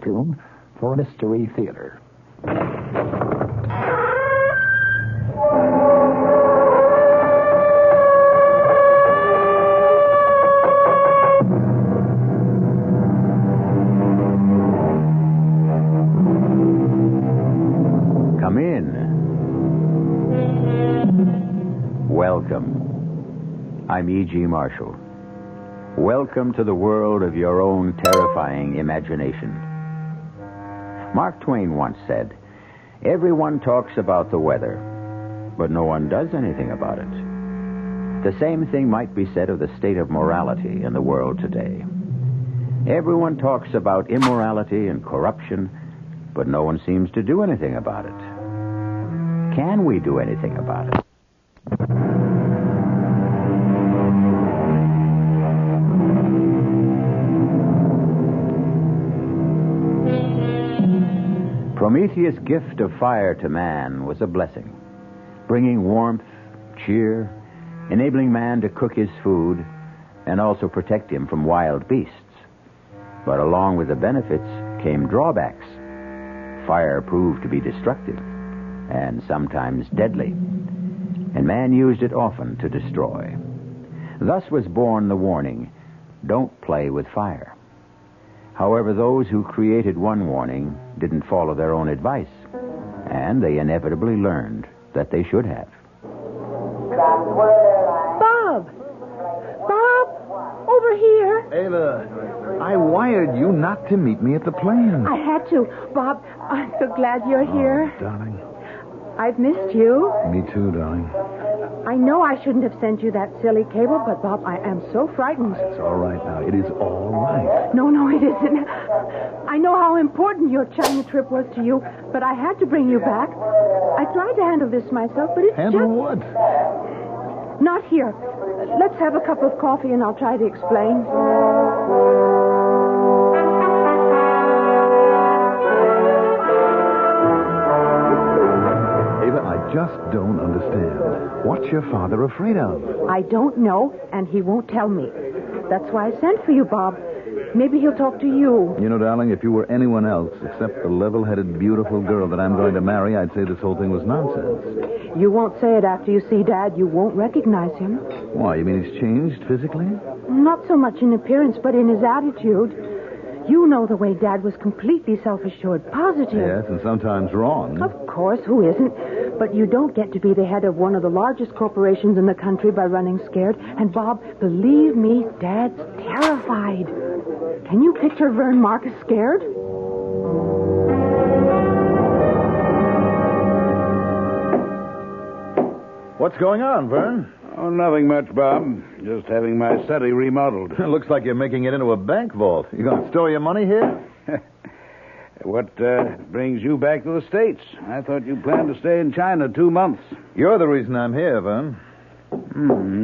costume for a mystery theater. Come in. Welcome. I'm E.G. Marshall. Welcome to the world of your own terrifying imagination. Mark Twain once said, "Everyone talks about the weather, but no one does anything about it." The same thing might be said of the state of morality in the world today. Everyone talks about immorality and corruption, but no one seems to do anything about it. Can we do anything about it? Prometheus' gift of fire to man was a blessing, bringing warmth, cheer, enabling man to cook his food, and also protect him from wild beasts. But along with the benefits came drawbacks. Fire proved to be destructive, and sometimes deadly, and man used it often to destroy. Thus was born the warning, "Don't play with fire." However, those who created one warning didn't follow their own advice, and they inevitably learned that they should have. Bob! Bob! Over here! Ava, I wired you not to meet me at the plane. I had to. Bob, I'm so glad you're here. Darling. I've missed you. Me too, darling. I know I shouldn't have sent you that silly cable, but Bob, I am so frightened. It's all right now. It is all right. No, it isn't. I know how important your China trip was to you, but I had to bring you back. I tried to handle this myself, but it's Handle what? Not here. Let's have a cup of coffee and I'll try to explain. Ava, I just don't understand. What's your father afraid of? I don't know, and he won't tell me. That's why I sent for you, Bob. Maybe he'll talk to you. You know, darling, if you were anyone else except the level-headed, beautiful girl that I'm going to marry, I'd say this whole thing was nonsense. You won't say it after you see Dad. You won't recognize him. Why, you mean he's changed physically? Not so much in appearance, but in his attitude. You know the way Dad was completely self-assured, positive. Yes, and sometimes wrong. Of course, who isn't? But you don't get to be the head of one of the largest corporations in the country by running scared. And, Bob, believe me, Dad's terrified. Can you picture Vern Marcus scared? What's going on, Vern? Oh, nothing much, Bob. Just having my study remodeled. It looks like you're making it into a bank vault. You going to store your money here? What brings you back to the States? I thought you planned to stay in China 2 months. You're the reason I'm here, Vern.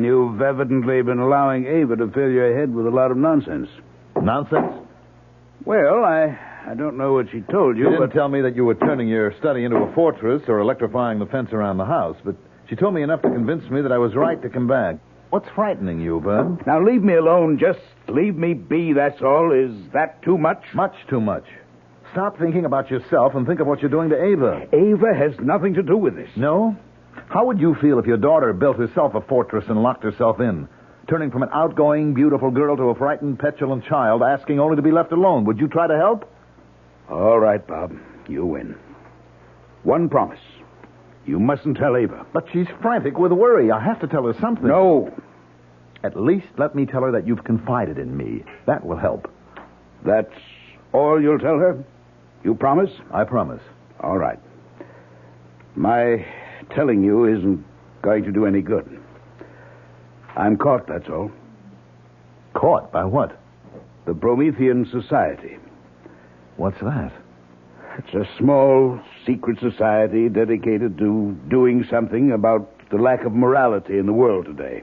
You've evidently been allowing Ava to fill your head with a lot of nonsense. Nonsense? Well, I don't know what she told you, She didn't but... tell me that you were turning your study into a fortress or electrifying the fence around the house, but she told me enough to convince me that I was right to come back. What's frightening you, Vern? Now, leave me alone. Just leave me be, that's all. Is that too much? Much too much. Stop thinking about yourself and think of what you're doing to Ava. Ava has nothing to do with this. No? How would you feel if your daughter built herself a fortress and locked herself in, turning from an outgoing, beautiful girl to a frightened, petulant child, asking only to be left alone? Would you try to help? All right, Bob. You win. One promise. You mustn't tell Ava. But she's frantic with worry. I have to tell her something. No. At least let me tell her that you've confided in me. That will help. That's all you'll tell her? You promise? I promise. All right. My telling you isn't going to do any good. I'm caught, that's all. Caught? By what? The Promethean Society. What's that? It's a small, secret society dedicated to doing something about the lack of morality in the world today.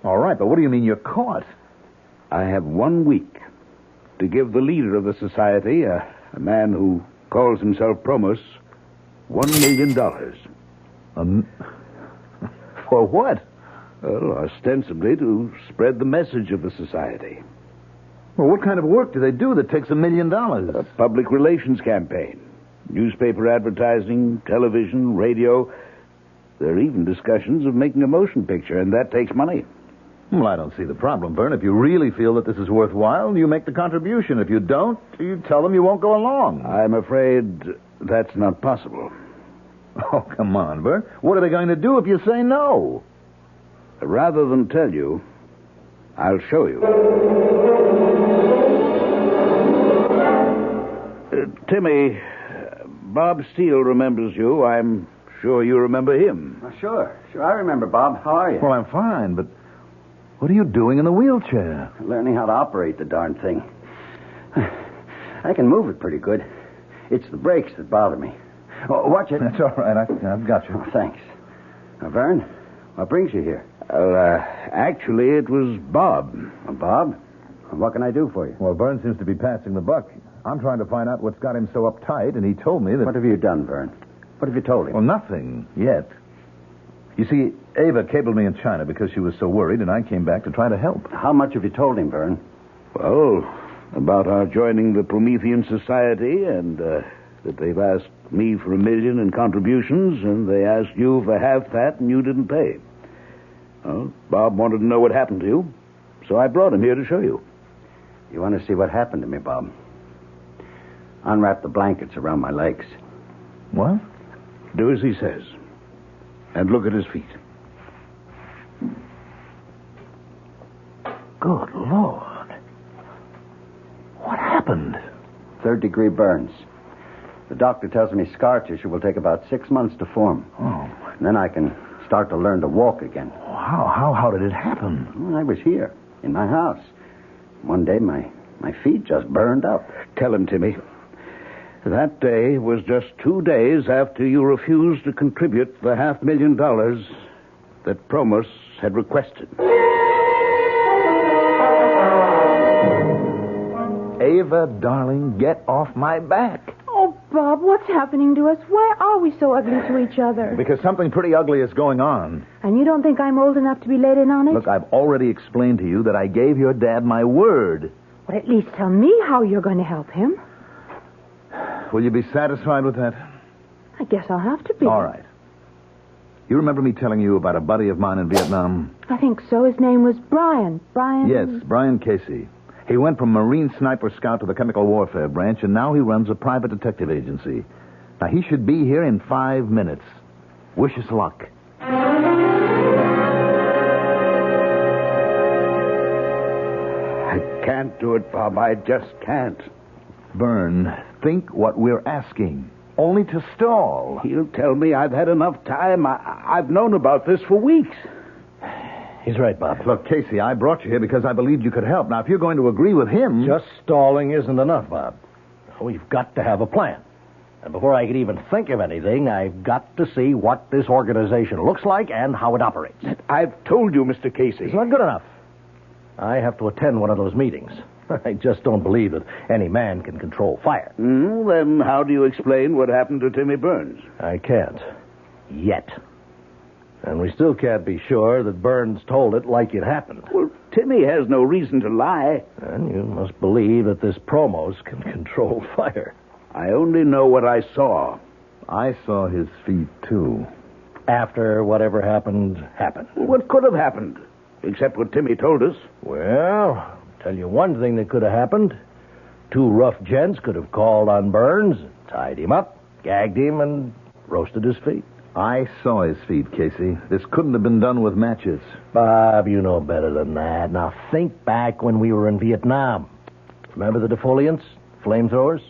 All right, but what do you mean you're caught? I have 1 week to give the leader of the society, a man who calls himself Promos, $1 million. For what? Well, ostensibly to spread the message of the society. Well, what kind of work do they do that takes $1 million? A public relations campaign. Newspaper advertising, television, radio. There are even discussions of making a motion picture, and that takes money. Well, I don't see the problem, Vern. If you really feel that this is worthwhile, you make the contribution. If you don't, you tell them you won't go along. I'm afraid that's not possible. Oh, come on, Vern. What are they going to do if you say no? Rather than tell you, I'll show you. Timmy, Bob Steele remembers you. I'm sure you remember him. Sure. I remember, Bob. How are you? Well, I'm fine, but what are you doing in the wheelchair? Learning how to operate the darn thing. I can move it pretty good. It's the brakes that bother me. Oh, watch it. That's all right. I've got you. Oh, thanks. Now, Vern, what brings you here? Actually, it was Bob. Bob? What can I do for you? Well, Vern seems to be passing the buck. I'm trying to find out what's got him so uptight, and he told me that... What have you done, Vern? What have you told him? Well, nothing yet. You see, Ava cabled me in China because she was so worried, and I came back to try to help. How much have you told him, Vern? Well, about our joining the Promethean Society, and that they've asked me for $1 million in contributions, and they asked you for half that, and you didn't pay. Well, Bob wanted to know what happened to you, so I brought him here to show you. You want to see what happened to me, Bob? Unwrap the blankets around my legs. What? Do as he says. And look at his feet. Good Lord. What happened? 3rd-degree burns. The doctor tells me scar tissue will take about 6 months to form. Oh. And then I can start to learn to walk again. How did it happen? Well, I was here, in my house. One day, my feet just burned up. Tell him, Timmy. That day was just 2 days after you refused to contribute the $500,000 that Promos had requested. Ava, darling, get off my back. Oh, Bob, what's happening to us? Why are we so ugly to each other? Because something pretty ugly is going on. And you don't think I'm old enough to be let in on it? Look, I've already explained to you that I gave your dad my word. Well, at least tell me how you're going to help him. Will you be satisfied with that? I guess I'll have to be. All right. You remember me telling you about a buddy of mine in Vietnam? I think so. His name was Brian. Brian? Yes, Brian Casey. He went from Marine Sniper Scout to the Chemical Warfare Branch, and now he runs a private detective agency. Now, he should be here in 5 minutes. Wish us luck. I can't do it, Bob. I just can't. Vern, think what we're asking. Only to stall. He'll tell me I've had enough time. I've known about this for weeks. He's right, Bob. Look, Casey, I brought you here because I believed you could help. Now, if you're going to agree with him... Just stalling isn't enough, Bob. We've got to have a plan. And before I can even think of anything, I've got to see what this organization looks like and how it operates. I've told you, Mr. Casey. It's not good enough. I have to attend one of those meetings. I just don't believe that any man can control fire. Then how do you explain what happened to Timmy Burns? I can't. Yet. And we still can't be sure that Burns told it like it happened. Well, Timmy has no reason to lie. And you must believe that this Promos can control fire. I only know what I saw. I saw his feet, too. After whatever happened, happened. Well, what could have happened? Except what Timmy told us. Well, tell you one thing that could have happened. 2 rough gents could have called on Burns, tied him up, gagged him, and roasted his feet. I saw his feet, Casey. This couldn't have been done with matches. Bob, you know better than that. Now, think back when we were in Vietnam. Remember the defoliants? Flamethrowers?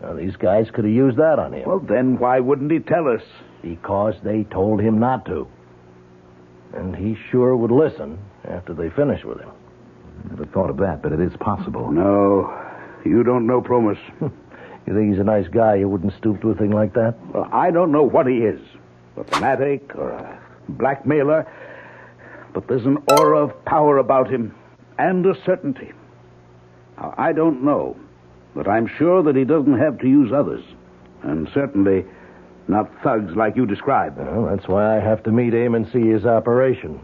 Now, these guys could have used that on him. Well, then why wouldn't he tell us? Because they told him not to. And he sure would listen after they finished with him. Never thought of that, but it is possible. No, you don't know Promos. You think he's a nice guy? You wouldn't stoop to a thing like that? Well, I don't know what he is. A fanatic or a blackmailer. But there's an aura of power about him and a certainty. Now, I don't know, but I'm sure that he doesn't have to use others. And certainly not thugs like you described. Well, that's why I have to meet him and see his operation.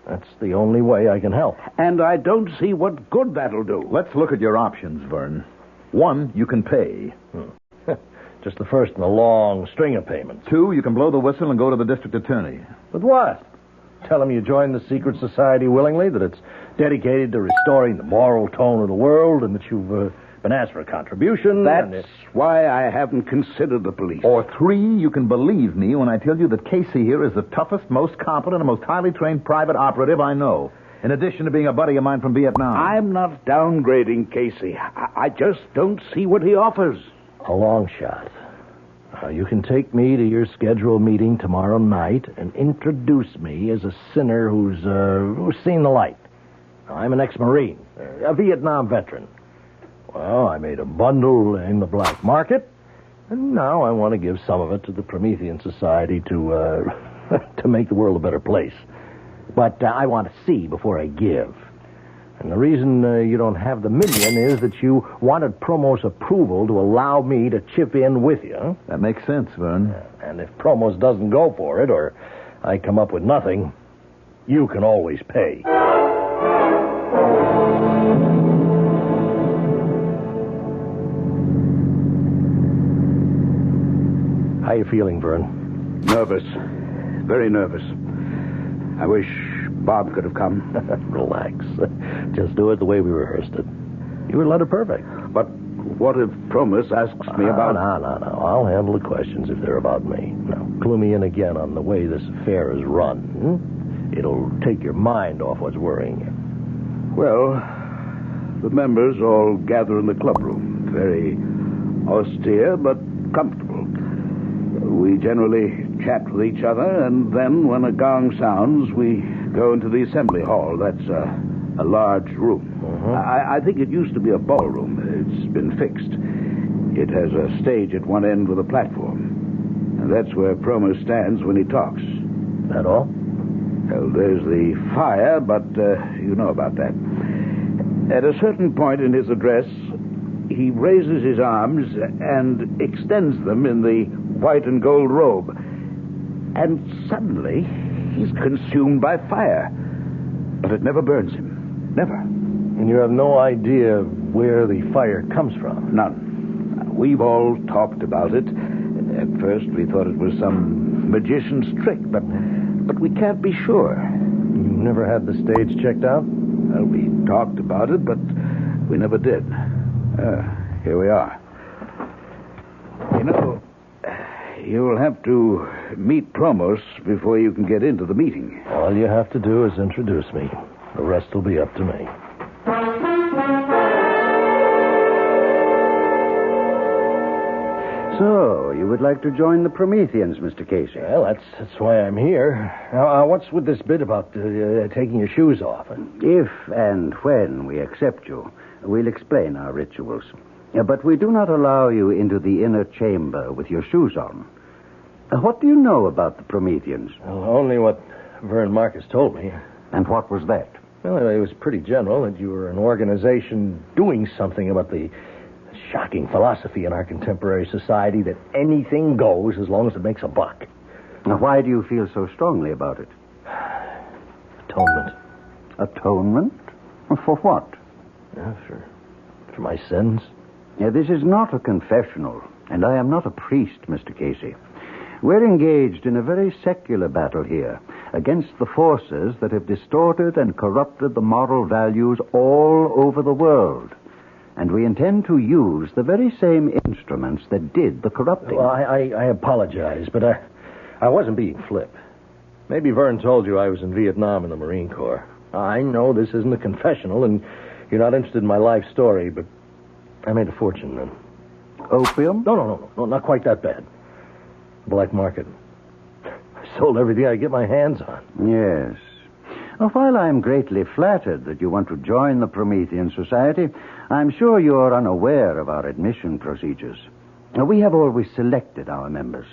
That's the only way I can help. And I don't see what good that'll do. Let's look at your options, Vern. One, you can pay. Just the first in a long string of payments. Two, you can blow the whistle and go to the district attorney. With what? Tell him you joined the secret society willingly, that it's dedicated to restoring the moral tone of the world, and that you've been asked for a contribution. That's why I haven't considered the police. Or three, you can believe me when I tell you that Casey here is the toughest, most competent, and most highly trained private operative I know, in addition to being a buddy of mine from Vietnam. I'm not downgrading Casey. I just don't see what he offers. A long shot. You can take me to your scheduled meeting tomorrow night and introduce me as a sinner who's seen the light. I'm an ex-Marine, a Vietnam veteran. Well, I made a bundle in the black market, and now I want to give some of it to the Promethean Society to make the world a better place. But I want to see before I give. And the reason you don't have the million is that you wanted Promo's approval to allow me to chip in with you. That makes sense, Vern. And if Promos doesn't go for it, or I come up with nothing, you can always pay. How you feeling, Vern? Nervous. Very nervous. I wish Bob could have come. Relax. Just do it the way we rehearsed it. You were letter perfect. But what if Promus asks me about... No. I'll handle the questions if they're about me. Now, clue me in again on the way this affair is run. It'll take your mind off what's worrying you. Well, the members all gather in the clubroom. Very austere, but comfortable. We generally chat with each other, and then when a gong sounds, we go into the assembly hall. That's a large room. I think it used to be a ballroom. It's been fixed. It has a stage at one end with a platform. And that's where Promo stands when he talks. That all? Well, there's the fire, but you know about that. At a certain point in his address, he raises his arms and extends them in the white and gold robe. And suddenly, he's consumed by fire. But it never burns him. Never. And you have no idea where the fire comes from? None. We've all talked about it. At first, we thought it was some magician's trick, but we can't be sure. You never had the stage checked out? Well, we talked about it, but we never did. Here we are. You know, you'll have to meet Promos before you can get into the meeting. All you have to do is introduce me. The rest will be up to me. So, you would like to join the Prometheans, Mr. Casey? Well, that's why I'm here. Now, what's with this bit about taking your shoes off? If and when we accept you, we'll explain our rituals. But we do not allow you into the inner chamber with your shoes on. What do you know about the Prometheans? Well, only what Vern Marcus told me. And what was that? Well, it was pretty general that you were an organization doing something about the shocking philosophy in our contemporary society that anything goes as long as it makes a buck. Now, why do you feel so strongly about it? Atonement. Atonement? For what? Yeah, for my sins. Yeah, this is not a confessional, and I am not a priest, Mr. Casey. We're engaged in a very secular battle here against the forces that have distorted and corrupted the moral values all over the world. And we intend to use the very same instruments that did the corrupting. Well, I apologize, but I wasn't being flip. Maybe Vern told you I was in Vietnam in the Marine Corps. I know this isn't a confessional, and you're not interested in my life story, but I made a fortune then. Opium? No, not quite that bad. Black market. I sold everything I get my hands on. Yes. Well, while I'm greatly flattered that you want to join the Promethean Society, I'm sure you're unaware of our admission procedures. We have always selected our members,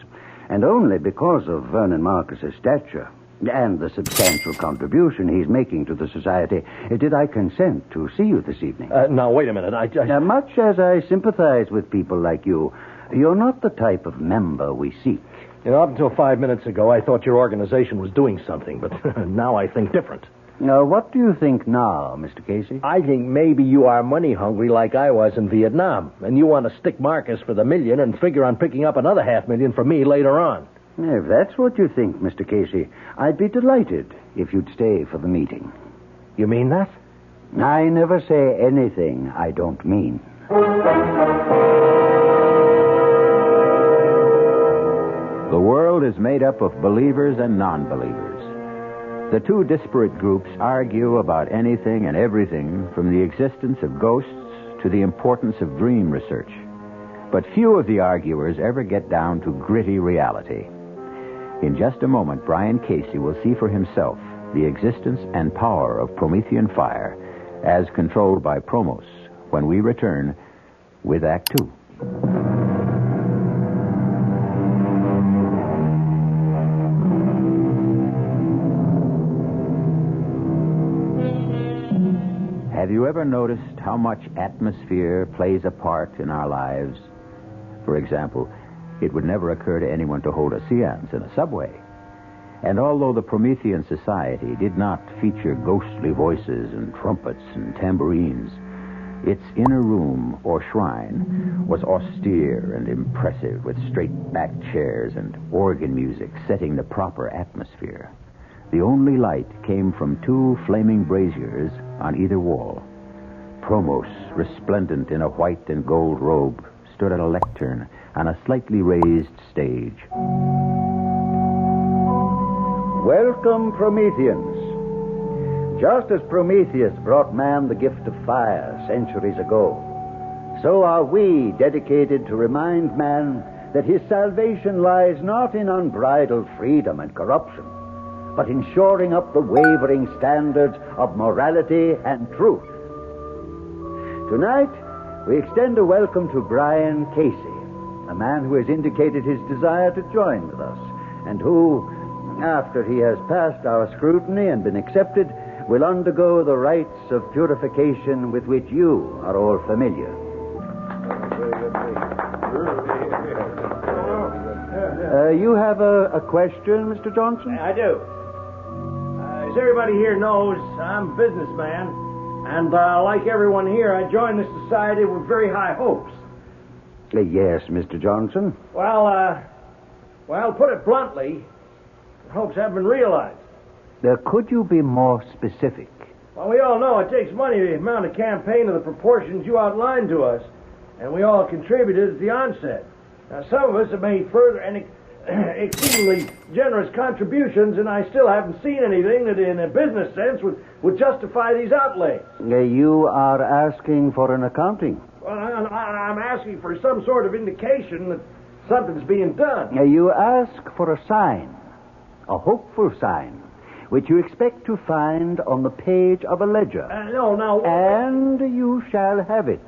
and only because of Vernon Marcus's stature and the substantial contribution he's making to the society did I consent to see you this evening. Now, wait a minute. Now, much as I sympathize with people like you, you're not the type of member we seek. You know, up until 5 minutes ago, I thought your organization was doing something, but now I think different. Now, what do you think now, Mr. Casey? I think maybe you are money hungry like I was in Vietnam, and you want to stick Marcus for the $1 million and figure on picking up another $500,000 for me later on. If that's what you think, Mr. Casey, I'd be delighted if you'd stay for the meeting. You mean that? I never say anything I don't mean. The world is made up of believers and non-believers. The two disparate groups argue about anything and everything, from the existence of ghosts to the importance of dream research. But few of the arguers ever get down to gritty reality. In just a moment, Brian Casey will see for himself the existence and power of Promethean fire as controlled by Promos when we return with Act 2. Have you ever noticed how much atmosphere plays a part in our lives? For example, it would never occur to anyone to hold a seance in a subway. And although the Promethean Society did not feature ghostly voices and trumpets and tambourines, its inner room or shrine was austere and impressive, with straight-backed chairs and organ music setting the proper atmosphere. The only light came from two flaming braziers on either wall. Promos, resplendent in a white and gold robe, stood at a lectern on a slightly raised stage. Welcome, Prometheans. Just as Prometheus brought man the gift of fire centuries ago, so are we dedicated to remind man that his salvation lies not in unbridled freedom and corruption, but in shoring up the wavering standards of morality and truth. Tonight, we extend a welcome to Brian Casey, a man who has indicated his desire to join with us, and who, after he has passed our scrutiny and been accepted, will undergo the rites of purification with which you are all familiar. You have a question, Mr. Johnson? I do. As everybody here knows, I'm a businessman, and like everyone here, I joined this society with very high hopes. Yes, Mr. Johnson. Well, put it bluntly, the hopes haven't been realized. Could you be more specific? Well, we all know it takes money to mount a campaign of the proportions you outlined to us, and we all contributed at the onset. Now, some of us have made further and exceedingly generous contributions, and I still haven't seen anything that, in a business sense, would justify these outlays. You are asking for an accounting. Well, I'm asking for some sort of indication that something's being done. You ask for a sign, a hopeful sign, which you expect to find on the page of a ledger. No. And you shall have it.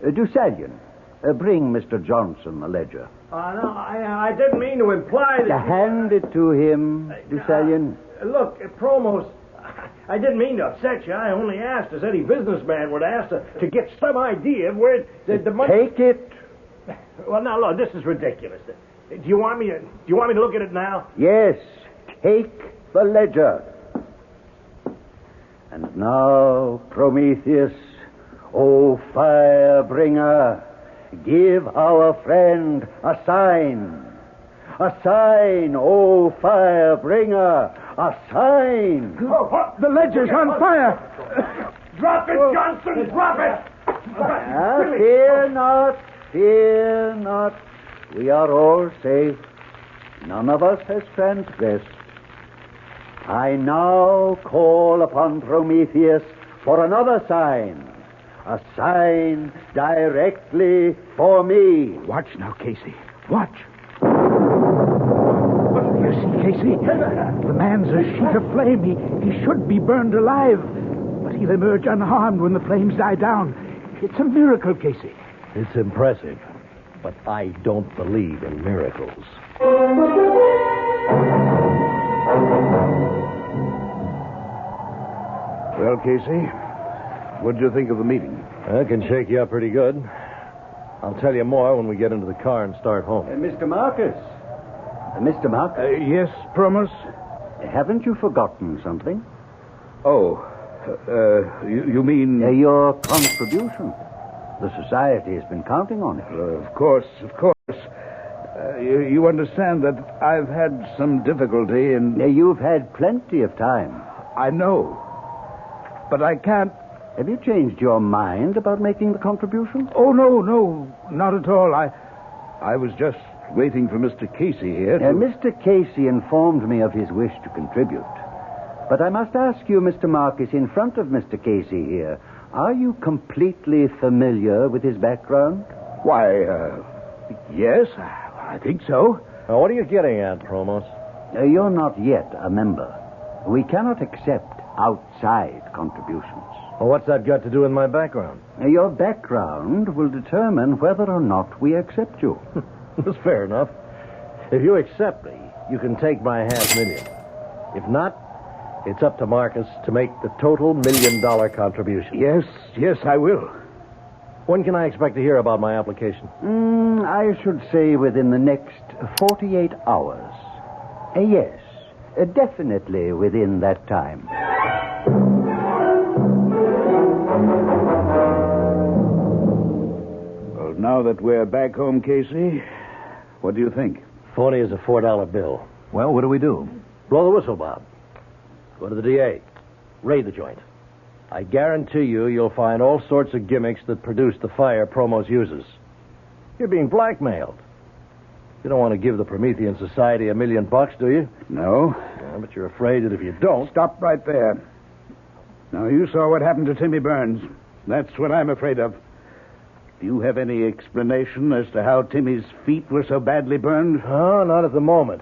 Deucalion, bring Mr. Johnson the ledger. No, I didn't mean to imply that... Hand it to him, Deucalion. Look, Promos, I didn't mean to upset you. I only asked, as any businessman would ask, to get some idea of where the money... Take it. Well, now, look, this is ridiculous. Do you want me to look at it now? Yes, take the ledger. And now, Prometheus, O fire-bringer, give our friend a sign. A sign, O fire-bringer, a sign. The ledger's on fire. Drop it, Johnson, drop it! Fear not. We are all safe. None of us has transgressed. I now call upon Prometheus for another sign. A sign directly for me. Watch now, Casey. Watch. You see, Casey? The man's a sheet of flame. He should be burned alive. But he'll emerge unharmed when the flames die down. It's a miracle, Casey. It's impressive, but I don't believe in miracles. Well, Casey, what did you think of the meeting? I can shake you up pretty good. I'll tell you more when we get into the car and start home. Mr. Marcus. Mr. Marcus. Yes, Promos? Haven't you forgotten something? Oh, you mean... Your contribution. The society has been counting on it. Of course. You understand that I've had some difficulty in... You've had plenty of time. I know. But I can't... Have you changed your mind about making the contribution? Oh, no, not at all. I was just waiting for Mr. Casey here to... Mr. Casey informed me of his wish to contribute. But I must ask you, Mr. Marcus, in front of Mr. Casey here, are you completely familiar with his background? Why, yes, I think so. Now, what are you getting at, Promos? You're not yet a member. We cannot accept outside contributions. Well, what's that got to do with my background? Your background will determine whether or not we accept you. That's fair enough. If you accept me, you can take my $500,000. If not, it's up to Marcus to make the total $1 million contribution. Yes, I will. When can I expect to hear about my application? I should say within the next 48 hours. Yes, definitely within that time. Well, now that we're back home, Casey, what do you think? Phony is a $4 bill. Well, what do we do? Blow the whistle, Bob. Go to the DA. Raid the joint. I guarantee you'll find all sorts of gimmicks that produce the fire Promos uses. You're being blackmailed. You don't want to give the Promethean Society $1 million, do you? No. Yeah, but you're afraid that if you don't... Stop right there. Now, you saw what happened to Timmy Burns. That's what I'm afraid of. Do you have any explanation as to how Timmy's feet were so badly burned? Oh, not at the moment.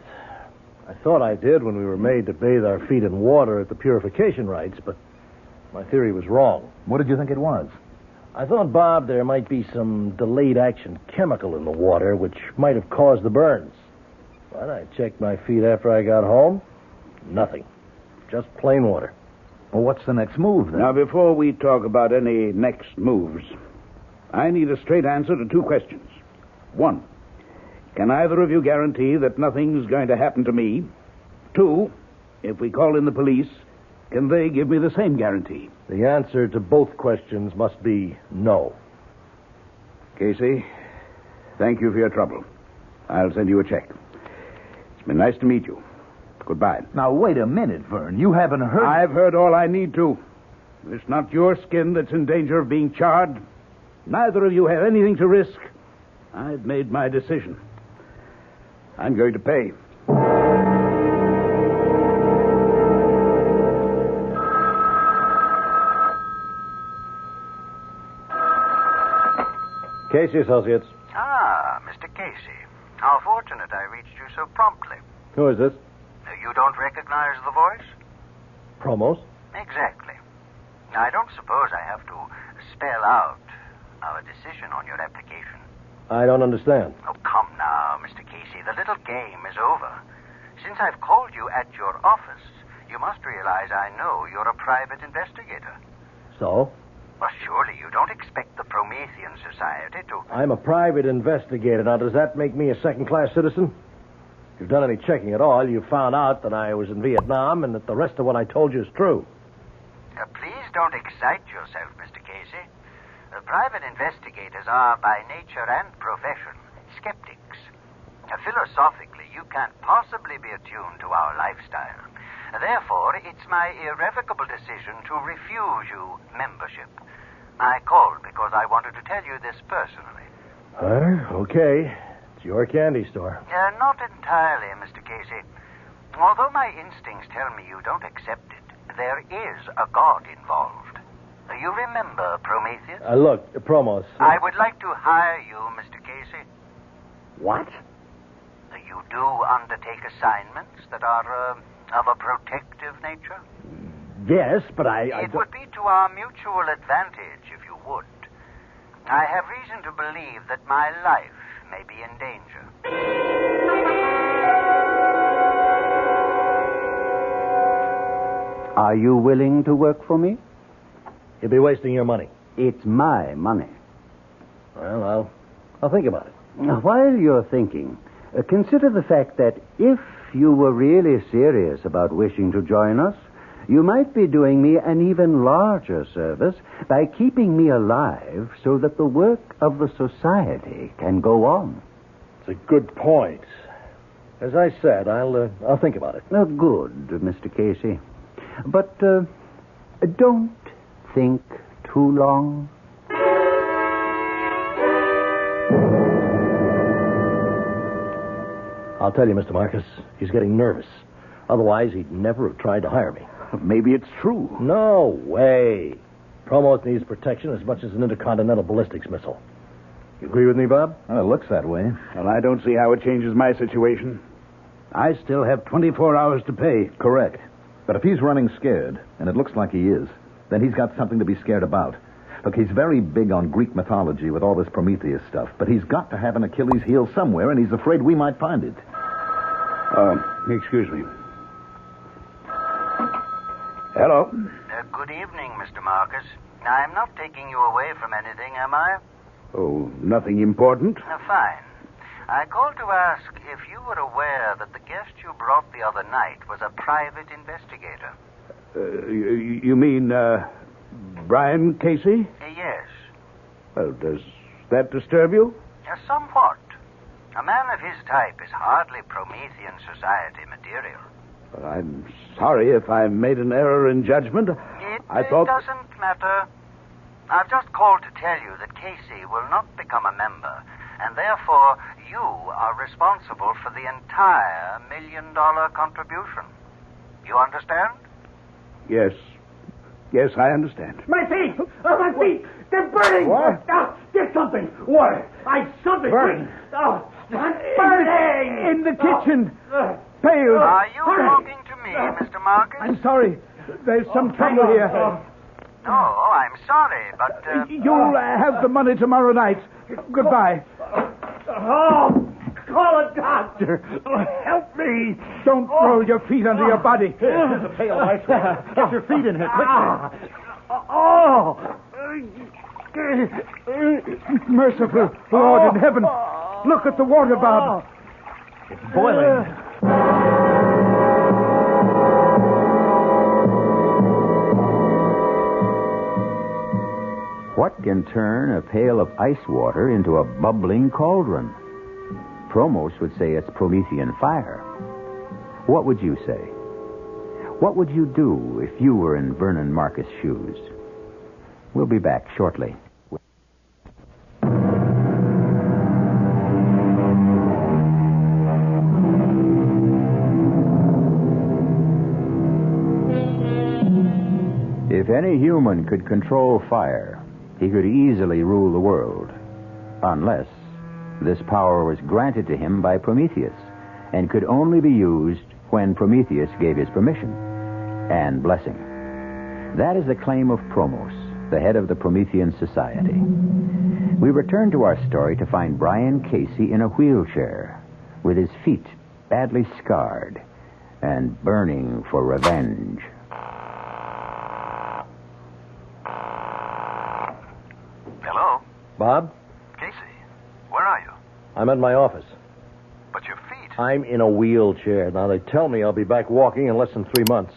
I thought I did when we were made to bathe our feet in water at the purification rites, but my theory was wrong. What did you think it was? I thought, Bob, there might be some delayed action chemical in the water which might have caused the burns. But I checked my feet after I got home. Nothing. Just plain water. Well, what's the next move, then? Now, before we talk about any next moves, I need a straight answer to two questions. One, can either of you guarantee that nothing's going to happen to me? Two, if we call in the police, can they give me the same guarantee? The answer to both questions must be no. Casey, thank you for your trouble. I'll send you a check. It's been nice to meet you. Goodbye. Now, wait a minute, Vern. You haven't heard... I've heard all I need to. It's not your skin that's in danger of being charred. Neither of you have anything to risk. I've made my decision. I'm going to pay. Casey Associates. Ah, Mr. Casey. How fortunate I reached you so promptly. Who is this? You don't recognize the voice? Promos? Exactly. I don't suppose I have to spell out our decision on your application. I don't understand. Oh, come now, Mr. Casey. The little game is over. Since I've called you at your office, you must realize I know you're a private investigator. So? Well, surely you don't expect the Promethean Society to... I'm a private investigator. Now, does that make me a second-class citizen? If you've done any checking at all, you found out that I was in Vietnam and that the rest of what I told you is true. Please don't excite yourself, Mr. Casey. Private investigators are, by nature and profession, skeptics. Philosophically, you can't possibly be attuned to our lifestyle. Therefore, it's my irrevocable decision to refuse you membership. I called because I wanted to tell you this personally. Okay. It's your candy store. Not entirely, Mr. Casey. Although my instincts tell me you don't accept it, there is a god involved. You remember Prometheus? Look, Promos. I would like to hire you, Mr. Casey. What? You do undertake assignments that are of a protective nature? Yes, but It would be to our mutual advantage if you would. I have reason to believe that my life may be in danger. Are you willing to work for me? You'll be wasting your money. It's my money. Well, I'll think about it. Now, while you're thinking, consider the fact that if you were really serious about wishing to join us, you might be doing me an even larger service by keeping me alive so that the work of the society can go on. It's a good point. As I said, I'll think about it. Good, Mr. Casey. But don't think too long. I'll tell you, Mr. Marcus, he's getting nervous. Otherwise, he'd never have tried to hire me. Maybe it's true. No way. Promos needs protection as much as an intercontinental ballistics missile. You agree with me, Bob? Well, it looks that way. Well, I don't see how it changes my situation. I still have 24 hours to pay. Correct. But if he's running scared, and it looks like he is, then he's got something to be scared about. Look, he's very big on Greek mythology with all this Prometheus stuff, but he's got to have an Achilles heel somewhere, and he's afraid we might find it. Excuse me. Hello? Good evening, Mr. Marcus. I'm not taking you away from anything, am I? Oh, nothing important? Fine. I called to ask if you were aware that the guest you brought the other night was a private investigator. You mean, Brian Casey? Yes. Well, does that disturb you? Somewhat. A man of his type is hardly Promethean society material. Well, I'm sorry if I made an error in judgment. It thought... doesn't matter. I've just called to tell you that Casey will not become a member, and therefore you are responsible for the entire $1 million contribution. You understand? Yes. Yes, I understand. My feet! Oh, my feet! They're burning! What? Get something! Water! Something! Burning? Oh, I'm burning! In the kitchen! Pails! Are you talking to me, Mr. Marcus? I'm sorry. There's some trouble here. No, I'm sorry, but... You'll have the money tomorrow night. Goodbye. Oh, call a doctor. Help me. Don't throw your feet under your body. Here's a pail of ice water. Get your feet in here, quickly. Merciful Lord in heaven. Look at the water, Bob. It's boiling. What can turn a pail of ice water into a bubbling cauldron? Promos would say it's Promethean fire. What would you say? What would you do if you were in Vernon Marcus' shoes? We'll be back shortly. If any human could control fire, he could easily rule the world, unless this power was granted to him by Prometheus and could only be used when Prometheus gave his permission and blessing. That is the claim of Promos, the head of the Promethean Society. We return to our story to find Brian Casey in a wheelchair, with his feet badly scarred and burning for revenge. Hello? Bob? Casey, where are you? I'm at my office. But your feet... I'm in a wheelchair. Now, they tell me I'll be back walking in less than 3 months.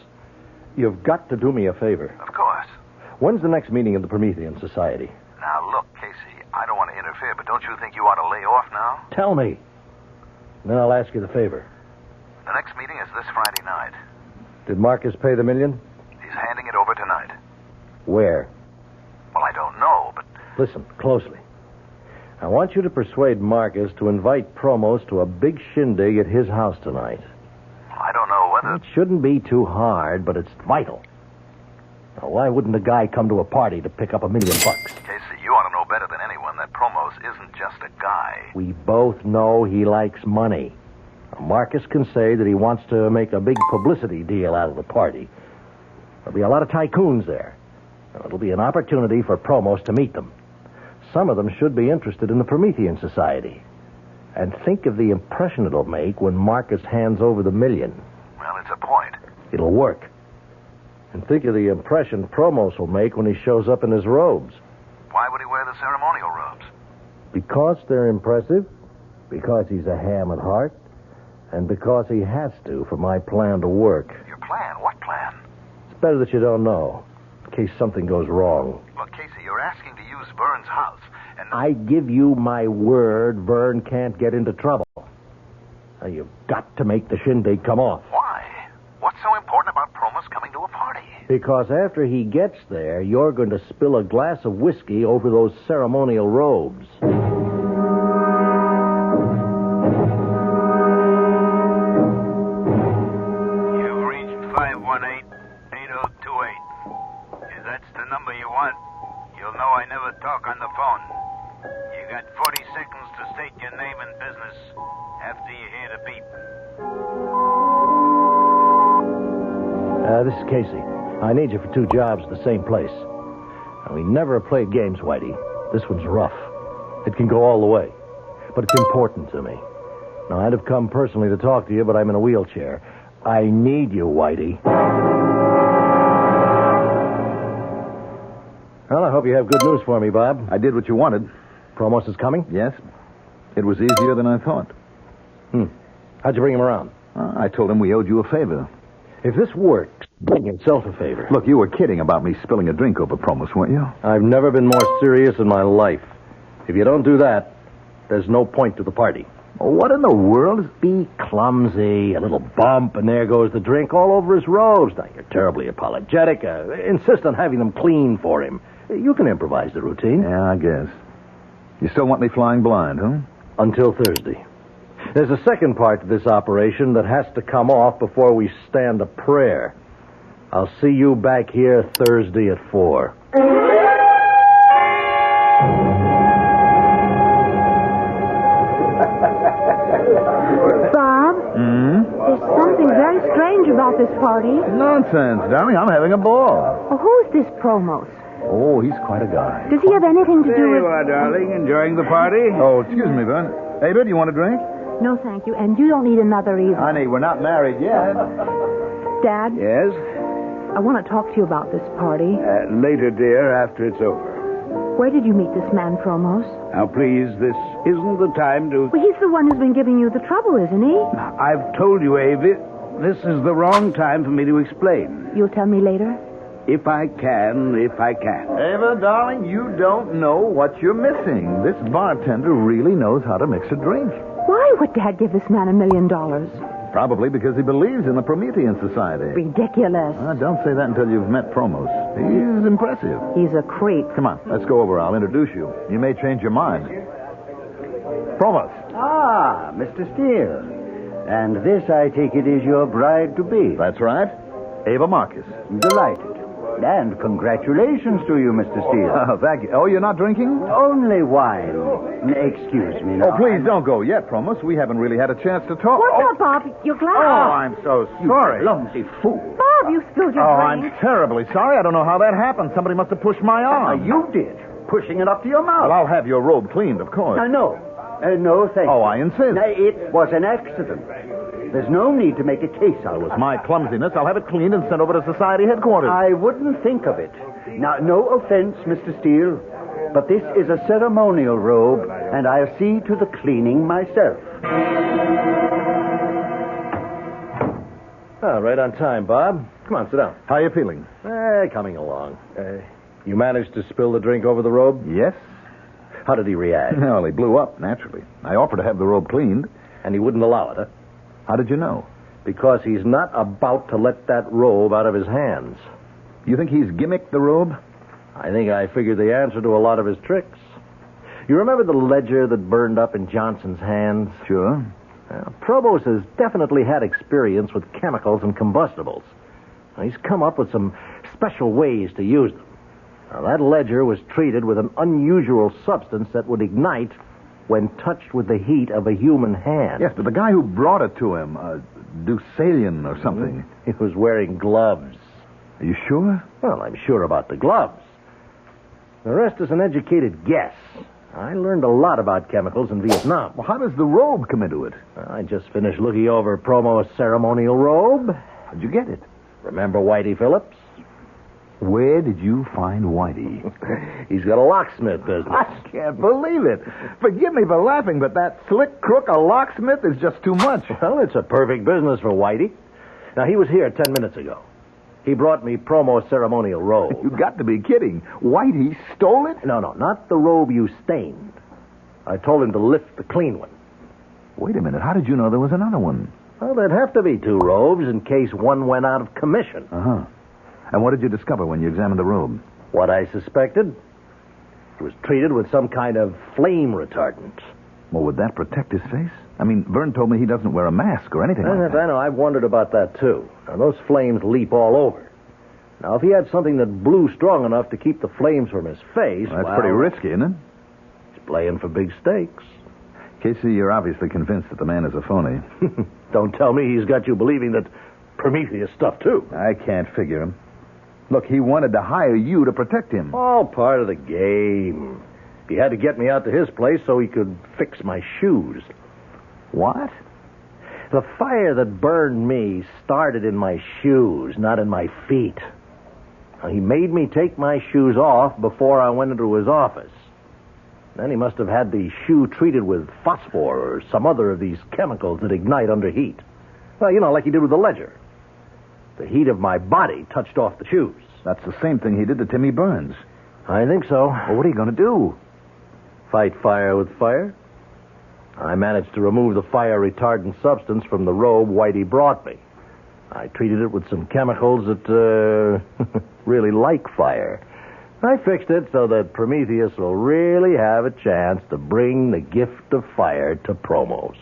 You've got to do me a favor. Of course. When's the next meeting of the Promethean Society? Now, look, Casey, I don't want to interfere, but don't you think you ought to lay off now? Tell me. Then I'll ask you the favor. The next meeting is this Friday night. Did Marcus pay the $1 million? He's handing it over tonight. Where? Well, I don't know, but... Listen closely. I want you to persuade Marcus to invite Promos to a big shindig at his house tonight. I don't know whether... It shouldn't be too hard, but it's vital. Now, why wouldn't a guy come to a party to pick up $1 million? Casey, you ought to know better than anyone that Promos isn't just a guy. We both know he likes money. Now, Marcus can say that he wants to make a big publicity deal out of the party. There'll be a lot of tycoons there. Now, it'll be an opportunity for Promos to meet them. Some of them should be interested in the Promethean Society. And think of the impression it'll make when Marcus hands over the $1 million. Well, it's a point. It'll work. And think of the impression Promos will make when he shows up in his robes. Why would he wear the ceremonial robes? Because they're impressive, because he's a ham at heart, and because he has to for my plan to work. Your plan? What plan? better that you don't know, in case something goes wrong. Look, Casey, you're asking to use Vern's house, and... I give you my word Vern can't get into trouble. Now, you've got to make the shindig come off. Why? What's so important about Promos coming to a party? Because after he gets there, you're going to spill a glass of whiskey over those ceremonial robes. You've reached 518-8028. If that's the number you want, you'll know I never talk on the phone. You got 40 seconds to state your name and business after you hear the beep. This is Casey. I need you for 2 jobs at the same place. Now, we never have played games, Whitey. This one's rough. It can go all the way. But it's important to me. Now, I'd have come personally to talk to you, but I'm in a wheelchair. I need you, Whitey. Well, I hope you have good news for me, Bob. I did what you wanted. Promos is coming? Yes. It was easier than I thought. How'd you bring him around? I told him we owed you a favor. If this works, bring yourself a favor. Look, you were kidding about me spilling a drink over Promos, weren't you? I've never been more serious in my life. If you don't do that, there's no point to the party. What in the world? Be clumsy, a little bump, and there goes the drink all over his robes. Now, you're terribly apologetic. Insist on having them clean for him. You can improvise the routine. Yeah, I guess. You still want me flying blind, huh? Until Thursday. There's a second part to this operation that has to come off before we stand a prayer. I'll see you back here Thursday at 4. Bob? There's something very strange about this party. Nonsense, darling. I'm having a ball. Well, who's this Promos? Oh, he's quite a guy. Does he have anything to do There with... you are, darling. Enjoying the party? Oh, excuse me, Vern. Ava, do you want a drink? No, thank you. And you don't need another either. Honey, we're not married yet. Dad, Yes? I want to talk to you about this party. Later, dear, after it's over. Where did you meet this man, Promos? Now, please, this isn't the time to... Well, he's the one who's been giving you the trouble, isn't he? I've told you, Avi, this is the wrong time for me to explain. You'll tell me later? If I can. Ava, darling, you don't know what you're missing. This bartender really knows how to mix a drink. Why would Dad give this man $1 million? Probably because he believes in the Promethean Society. Ridiculous. Don't say that until you've met Promos. He's impressive. He's a creep. Come on, let's go over. I'll introduce you. You may change your mind. Promos. Ah, Mr. Steele. And this, I take it, is your bride-to-be. That's right. Ava Marcus. Delighted. And congratulations to you, Mr. Steele. Oh, thank you. Oh, you're not drinking? Only wine. Excuse me now. Oh, please don't go yet, Promos. We haven't really had a chance to talk. What's up, Bob? Your glass. Oh, I'm so sorry. Clumsy fool. Bob, you spilled your I'm drink. terribly sorry. I don't know how that happened. Somebody must have pushed my arm. You did. Pushing it up to your mouth. Well, I'll have your robe cleaned, of course. No, thank you. Oh, I insist. No, it was an accident. There's no need to make a case out of it. It was my clumsiness. I'll have it cleaned and sent over to Society headquarters. I wouldn't think of it. Now, no offense, Mr. Steele, but this is a ceremonial robe, and I'll see to the cleaning myself. Oh, right on time, Bob. Come on, sit down. How are you feeling? Coming along. You managed to spill the drink over the robe? Yes. How did he react? Well, he blew up, naturally. I offered to have the robe cleaned. And he wouldn't allow it, huh? How did you know? Because he's not about to let that robe out of his hands. You think he's gimmicked the robe? I think I figured the answer to a lot of his tricks. You remember the ledger that burned up in Johnson's hands? Sure. Probos has definitely had experience with chemicals and combustibles. He's come up with some special ways to use them. Now, that ledger was treated with an unusual substance that would ignite when touched with the heat of a human hand. Yes, but the guy who brought it to him, Deucalion or something. He was wearing gloves. Are you sure? Well, I'm sure about the gloves. The rest is an educated guess. I learned a lot about chemicals in Vietnam. Well, how does the robe come into it? I just finished looking over Promo's ceremonial robe. How'd you get it? Remember Whitey Phillips? Where did you find Whitey? He's got a locksmith business. I can't believe it. Forgive me for laughing, but that slick crook, a locksmith, is just too much. Well, it's a perfect business for Whitey. Now, he was here 10 minutes ago. He brought me promo ceremonial robe. You got to be kidding. Whitey stole it? No, not the robe you stained. I told him to lift the clean one. Wait a minute. How did you know there was another one? Well, there'd have to be 2 robes in case one went out of commission. Uh-huh. And what did you discover when you examined the robe? What I suspected. It was treated with some kind of flame retardant. Well, would that protect his face? I mean, Vern told me he doesn't wear a mask or anything like that. I know. I've wondered about that, too. Now, those flames leap all over. Now, if he had something that blew strong enough to keep the flames from his face... Well, that's pretty risky, isn't it? He's playing for big stakes. Casey, you're obviously convinced that the man is a phony. Don't tell me he's got you believing that Prometheus stuff, too. I can't figure him. Look, he wanted to hire you to protect him. All part of the game. He had to get me out to his place so he could fix my shoes. What? The fire that burned me started in my shoes, not in my feet. Now, he made me take my shoes off before I went into his office. Then he must have had the shoe treated with phosphor or some other of these chemicals that ignite under heat. Well, you know, like he did with the ledger. The heat of my body touched off the shoes. That's the same thing he did to Timmy Burns. I think so. Well, what are you going to do? Fight fire with fire. I managed to remove the fire-retardant substance from the robe Whitey brought me. I treated it with some chemicals that really like fire. I fixed it so that Prometheus will really have a chance to bring the gift of fire to Promos.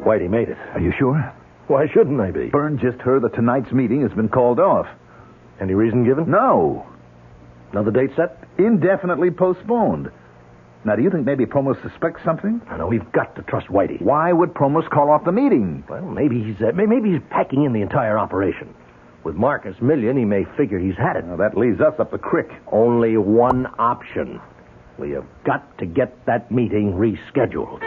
Whitey made it. Are you sure? Why shouldn't I be? Byrne just heard that tonight's meeting has been called off. Any reason given? No. Another date set? Indefinitely postponed. Now, do you think maybe Promos suspects something? No, we've got to trust Whitey. Why would Promos call off the meeting? Well, maybe he's packing in the entire operation. With Marcus Million, he may figure he's had it. Now, that leaves us up the creek. Only one option. We have got to get that meeting rescheduled.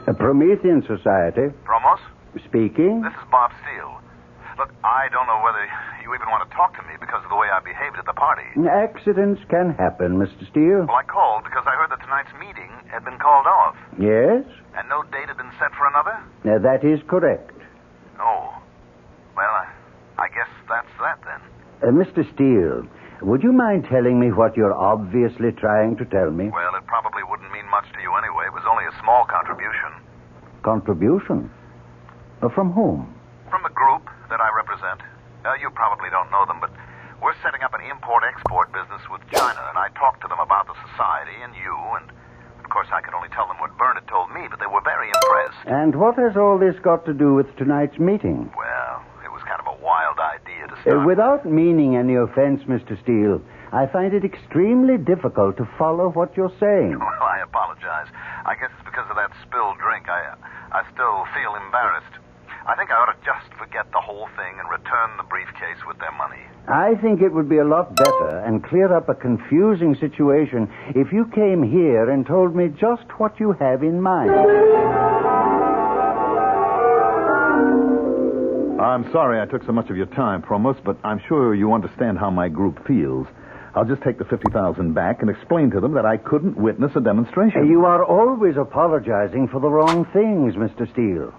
A Promethean Society. Promos? Speaking. This is Bob Steele. Look, I don't know whether you even want to talk to me because of the way I behaved at the party. Accidents can happen, Mr. Steele. Well, I called because I heard that tonight's meeting had been called off. Yes? And no date had been set for another? That is correct. Oh. Well, I guess that's that then. Mr. Steele, would you mind telling me what you're obviously trying to tell me? Well, it probably wouldn't mean much to you anyway. It was only a small contribution. Contribution? From whom? From the group that I represent. You probably don't know them, but we're setting up an import-export business with China, and I talked to them about the society and you, and of course I could only tell them what Byrne had told me, but they were very impressed. And what has all this got to do with tonight's meeting? Well, it was kind of a wild idea to start. Without meaning any offense, Mr. Steele, I find it extremely difficult to follow what you're saying. Well, I apologize. I guess it's because of that spilled drink. I still feel embarrassed. I think I ought to just forget the whole thing and return the briefcase with their money. I think it would be a lot better and clear up a confusing situation if you came here and told me just what you have in mind. I'm sorry I took so much of your time, Promos, but I'm sure you understand how my group feels. I'll just take the $50,000 back and explain to them that I couldn't witness a demonstration. You are always apologizing for the wrong things, Mr. Steele.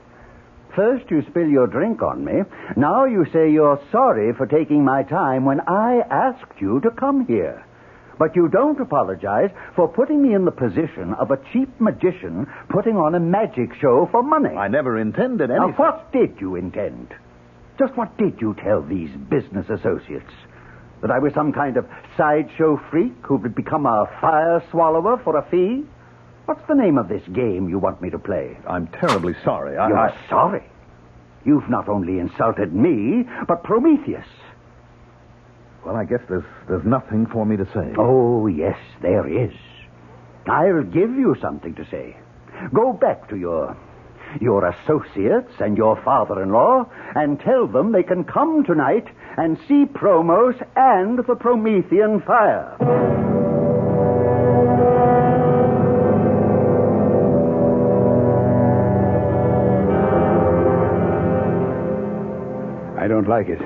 First you spill your drink on me. Now you say you're sorry for taking my time when I asked you to come here. But you don't apologize for putting me in the position of a cheap magician putting on a magic show for money. I never intended anything. Now, what did you intend? Just what did you tell these business associates? That I was some kind of sideshow freak who would become a fire swallower for a fee? What's the name of this game you want me to play? I'm terribly sorry. You're sorry? You've not only insulted me, but Prometheus. Well, I guess there's nothing for me to say. Oh, yes, there is. I'll give you something to say. Go back to your associates and your father-in-law and tell them they can come tonight and see Promos and the Promethean fire. I don't like it.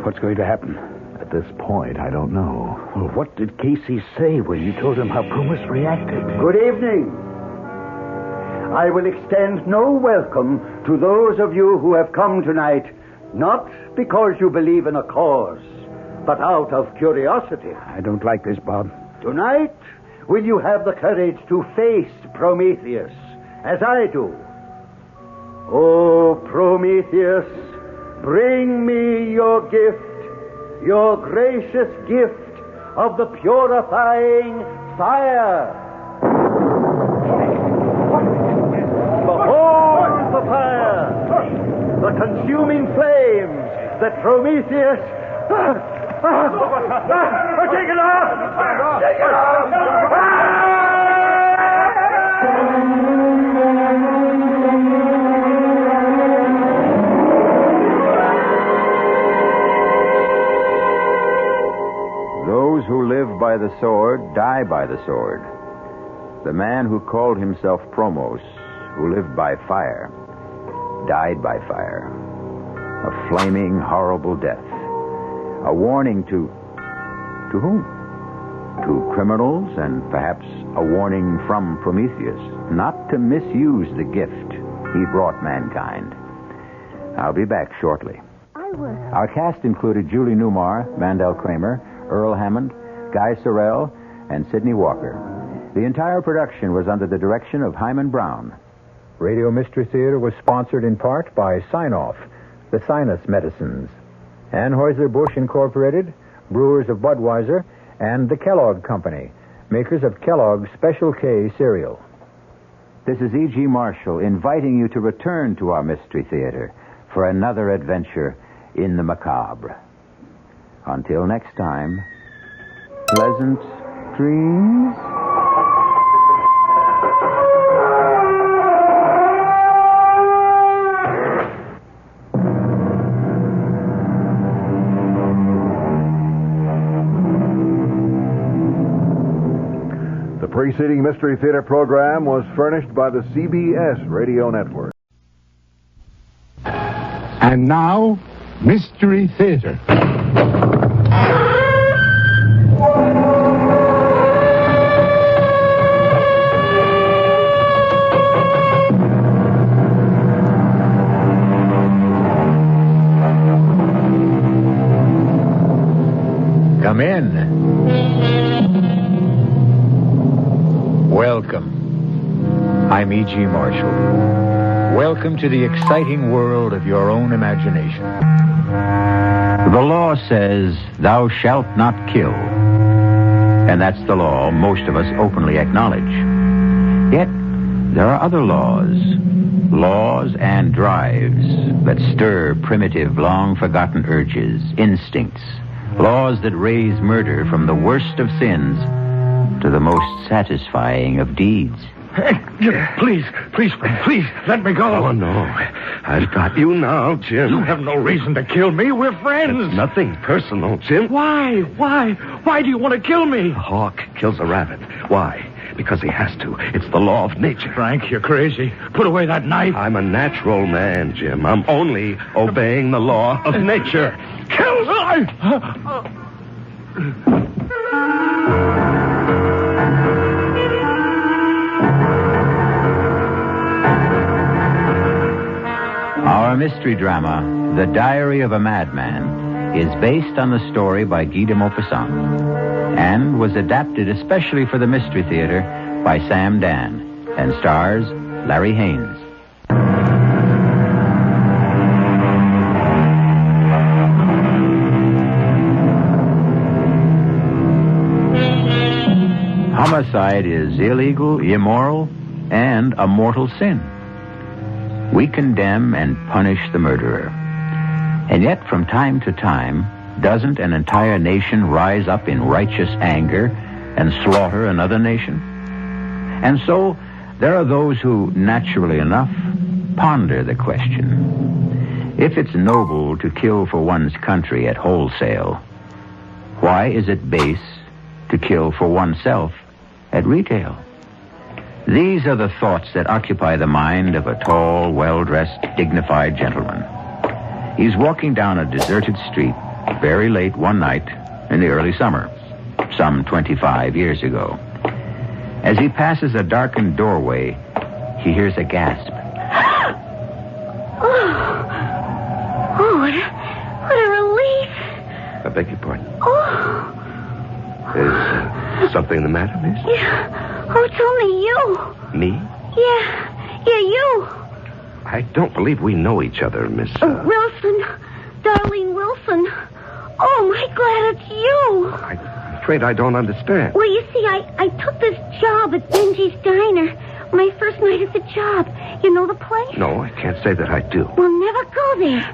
What's going to happen? At this point, I don't know. Well, what did Casey say when you told him how Pumas reacted? Good evening. I will extend no welcome to those of you who have come tonight, not because you believe in a cause, but out of curiosity. I don't like this, Bob. Tonight, will you have the courage to face Prometheus, as I do? Oh, Prometheus, bring me your gift, your gracious gift of the purifying fire. Behold the fire, the consuming flames that Prometheus... Take it off! Take it off! Those who live by the sword die by the sword. The man who called himself Promos, who lived by fire, died by fire. A flaming, horrible death. A warning to whom? To criminals, and perhaps a warning from Prometheus not to misuse the gift he brought mankind. I'll be back shortly. Our cast included Julie Newmar, Mandel Kramer, Earl Hammond, Guy Sorrell, and Sidney Walker. The entire production was under the direction of Hyman Brown. Radio Mystery Theater was sponsored in part by Sign-Off, the Sinus Medicines, Anheuser-Busch Incorporated, Brewers of Budweiser, and the Kellogg Company, makers of Kellogg's Special K cereal. This is E.G. Marshall inviting you to return to our Mystery Theater for another adventure in the macabre. Until next time, pleasant dreams. The preceding Mystery Theater program was furnished by the CBS Radio Network. And now, Mystery Theater. Come in. Welcome. I'm E.G. Marshall. Welcome to the exciting world of your own imagination. The law says, thou shalt not kill. And that's the law most of us openly acknowledge. Yet, there are other laws and drives that stir primitive, long-forgotten urges, instincts, laws that raise murder from the worst of sins to the most satisfying of deeds. Hey, please, let me go. Oh, no. I've got you now, Jim. You have no reason to kill me. We're friends. It's nothing personal, Jim. Why? Why do you want to kill me? A hawk kills a rabbit. Why? Because he has to. It's the law of nature. Frank, you're crazy. Put away that knife. I'm a natural man, Jim. I'm only obeying the law of nature. Kill me! Our mystery drama, The Diary of a Madman, is based on the story by Guy de Maupassant and was adapted especially for the Mystery Theater by Sam Dan and stars Larry Haynes. Homicide is illegal, immoral, and a mortal sin. We condemn and punish the murderer. And yet, from time to time, doesn't an entire nation rise up in righteous anger and slaughter another nation? And so, there are those who, naturally enough, ponder the question. If it's noble to kill for one's country at wholesale, why is it base to kill for oneself at retail? These are the thoughts that occupy the mind of a tall, well-dressed, dignified gentleman. He's walking down a deserted street very late one night in the early summer, some 25 years ago. As he passes a darkened doorway, he hears a gasp. Oh, what a relief. I beg your pardon. Oh. Is something the matter, miss? Yeah. Oh, it's only you. Me? Yeah, you. I don't believe we know each other, Miss... Wilson. Darlene Wilson. Oh, my glad it's you. I'm afraid I don't understand. Well, you see, I took this job at Benji's Diner. My first night at the job. You know the place? No, I can't say that I do. We'll never go there.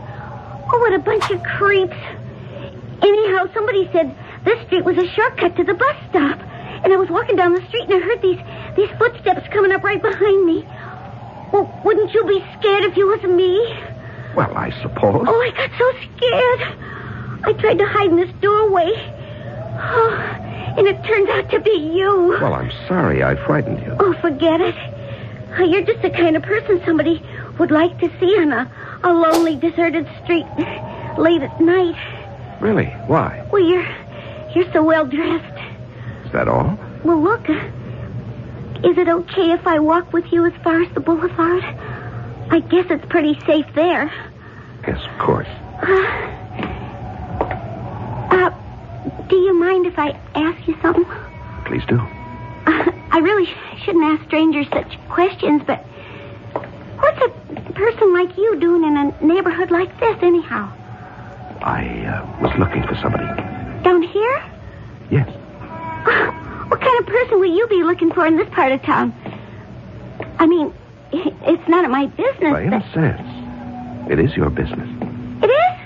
Oh, what a bunch of creeps. Anyhow, somebody said this street was a shortcut to the bus stop. And I was walking down the street and I heard these footsteps coming up right behind me. Well, wouldn't you be scared if you was me? Well, I suppose. Oh, I got so scared. I tried to hide in this doorway. Oh, and it turned out to be you. Well, I'm sorry I frightened you. Oh, forget it. You're just the kind of person somebody would like to see on a lonely, deserted street late at night. Really? Why? Well, you're so well dressed. Is that all? Well, look. Is it okay if I walk with you as far as the boulevard? I guess it's pretty safe there. Yes, of course. Do you mind if I ask you something? Please do. I really shouldn't ask strangers such questions, but what's a person like you doing in a neighborhood like this, anyhow? I was looking for somebody. Down here? Yes. What kind of person will you be looking for in this part of town? I mean, it's none of my business. Well, in a sense, it is your business. It is?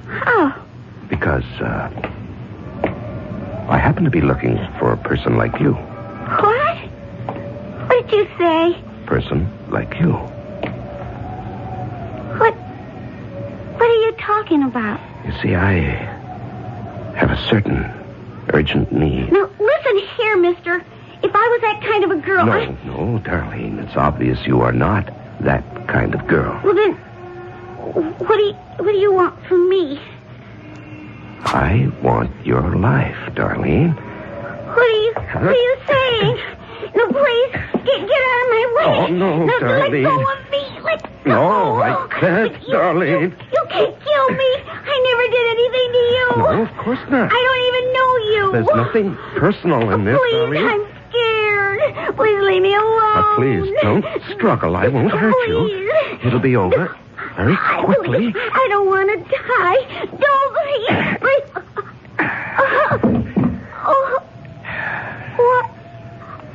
How? Because, I happen to be looking for a person like you. What? What did you say? Person like you. What are you talking about? You see, I have a certain urgent need. Now, listen here, mister. If I was that kind of a girl, No, Darlene. It's obvious you are not that kind of girl. Well, then, what do you want from me? I want your life, Darlene. What are you saying? No, please, get out of my way. Oh, no, Darlene. Let go of me. Let go. No, I can't, Darlene. You can't kill me. I never did anything to you. No, of course not. I don't even know you. There's nothing personal in this, Please, Darlene. I'm scared. Please leave me alone. Now, please, don't struggle. I won't hurt you. It'll be over very quickly. I don't want to die. Don't please.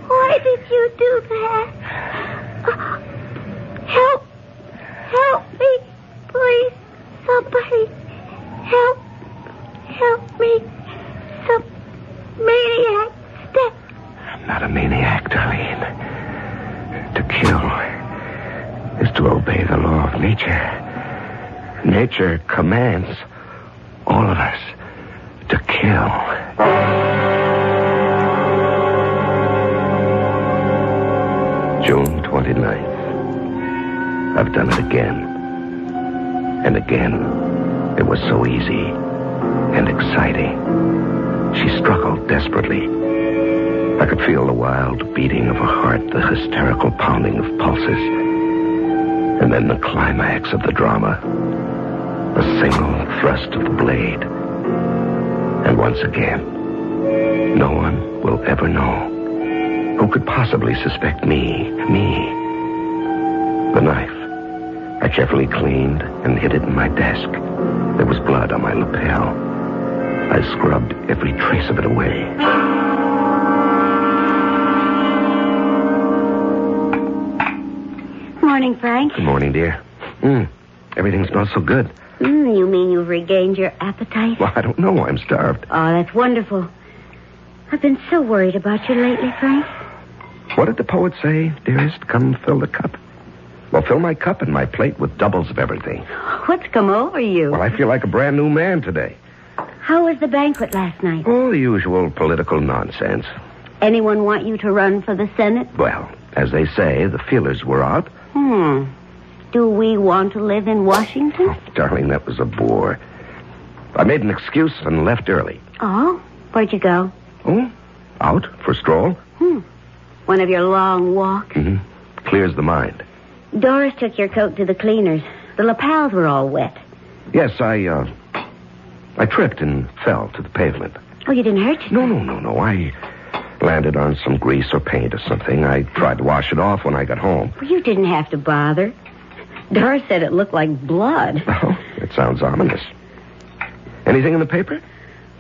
Why did you do that? Help me, please. Somebody, help me. Some maniac step. I'm not a maniac, Darlene. To kill is to obey the law of nature. Nature commands all of us to kill. June 29th. I've done it again. And again. It was so easy and exciting. She struggled desperately. I could feel the wild beating of her heart, the hysterical pounding of pulses. And then the climax of the drama. A single thrust of the blade. And once again, no one will ever know. Who could possibly suspect me? The knife. I carefully cleaned and hid it in my desk. There was blood on my lapel. I scrubbed every trace of it away. Morning, Frank. Good morning, dear. Everything smells so good. You mean you've regained your appetite? Well, I don't know. I'm starved. Oh, that's wonderful. I've been so worried about you lately, Frank. What did the poet say, dearest? Come fill the cup. Well, fill my cup and my plate with doubles of everything. What's come over you? Well, I feel like a brand new man today. How was the banquet last night? Oh, the usual political nonsense. Anyone want you to run for the Senate? Well, as they say, the feelers were out. Do we want to live in Washington? Oh, darling, that was a bore. I made an excuse and left early. Oh? Where'd you go? Oh? Out for a stroll? One of your long walks? Mm-hmm. Clears the mind. Doris took your coat to the cleaners. The lapels were all wet. Yes, I tripped and fell to the pavement. Oh, you didn't hurt yourself? No. I landed on some grease or paint or something. I tried to wash it off when I got home. Well, you didn't have to bother. Doris said it looked like blood. Oh, it sounds ominous. Anything in the paper?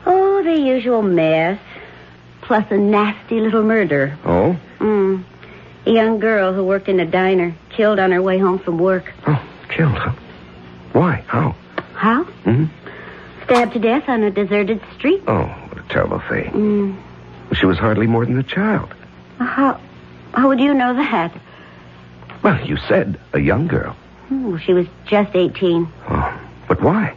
Oh, the usual mess. Plus a nasty little murder. Oh? A young girl who worked in a diner, killed on her way home from work. Oh, killed, huh? Why? How? How? Stabbed to death on a deserted street. Oh, what a terrible thing. She was hardly more than a child. How would you know that? Well, you said a young girl. She was just 18. Oh, but why?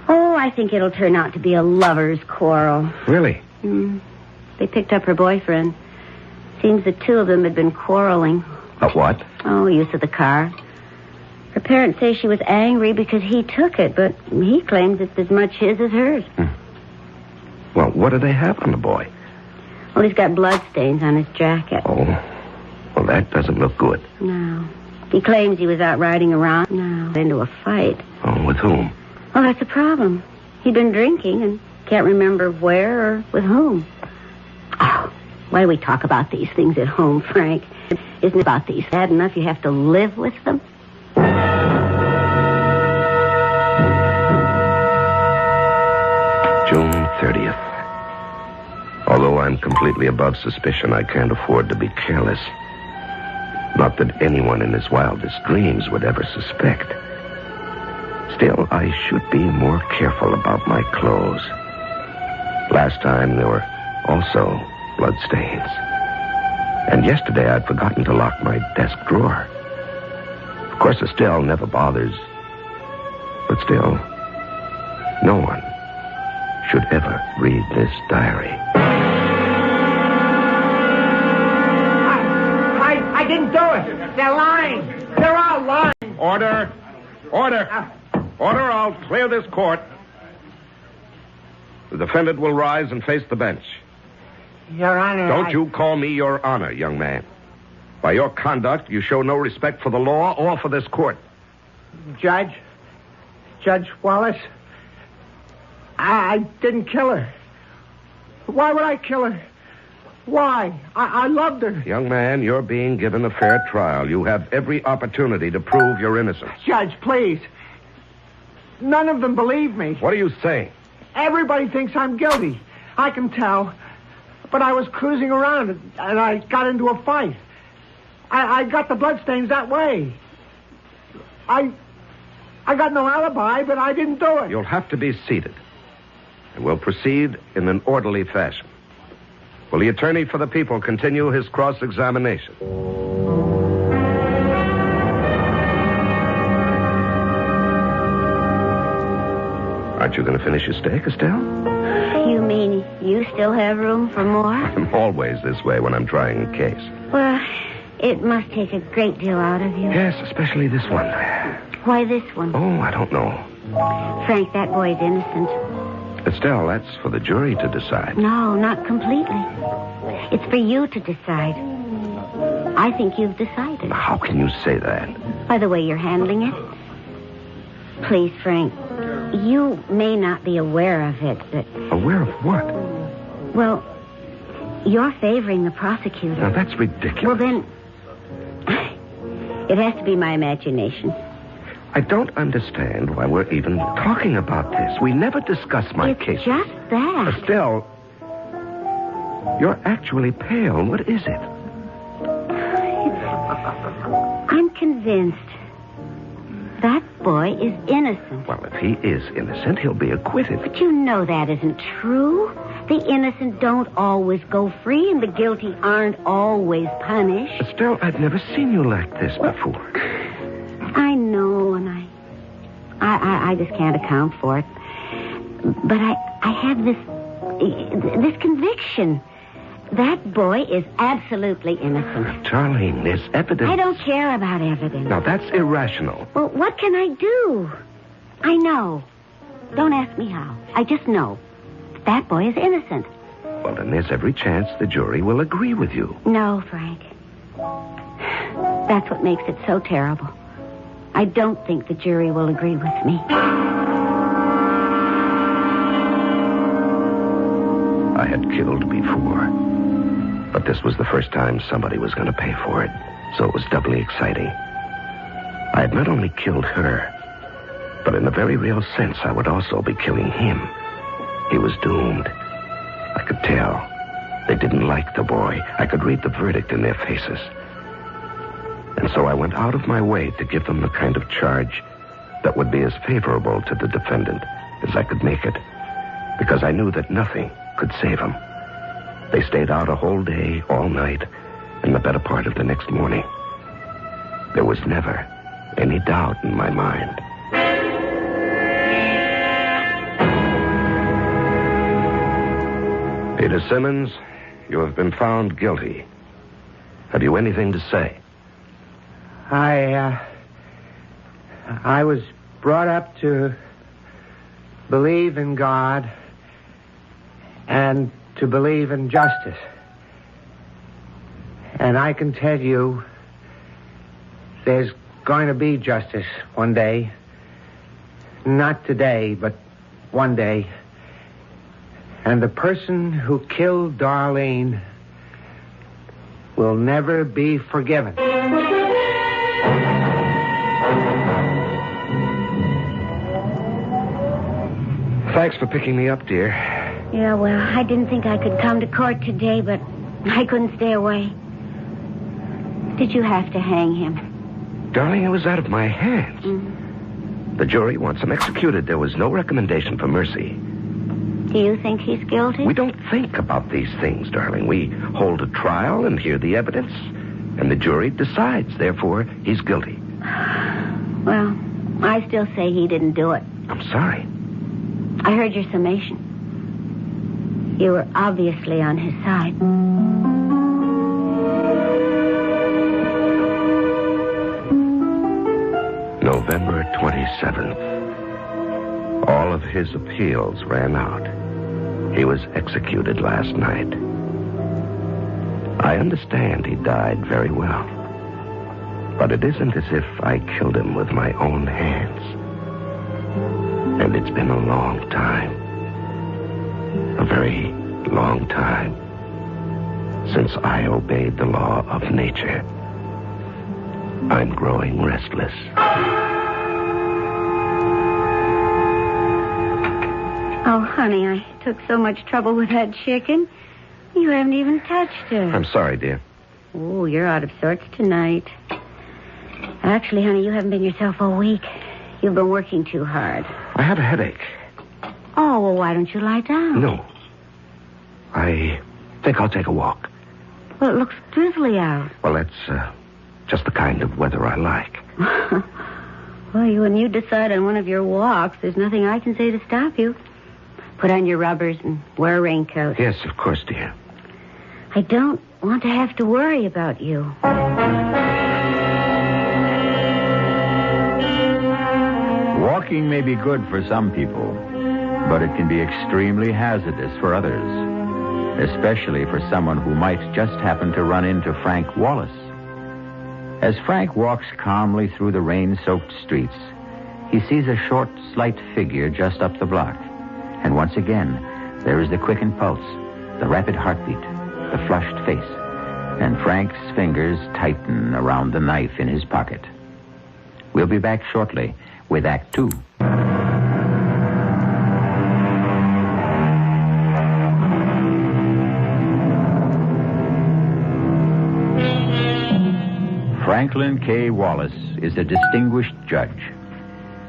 Oh, I think it'll turn out to be a lover's quarrel. Really? They picked up her boyfriend. Seems the two of them had been quarreling. About what? Oh, use of the car. Her parents say she was angry because he took it, but he claims it's as much his as hers. Well, what do they have on the boy? Well, he's got bloodstains on his jacket. Oh, well, that doesn't look good. No. He claims he was out riding around. No. Into a fight. Oh, with whom? Well, that's the problem. He'd been drinking and can't remember where or with whom. Oh, why do we talk about these things at home, Frank? Isn't it about these bad enough you have to live with them? June 30th. Although I'm completely above suspicion, I can't afford to be careless. Not that anyone in his wildest dreams would ever suspect. Still, I should be more careful about my clothes. Last time, there were also bloodstains. And yesterday, I'd forgotten to lock my desk drawer. Of course, Estelle never bothers. But still, no one should ever read this diary. I didn't do it. They're lying. They're all lying. Order! Order! Order, I'll clear this court. The defendant will rise and face the bench. Your Honor, Don't you call me Your Honor, young man. By your conduct, you show no respect for the law or for this court. Judge Wallace, I didn't kill her. Why would I kill her? Why? I loved her. Young man, you're being given a fair trial. You have every opportunity to prove your innocence. Judge, please. None of them believe me. What are you saying? Everybody thinks I'm guilty. I can tell. But I was cruising around and I got into a fight. I got the bloodstains that way. I got no alibi, but I didn't do it. You'll have to be seated. And we'll proceed in an orderly fashion. Will the attorney for the people continue his cross-examination? Aren't you going to finish your steak, Estelle? You mean you still have room for more? I'm always this way when I'm trying a case. Well, it must take a great deal out of you. Yes, especially this one. Why this one? Oh, I don't know. Frank, that boy's innocent. Estelle, that's for the jury to decide. No, not completely. It's for you to decide. I think you've decided. How can you say that? By the way you're handling it. Please, Frank, you may not be aware of it, but... Aware of what? Well, you're favoring the prosecutor. Now, that's ridiculous. Well, then, it has to be my imagination. I don't understand why we're even talking about this. We never discuss my case. It's just that. Estelle, you're actually pale. What is it? I'm convinced that boy is innocent. Well, if he is innocent, he'll be acquitted. But you know that isn't true. The innocent don't always go free, and the guilty aren't always punished. Estelle, I've never seen you like this before. I know, and I just can't account for it. But I have this conviction. That boy is absolutely innocent. Darlene, there's evidence. I don't care about evidence. Now, that's irrational. Well, what can I do? I know. Don't ask me how. I just know that boy is innocent. Well, then there's every chance the jury will agree with you. No, Frank. That's what makes it so terrible. I don't think the jury will agree with me. I had killed before, but this was the first time somebody was going to pay for it, so it was doubly exciting. I had not only killed her, but in a very real sense, I would also be killing him. He was doomed. I could tell. They didn't like the boy. I could read the verdict in their faces. And so I went out of my way to give them the kind of charge that would be as favorable to the defendant as I could make it, because I knew that nothing could save him. They stayed out a whole day, all night, and the better part of the next morning. There was never any doubt in my mind. Peter Simmons, you have been found guilty. Have you anything to say? I was brought up to believe in God and to believe in justice. And I can tell you there's going to be justice one day. Not today, but one day. And the person who killed Darlene will never be forgiven. Thanks for picking me up, dear. Yeah, well, I didn't think I could come to court today, but I couldn't stay away. Did you have to hang him? Darling, it was out of my hands. Mm. The jury wants him executed. There was no recommendation for mercy. Do you think he's guilty? We don't think about these things, darling. We hold a trial and hear the evidence, and the jury decides. Therefore, he's guilty. Well, I still say he didn't do it. I'm sorry. I heard your summation. You were obviously on his side. November 27th. All of his appeals ran out. He was executed last night. I understand he died very well. But it isn't as if I killed him with my own hands. And it's been a long time. A very long time since I obeyed the law of nature. I'm growing restless. Oh, honey, I took so much trouble with that chicken. You haven't even touched her. I'm sorry, dear. Oh, you're out of sorts tonight. Actually, honey, you haven't been yourself all week. You've been working too hard. I have a headache. Oh, well, why don't you lie down? No. I think I'll take a walk. Well, it looks drizzly out. Well, that's just the kind of weather I like. Well, when you decide on one of your walks, there's nothing I can say to stop you. Put on your rubbers and wear a raincoat. Yes, of course, dear. I don't want to have to worry about you. Walking may be good for some people, but it can be extremely hazardous for others, especially for someone who might just happen to run into Frank Wallace. As Frank walks calmly through the rain-soaked streets, he sees a short, slight figure just up the block. And once again, there is the quickened pulse, the rapid heartbeat, the flushed face, and Frank's fingers tighten around the knife in his pocket. We'll be back shortly with Act 2. Franklin K. Wallace is a distinguished judge.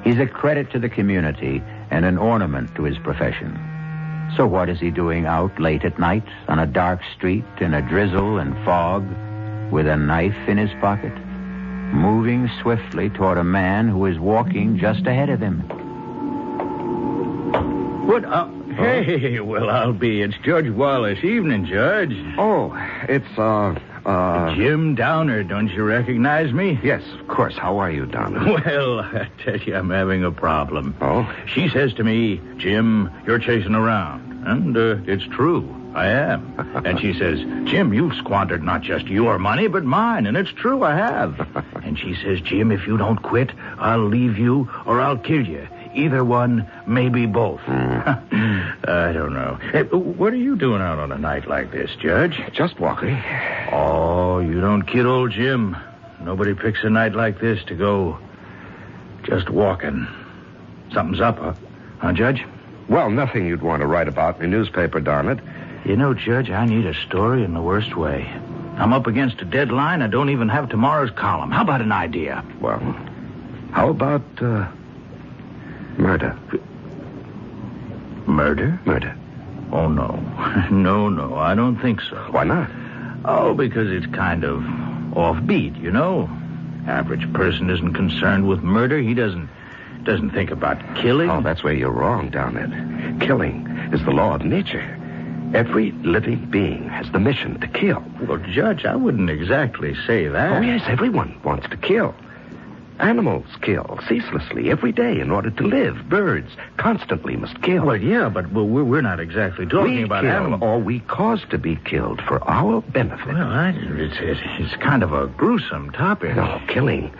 He's a credit to the community and an ornament to his profession. So what is he doing out late at night on a dark street in a drizzle and fog with a knife in his pocket, moving swiftly toward a man who is walking just ahead of him? What? Hey, well, I'll be. It's Judge Wallace. Evening, Judge. Oh, it's, Jim Downer, don't you recognize me? Yes, of course. How are you, Downer? Well, I tell you, I'm having a problem. Oh? She says to me, Jim, you're chasing around. And it's true. I am. And she says, Jim, you've squandered not just your money, but mine. And it's true, I have. And she says, Jim, if you don't quit, I'll leave you or I'll kill you. Either one, maybe both. I don't know. Hey, what are you doing out on a night like this, Judge? Just walking. Oh, you don't kid old Jim. Nobody picks a night like this to go just walking. Something's up, huh, Judge? Well, nothing you'd want to write about in the newspaper, darn it. You know, Judge, I need a story in the worst way. I'm up against a deadline. I don't even have tomorrow's column. How about an idea? Well, how about, murder? Murder? Murder. Oh, no. No, I don't think so. Why not? Oh, because it's kind of offbeat, you know. Average person isn't concerned with murder. He doesn't think about killing. Oh, that's where you're wrong, down it. Killing is the law of nature. Every living being has the mission to kill. Well, Judge, I wouldn't exactly say that. Oh, yes, everyone wants to kill. Animals kill ceaselessly every day in order to live. Birds constantly must kill. Well, yeah, but we're not exactly talking about animals. Or we cause to be killed for our benefit. Well, it's kind of a gruesome topic. No, killing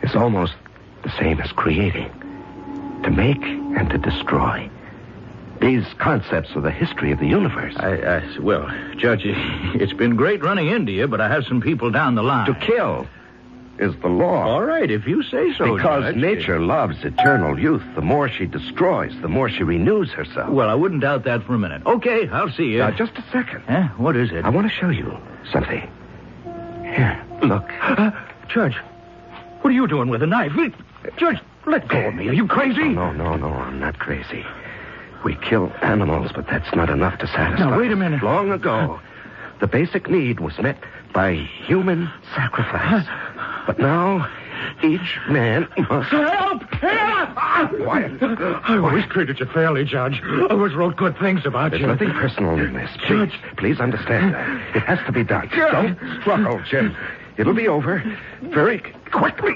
is almost the same as creating. To make and to destroy. These concepts are the history of the universe. Well, Judge, it's been great running into you, but I have some people down the line. To kill is the law. All right, if you say so, Because Judge. nature loves eternal youth. The more she destroys, the more she renews herself. Well, I wouldn't doubt that for a minute. Okay, I'll see you. Now, just a second. Huh? What is it? I want to show you something. Here, look. Judge, what are you doing with a knife? Judge, let go of me. Are you crazy? No, I'm not crazy. We kill animals, but that's not enough to satisfy. Now, wait a minute. Long ago, the basic need was met by human sacrifice. But now, each man must... Help! Quiet. I always treated you fairly, Judge. I always wrote good things about There's you. nothing personal in this. Please understand that. It has to be done. Don't struggle, Jim. It'll be over very quickly.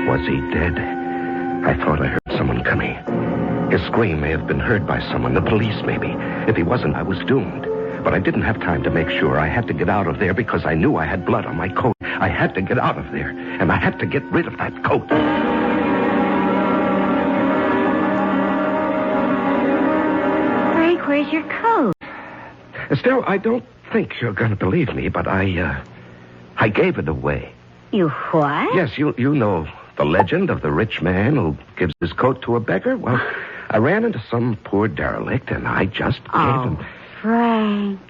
Was he dead? I thought I heard someone coming. His scream may have been heard by someone, the police maybe. If he wasn't, I was doomed. But I didn't have time to make sure. I had to get out of there because I knew I had blood on my coat. I had to get out of there, and I had to get rid of that coat. Frank, where's your coat? Estelle, I don't think you're going to believe me, but I gave it away. You what? Yes, you know the legend of the rich man who gives his coat to a beggar. Well, I ran into some poor derelict, and I just gave him... Frank.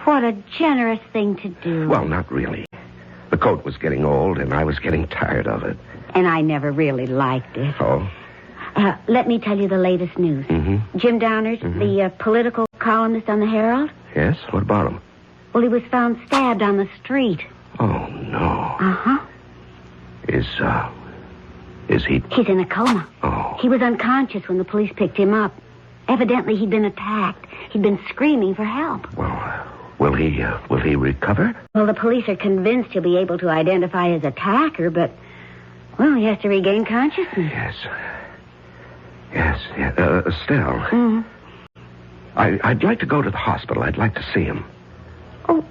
What a generous thing to do. Well, not really. The coat was getting old, and I was getting tired of it. And I never really liked it. Oh? Let me tell you the latest news. Mm-hmm. Jim Downers, the political columnist on the Herald. Yes? What about him? Well, he was found stabbed on the street. Oh, no. Uh-huh. Is he... He's in a coma. Oh. He was unconscious when the police picked him up. Evidently, he'd been attacked. He'd been screaming for help. Well, will he recover? Well, the police are convinced he'll be able to identify his attacker, but, well, he has to regain consciousness. Yes. Estelle. Mm-hmm. I'd like to go to the hospital. I'd like to see him. Oh,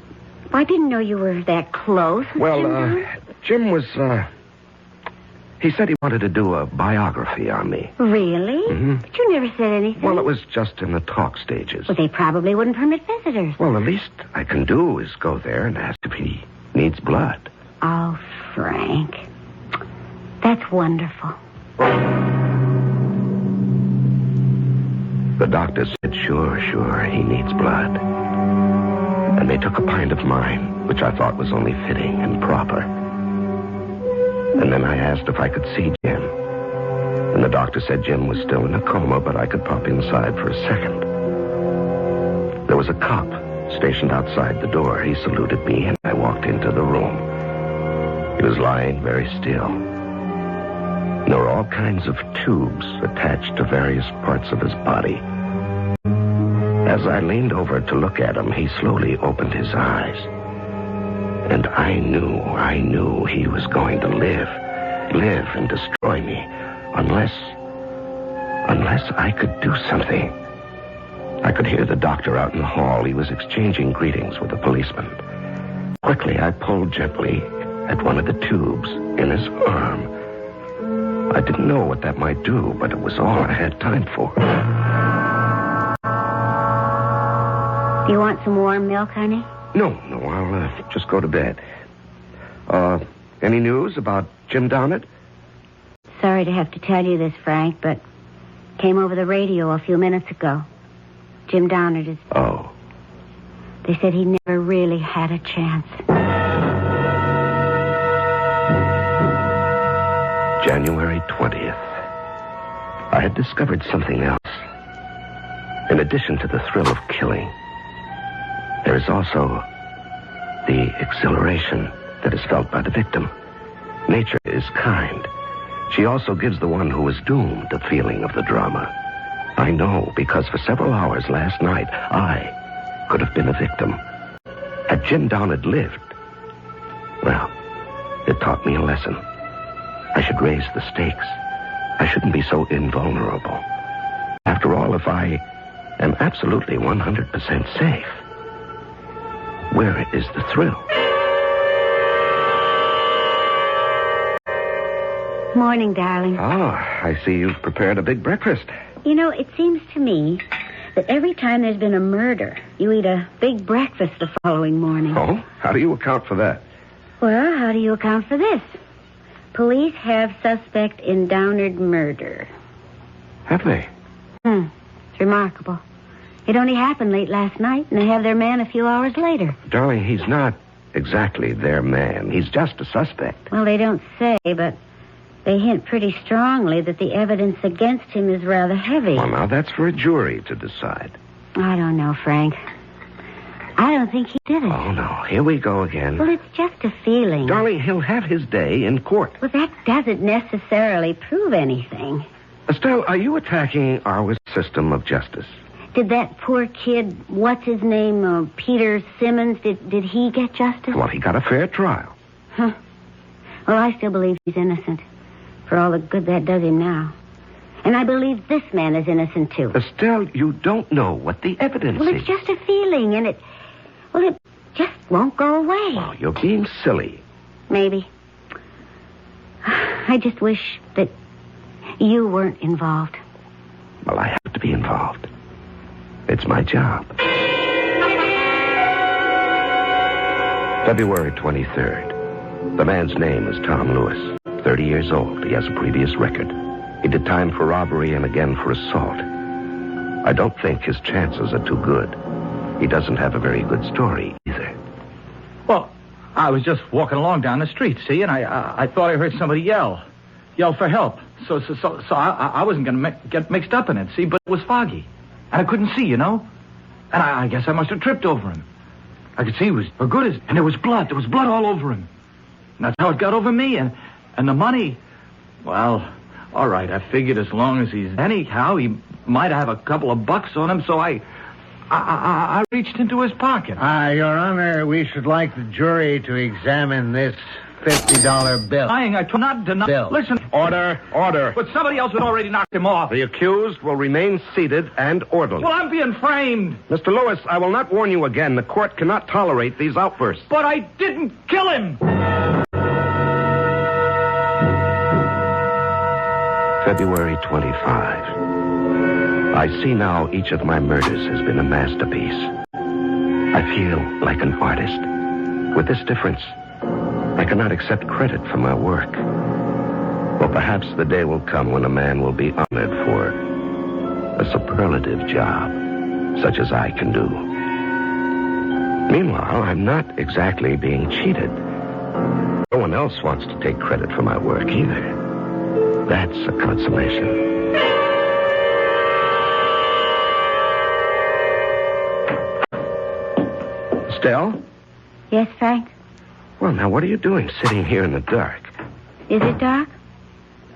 I didn't know you were that close with Jim. Jim was, he said he wanted to do a biography on me. Really? Mm-hmm. But you never said anything. Well, it was just in the talk stages. Well, they probably wouldn't permit visitors. Well, the least I can do is go there and ask if he needs blood. Oh, Frank. That's wonderful. The doctor said, sure, he needs blood. And they took a pint of mine, which I thought was only fitting and proper. And then I asked if I could see Jim. And the doctor said Jim was still in a coma, but I could pop inside for a second. There was a cop stationed outside the door. He saluted me, and I walked into the room. He was lying very still. There were all kinds of tubes attached to various parts of his body. As I leaned over to look at him, he slowly opened his eyes. And I knew he was going to live and destroy me, unless I could do something. I could hear the doctor out in the hall. He was exchanging greetings with a policeman. Quickly, I pulled gently at one of the tubes in his arm. I didn't know what that might do, but it was all I had time for. Do you want some warm milk, honey? No, I'll just go to bed. Any news about Jim Downett? Sorry to have to tell you this, Frank, but came over the radio a few minutes ago. Jim Downett is... Oh. They said he never really had a chance. January 20th. I had discovered something else. In addition to the thrill of killing, there is also the exhilaration that is felt by the victim. Nature is kind. She also gives the one who is doomed a feeling of the drama. I know because for several hours last night, I could have been a victim. Had Jim Downett lived, well, it taught me a lesson. I should raise the stakes. I shouldn't be so invulnerable. After all, if I am absolutely 100% safe, where is the thrill? Morning, darling. I see you've prepared a big breakfast. You know, it seems to me that every time there's been a murder, you eat a big breakfast the following morning. Oh? How do you account for that? Well, how do you account for this? Police have suspect in Downard murder. Have they? It's remarkable. It only happened late last night, and they have their man a few hours later. Darling, he's not exactly their man. He's just a suspect. Well, they don't say, but they hint pretty strongly that the evidence against him is rather heavy. Well, now, that's for a jury to decide. I don't know, Frank. I don't think he did it. Oh, no. Here we go again. Well, it's just a feeling. Darling, he'll have his day in court. Well, that doesn't necessarily prove anything. Estelle, are you attacking our system of justice? Did that poor kid, what's his name, Peter Simmons, did he get justice? Well, he got a fair trial. Huh. Well, I still believe he's innocent, for all the good that does him now. And I believe this man is innocent, too. Estelle, you don't know what the evidence is. Well, it's just a feeling, and it just won't go away. Well, you're being silly. Maybe. I just wish that you weren't involved. Well, I have to be involved. It's my job. February 23rd. The man's name is Tom Lewis. 30 years old. He has a previous record. He did time for robbery and again for assault. I don't think his chances are too good. He doesn't have a very good story either. Well, I was just walking along down the street, see, and I thought I heard somebody yell for help. So I wasn't going to get mixed up in it, see, but it was foggy. And I couldn't see, you know. And I guess I must have tripped over him. I could see he was as good as... And there was blood. There was blood all over him. And that's how it got over me. And the money... Well, all right, I figured as long as he's... Anyhow, he might have a couple of bucks on him, so I reached into his pocket. Your Honor, we should like the jury to examine this $50 bill. I not deny... Bill. Listen. Order. But somebody else had already knocked him off. The accused will remain seated and orderly. Well, I'm being framed. Mr. Lewis, I will not warn you again. The court cannot tolerate these outbursts. But I didn't kill him. February 25. I see now each of my murders has been a masterpiece. I feel like an artist. With this difference, I cannot accept credit for my work. Well, perhaps the day will come when a man will be honored for a superlative job, such as I can do. Meanwhile, I'm not exactly being cheated. No one else wants to take credit for my work either. That's a consolation. Estelle? Yes, Frank? Well, now, what are you doing sitting here in the dark? Is it dark?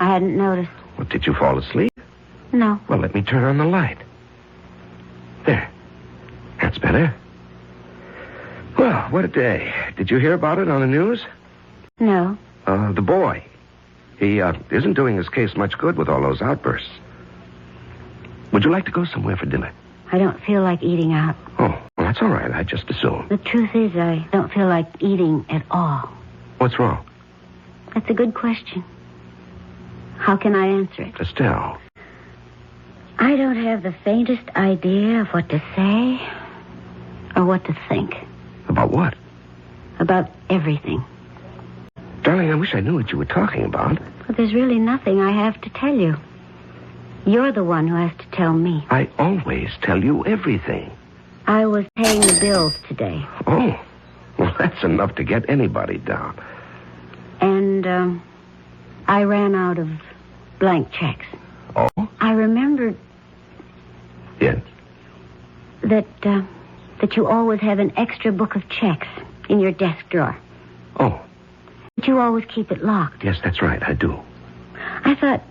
I hadn't noticed. Well, did you fall asleep? No. Well, let me turn on the light. There. That's better. Well, what a day. Did you hear about it on the news? No. The boy. He isn't doing his case much good with all those outbursts. Would you like to go somewhere for dinner? I don't feel like eating out. Oh, well, that's all right. I just assumed. The truth is, I don't feel like eating at all. What's wrong? That's a good question. How can I answer it? Estelle. I don't have the faintest idea of what to say or what to think. About what? About everything. Darling, I wish I knew what you were talking about. But there's really nothing I have to tell you. You're the one who has to tell me. I always tell you everything. I was paying the bills today. Oh, well, that's enough to get anybody down. And, I ran out of blank checks. Oh? I remembered... Yes? That you always have an extra book of checks in your desk drawer. Oh. But you always keep it locked. Yes, that's right, I do. I thought,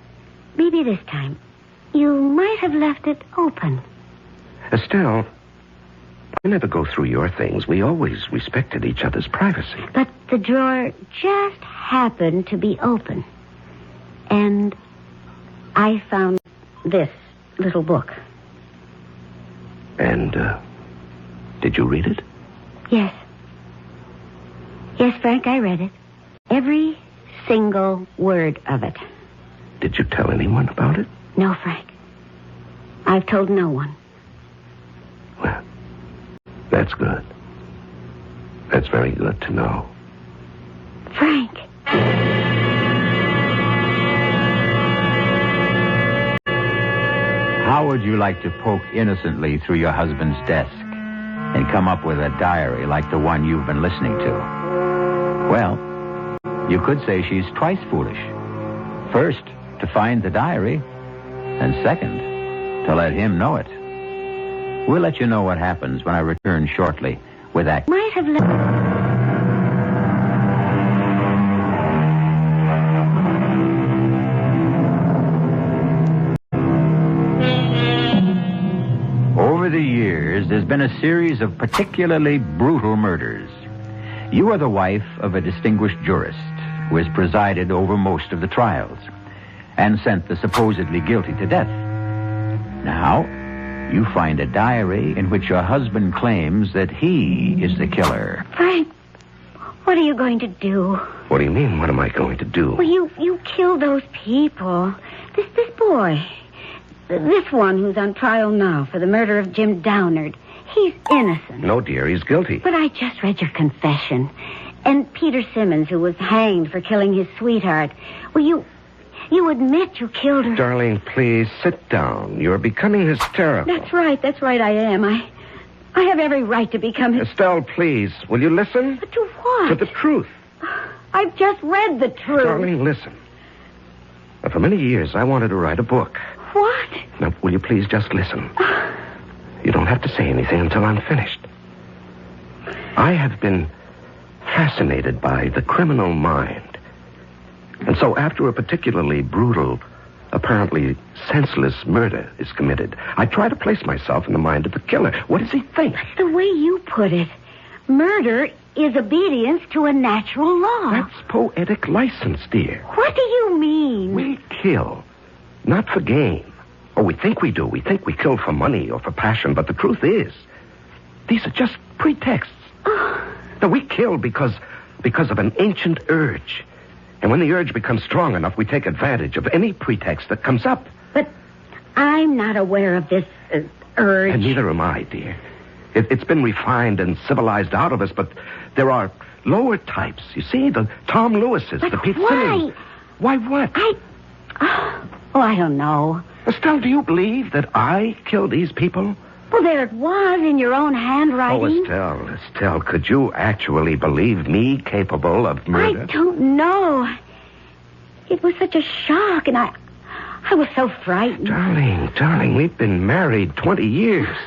maybe this time, you might have left it open. Estelle, I never go through your things. We always respected each other's privacy. But the drawer just happened to be open. And I found this little book. And, did you read it? Yes. Yes, Frank, I read it. Every single word of it. Did you tell anyone about it? No, Frank. I've told no one. Well, that's good. That's very good to know. Frank. How would you like to poke innocently through your husband's desk and come up with a diary like the one you've been listening to? Well, you could say she's twice foolish. First, to find the diary, and second, to let him know it. We'll let you know what happens when I return shortly with Act... Might have left... Over the years, there's been a series of particularly brutal murders. You are the wife of a distinguished jurist who has presided over most of the trials and sent the supposedly guilty to death. Now, you find a diary in which your husband claims that he is the killer. Frank, what are you going to do? What do you mean, what am I going to do? Well, you killed those people. This boy... This one who's on trial now for the murder of Jim Downard. He's innocent. No, dear, he's guilty. But I just read your confession. And Peter Simmons, who was hanged for killing his sweetheart. Well, you admit you killed her. Darling, please, sit down. You're becoming hysterical. That's right, I am. I have every right to become... Estelle, please, will you listen? But to what? To the truth. I've just read the truth. Darling, listen. Now, for many years, I wanted to write a book. What? Now, will you please just listen? You don't have to say anything until I'm finished. I have been fascinated by the criminal mind. And so after a particularly brutal, apparently senseless murder is committed, I try to place myself in the mind of the killer. What does he think? The way you put it, murder is obedience to a natural law. That's poetic license, dear. What do you mean? We kill, not for gain. Oh, we think we do. We think we kill for money or for passion, but the truth is, these are just pretexts. Now, we kill because of an ancient urge. And when the urge becomes strong enough, we take advantage of any pretext that comes up. But I'm not aware of this urge. And neither am I, dear. It's been refined and civilized out of us, but there are lower types. You see, the Tom Lewises, but the Pete why? Simmons. Why what? I don't know. Estelle, do you believe that I killed these people? Well, there it was in your own handwriting. Oh, Estelle, could you actually believe me capable of murder? I don't know. It was such a shock, and I was so frightened. Darling, we've been married 20 years.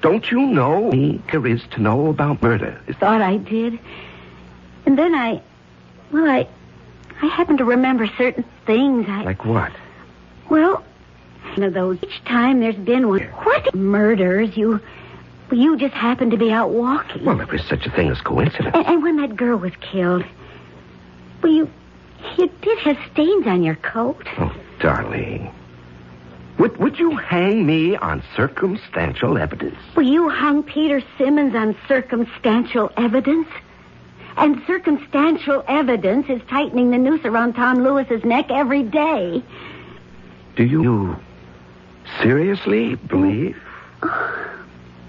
Don't you know me there is to know about murder? Thought I did. And then I I happen to remember certain things. Like what? Well, one of those. Each time there's been one. What? Murders. You just happened to be out walking. Well, there is such a thing as coincidence. And when that girl was killed, well, you did have stains on your coat. Oh, darling. Would you hang me on circumstantial evidence? Well, you hung Peter Simmons on circumstantial evidence. And circumstantial evidence is tightening the noose around Tom Lewis's neck every day. Do you seriously believe?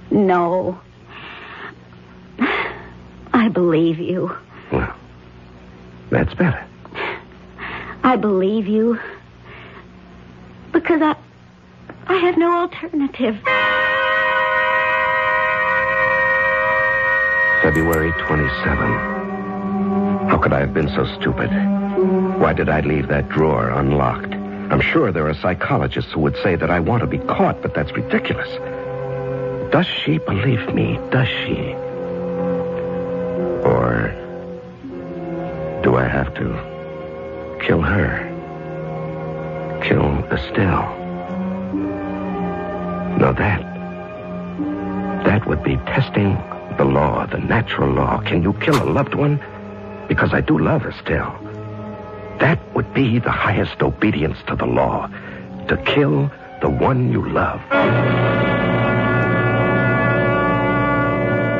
No. I believe you. Well, that's better. I believe you. Because I have no alternative. February 27. How could I have been so stupid? Why did I leave that drawer unlocked? I'm sure there are psychologists who would say that I want to be caught, but that's ridiculous. Does she believe me? Does she? Or do I have to kill her? Kill Estelle? No, that would be testing the law, the natural law. Can you kill a loved one? Because I do love Estelle. That would be the highest obedience to the law, to kill the one you love.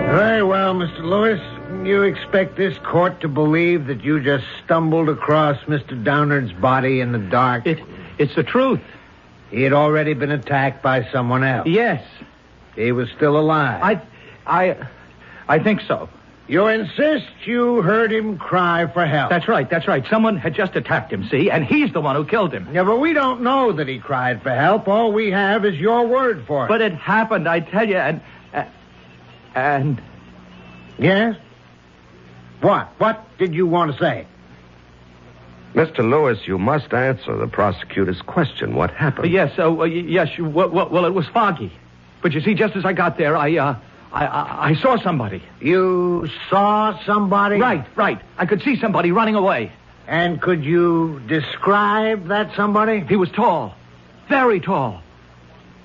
Very well, Mr. Lewis. You expect this court to believe that you just stumbled across Mr. Downard's body in the dark? It's the truth. He had already been attacked by someone else. Yes. He was still alive. I think so. You insist you heard him cry for help. That's right. Someone had just attacked him, see? And he's the one who killed him. Yeah, but we don't know that he cried for help. All we have is your word for it. But it happened, I tell you, and... Yes? What? What did you want to say? Mr. Lewis, you must answer the prosecutor's question. What happened? Yes, well, it was foggy. But you see, just as I got there, I saw somebody. You saw somebody? Right. I could see somebody running away. And could you describe that somebody? He was tall. Very tall.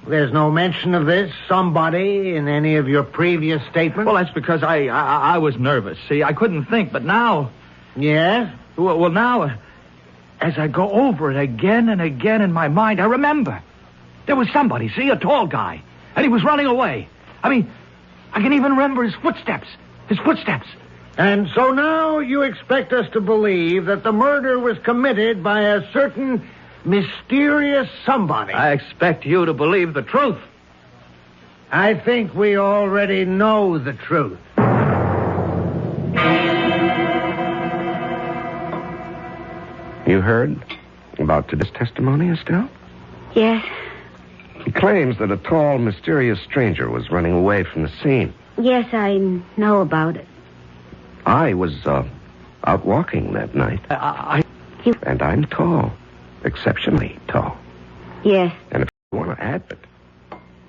There's no mention of this somebody in any of your previous statements? Well, that's because I was nervous. See, I couldn't think, but now... Yes? Well, now, as I go over it again and again in my mind, I remember. There was somebody, see, a tall guy. And he was running away. I mean, I can even remember his footsteps. And so now you expect us to believe that the murder was committed by a certain mysterious somebody. I expect you to believe the truth. I think we already know the truth. You heard about today's testimony, Estelle? Yes. He claims that a tall, mysterious stranger was running away from the scene. Yes, I know about it. I was out walking that night. And I'm tall. Exceptionally tall. Yes. And if you want to add it,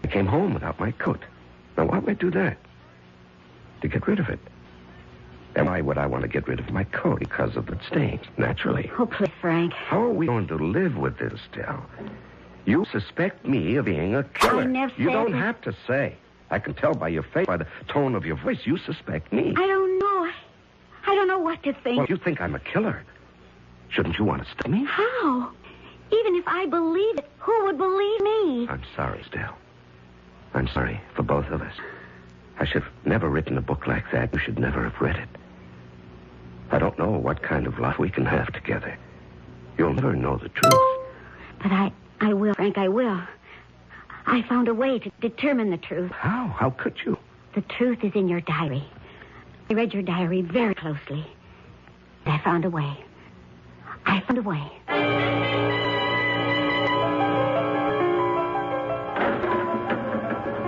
I came home without my coat. Now, why would I do that? To get rid of it. And why would I want to get rid of my coat? Because of the stains, naturally. Oh, please, Frank. How are we going to live with this, Estelle? You suspect me of being a killer. I never said You don't that. have to say. I can tell by your face, by the tone of your voice, you suspect me. I don't know. I don't know what to think. Well, if you think I'm a killer, shouldn't you want to stop me? How? Even if I believe it, who would believe me? I'm sorry, Estelle. I'm sorry for both of us. I should have never written a book like that. You should never have read it. I don't know what kind of life we can have together. You'll never know the truth. But I will, Frank, I will. I found a way to determine the truth. How? How could you? The truth is in your diary. I read your diary very closely. I found a way.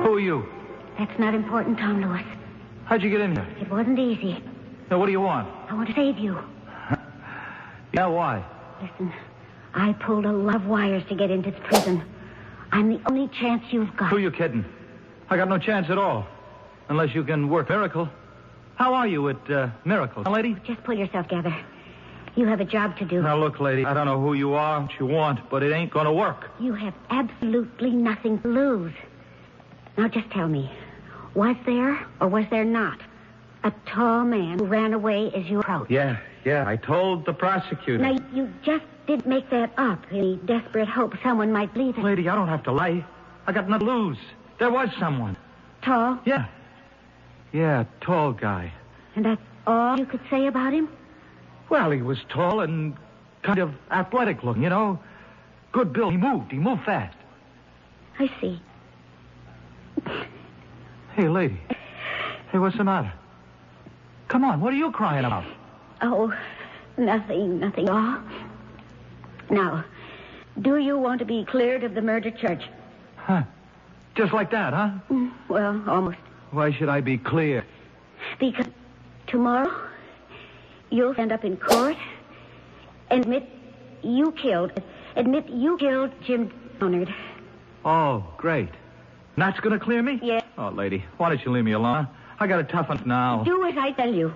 Who are you? That's not important, Tom Lewis. How'd you get in here? It wasn't easy. Now, what do you want? I want to save you. Yeah, why? Listen, I pulled a lot of wires to get into this prison. I'm the only chance you've got. Who are you kidding? I got no chance at all. Unless you can work Miracle. How are you at Miracle, lady? Just pull yourself together. You have a job to do. Now, look, lady, I don't know who you are, what you want, but it ain't going to work. You have absolutely nothing to lose. Now, just tell me, was there or was there not a tall man who ran away as you approached? Yeah, I told the prosecutor. Now, you just didn't make that up in the desperate hope someone might believe it. Lady, I don't have to lie. I got nothing to lose. There was someone. Tall? Yeah, tall guy. And that's all you could say about him? Well, he was tall and kind of athletic looking, you know. Good build. He moved fast. I see. Hey, lady. Hey, what's the matter? Come on, what are you crying about? Oh, nothing. Oh. Now, do you want to be cleared of the murder charge? Huh. Just like that, huh? Well, almost. Why should I be clear? Because tomorrow you'll stand up in court and admit you killed Jim Donald. Oh, great. And that's going to clear me? Yes. Oh, lady, why don't you leave me alone? I got a tough one now. Do as I tell you.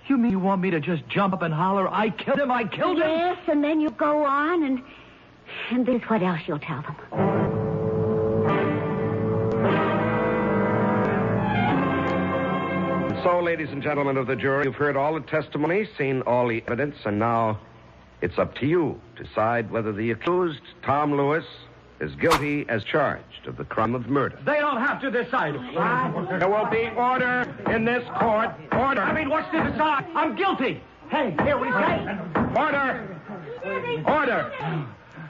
You mean you want me to just jump up and holler, I killed him? Yes, and then you go on and this is what else you'll tell them. So, ladies and gentlemen of the jury, you've heard all the testimony, seen all the evidence, and now it's up to you to decide whether the accused, Tom Lewis, is guilty as charged of the crime of murder. They don't have to decide. There will be order in this court. Order. I mean, what's to decide? I'm guilty. Hey, here we say. Order.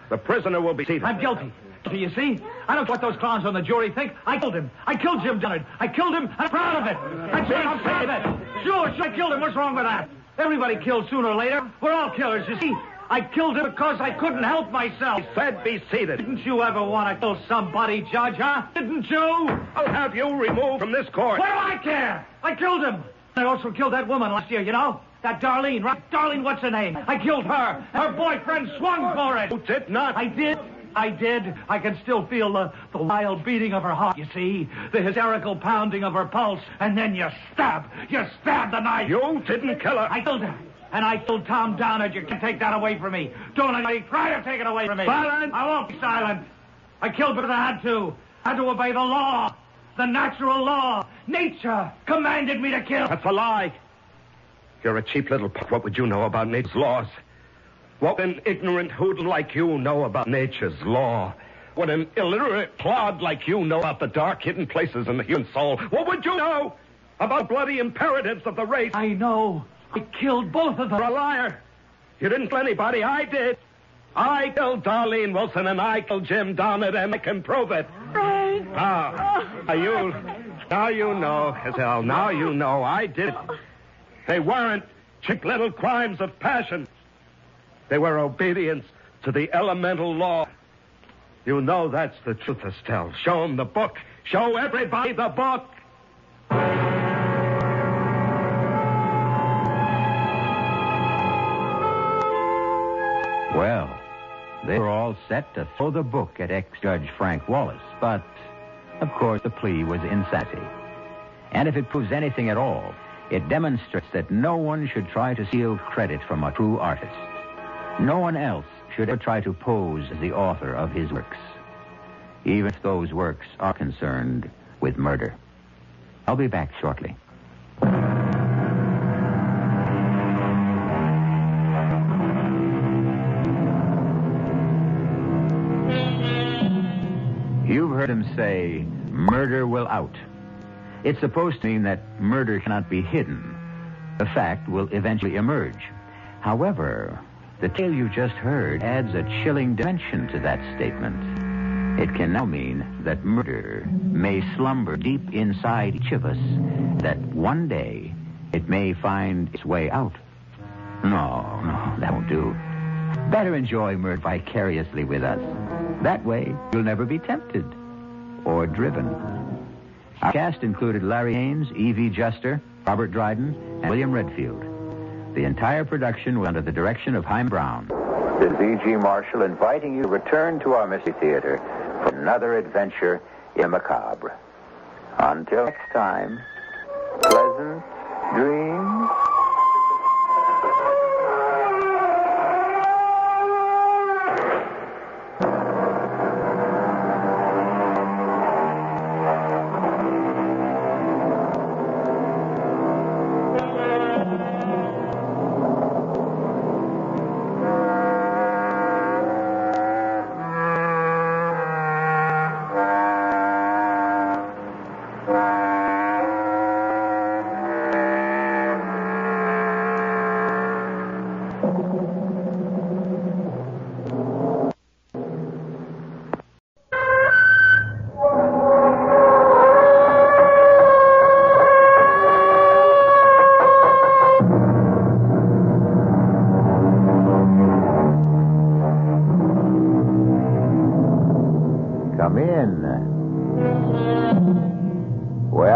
The prisoner will be seated. I'm guilty. You see? I don't know what those clowns on the jury think. I killed him. I killed Jim Donald. I killed him. I'm proud of it. I'm proud of it. Sure, I killed him. What's wrong with that? Everybody kills sooner or later. We're all killers, you see. I killed him because I couldn't help myself. I said be seated. Didn't you ever want to kill somebody, Judge, huh? Didn't you? I'll have you removed from this court. What do I care? I killed him. I also killed that woman last year, you know? That Darlene, right? Darlene, what's her name? I killed her. Her boyfriend swung for it. You did not. I did. I can still feel the wild beating of her heart, you see? The hysterical pounding of her pulse. And then you stab the knife. You didn't kill her. I killed her. And I killed Tom Downard. You can take that away from me. Don't anybody try to take it away from me. Silence! I won't be silent. I killed because I had to. I had to obey the law. The natural law. Nature commanded me to kill. That's a lie. You're a cheap little punk. What would you know about nature's laws? What would an ignorant hoodlum like you know about nature's law? What an illiterate clod like you know about the dark hidden places in the human soul? What would you know about bloody imperatives of the race? I know. I killed both of them. You're a liar. You didn't kill anybody. I did. I killed Darlene Wilson and I killed Jim Donald, and I can prove it. Frank. Now you know, Hazel. Now you know I did it. They weren't cheap little crimes of passion. They were obedience to the elemental law. You know that's the truth, Estelle. Show them the book. Show everybody the book. Well, they were all set to throw the book at ex-Judge Frank Wallace, but, of course, the plea was insanity. And if it proves anything at all, it demonstrates that no one should try to steal credit from a true artist. No one else should ever try to pose as the author of his works, even if those works are concerned with murder. I'll be back shortly. You've heard him say, murder will out. It's supposed to mean that murder cannot be hidden. The fact will eventually emerge. However, the tale you just heard adds a chilling dimension to that statement. It can now mean that murder may slumber deep inside each of us, that one day it may find its way out. No, that won't do. Better enjoy murder vicariously with us. That way, you'll never be tempted or driven. Our cast included Larry Haynes, E.V. Juster, Robert Dryden, and William Redfield. The entire production was under the direction of Haim Brown. This is E.G. Marshall inviting you to return to our Mystery Theater for another adventure in the macabre. Until next time, pleasant dreams.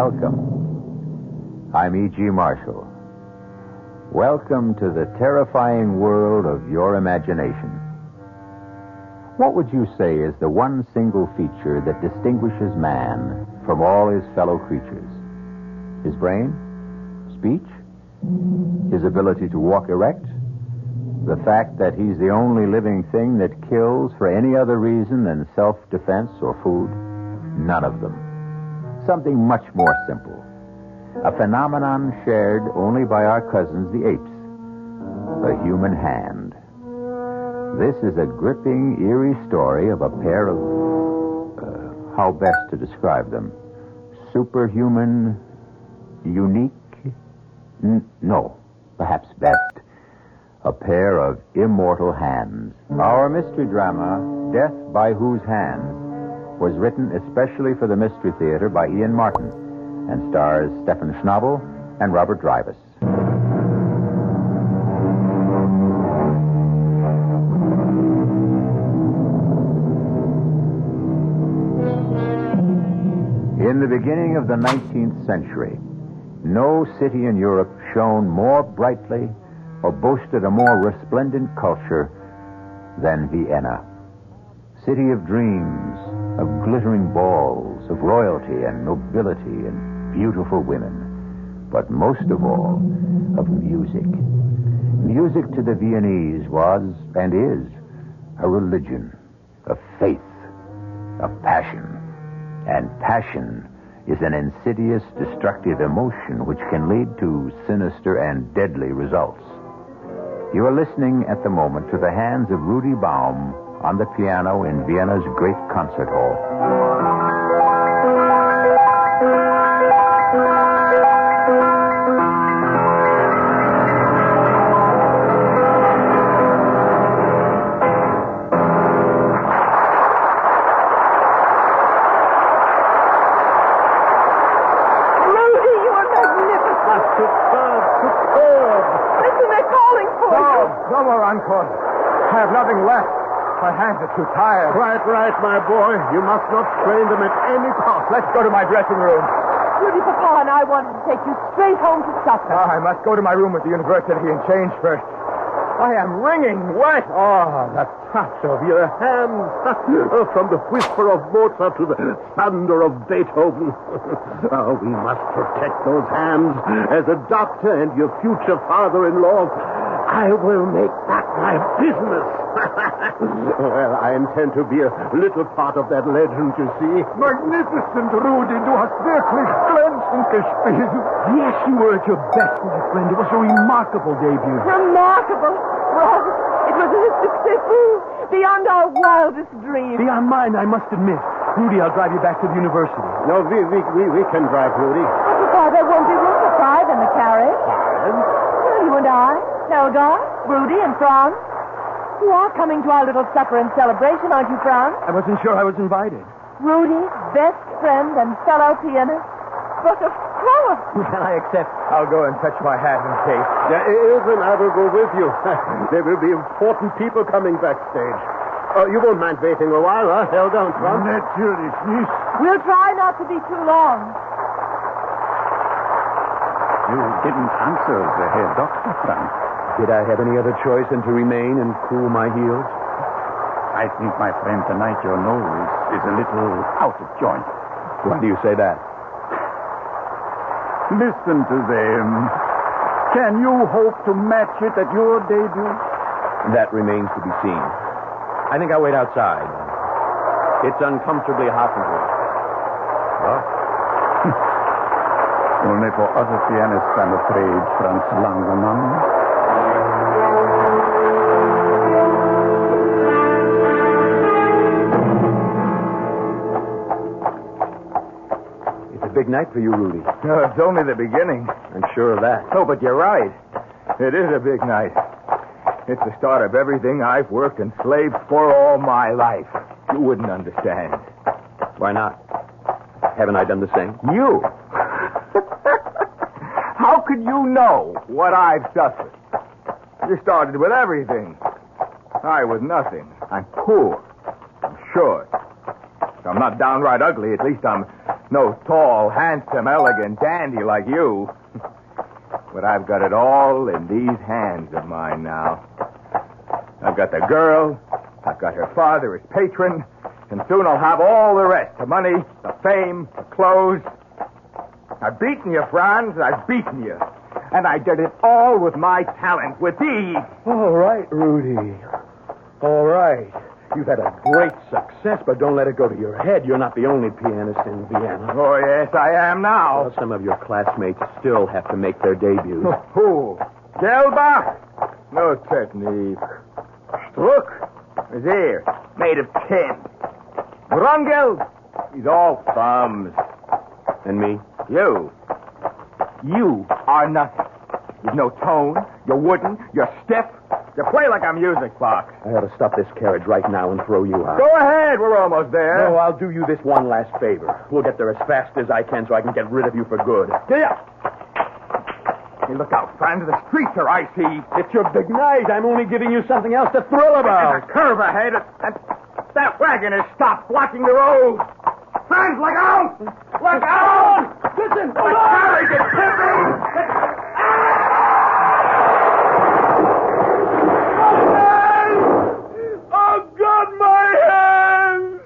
Welcome. I'm E.G. Marshall. Welcome to the terrifying world of your imagination. What would you say is the one single feature that distinguishes man from all his fellow creatures? His brain? Speech? His ability to walk erect? The fact that he's the only living thing that kills for any other reason than self-defense or food? None of them. Something much more simple. A phenomenon shared only by our cousins, the apes. The human hand. This is a gripping, eerie story of a pair of... how best to describe them? Superhuman... unique... no, perhaps best. A pair of immortal hands. Our mystery drama, Death by Whose Hands, was written especially for the Mystery Theater by Ian Martin and stars Stephen Schnabel and Robert Drivas. In the beginning of the 19th century, no city in Europe shone more brightly or boasted a more resplendent culture than Vienna. City of dreams, of glittering balls, of royalty and nobility and beautiful women, but most of all, of music. Music to the Viennese was, and is, a religion, a faith, a passion. And passion is an insidious, destructive emotion which can lead to sinister and deadly results. You are listening at the moment to the hands of Rudy Baum on the piano in Vienna's great concert hall. Rudy, you are magnificent. Superb. Listen, they're calling for you. No more encore. I have nothing left. My hands are too tired. Right, my boy. You must not strain them at any cost. Let's go to my dressing room. Rudy, Papa and I wanted to take you straight home to supper. I must go to my room at the university and change first. I am wringing wet. Oh, the touch of your hands. From the whisper of Mozart to the thunder of Beethoven. Oh, we must protect those hands. As a doctor and your future father-in-law, I will make that my business. Well, I intend to be a little part of that legend, you see. Magnificent, Rudy. Du hast wirklich glänzend gespielt. Yes, you were at your best, my friend. It was a remarkable debut. Remarkable. Well, it was a success beyond our wildest dreams. Beyond mine, I must admit. Rudy, I'll drive you back to the university. No, we can drive, Rudy. Papa, there won't be room for five in the carriage. Well, you and I, Helga, Rudy, and Franz. You are coming to our little supper and celebration, aren't you, Franz? I wasn't sure I was invited. Rudy, best friend and fellow pianist. But of course. I accept. I'll go and fetch my hat and cape. Even I will go with you. There will be important people coming backstage. You won't mind waiting a while, huh? Helga and Franz? Natürlich nicht. We'll try not to be too long. You didn't answer the Herr Doctor, Franz. Did I have any other choice than to remain and cool my heels? I think, my friend, tonight your nose is a little out of joint. Why do you say that? Listen to them. Can you hope to match it at your debut? That remains to be seen. I think I'll wait outside. It's uncomfortably hot in here. What? Only for other pianists, I'm afraid, Franz Langermann. Big night for you, Rudy. No, it's only the beginning. I'm sure of that. Oh, but you're right. It is a big night. It's the start of everything I've worked and slaved for all my life. You wouldn't understand. Why not? Haven't I done the same? You? How could you know what I've suffered? You started with everything. I with nothing. I'm poor. I'm short. If I'm not downright ugly, at least I'm No tall, handsome, elegant dandy like you. But I've got it all in these hands of mine now. I've got the girl, I've got her father as patron, and soon I'll have all the rest. The money, the fame, the clothes. I've beaten you, Franz, I've beaten you. And I did it all with my talent, with thee. All right, Rudy. All right. You've had a great success, but don't let it go to your head. You're not the only pianist in Vienna. Oh, yes, I am now. Well, some of your classmates still have to make their debuts. Who? Gelbach? No, certainly. Struck is here, made of tin. Brungel, he's all thumbs. And me? You are nothing. You've no tone, you're wooden, you're stiff. You play like a music box. I ought to stop this carriage right now and throw you out. Go ahead, we're almost there. No, I'll do you this one last favor. We'll get there as fast as I can so I can get rid of you for good. Here. Hey, look out, Franz. The streets are icy. It's your big night. I'm only giving you something else to thrill about. There's a curve ahead. That wagon has stopped blocking the road. Franz, look out! Look out! Listen! The carriage is tipping! I've got my hands!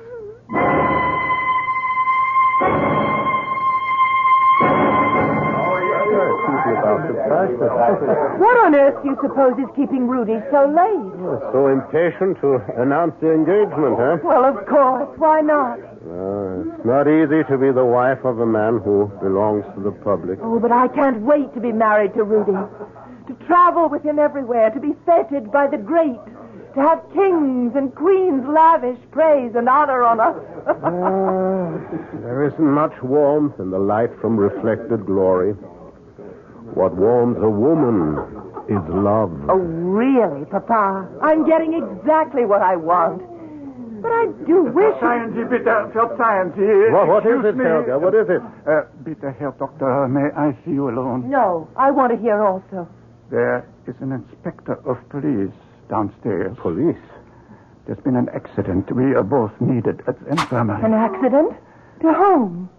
What on earth do you suppose is keeping Rudy so late? So impatient to announce the engagement, huh? Well, of course. Why not? It's not easy to be the wife of a man who belongs to the public. Oh, but I can't wait to be married to Rudy. To travel with him everywhere, to be feted by the great, to have kings and queens lavish praise and honor on us. There isn't much warmth in the light from reflected glory. What warms a woman is love. Oh, really, Papa? I'm getting exactly what I want. But I do wish... Science, bitte, help science. What is it, Helga? What is it? Bitte, Herr Doctor, may I see you alone? No, I want to hear also. There is an inspector of police downstairs. Police? There's been an accident. We are both needed at the infirmary. An accident? To whom?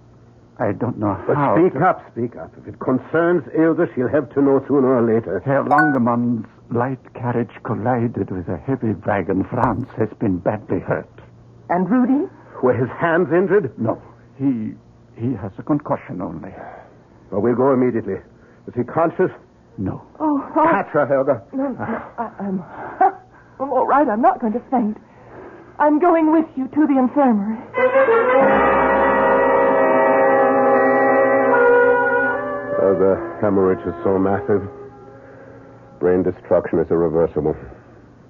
I don't know But how. speak up. If it concerns Ilse, she'll have to know sooner or later. Herr Langemann's light carriage collided with a heavy wagon. Franz has been badly hurt. And Rudy? Were his hands injured? No. He has a concussion only. Well, we'll go immediately. Is he conscious? No. Oh, Catch her, Helga. No, I'm all right. I'm not going to faint. I'm going with you to the infirmary. The hemorrhage is so massive. Brain destruction is irreversible.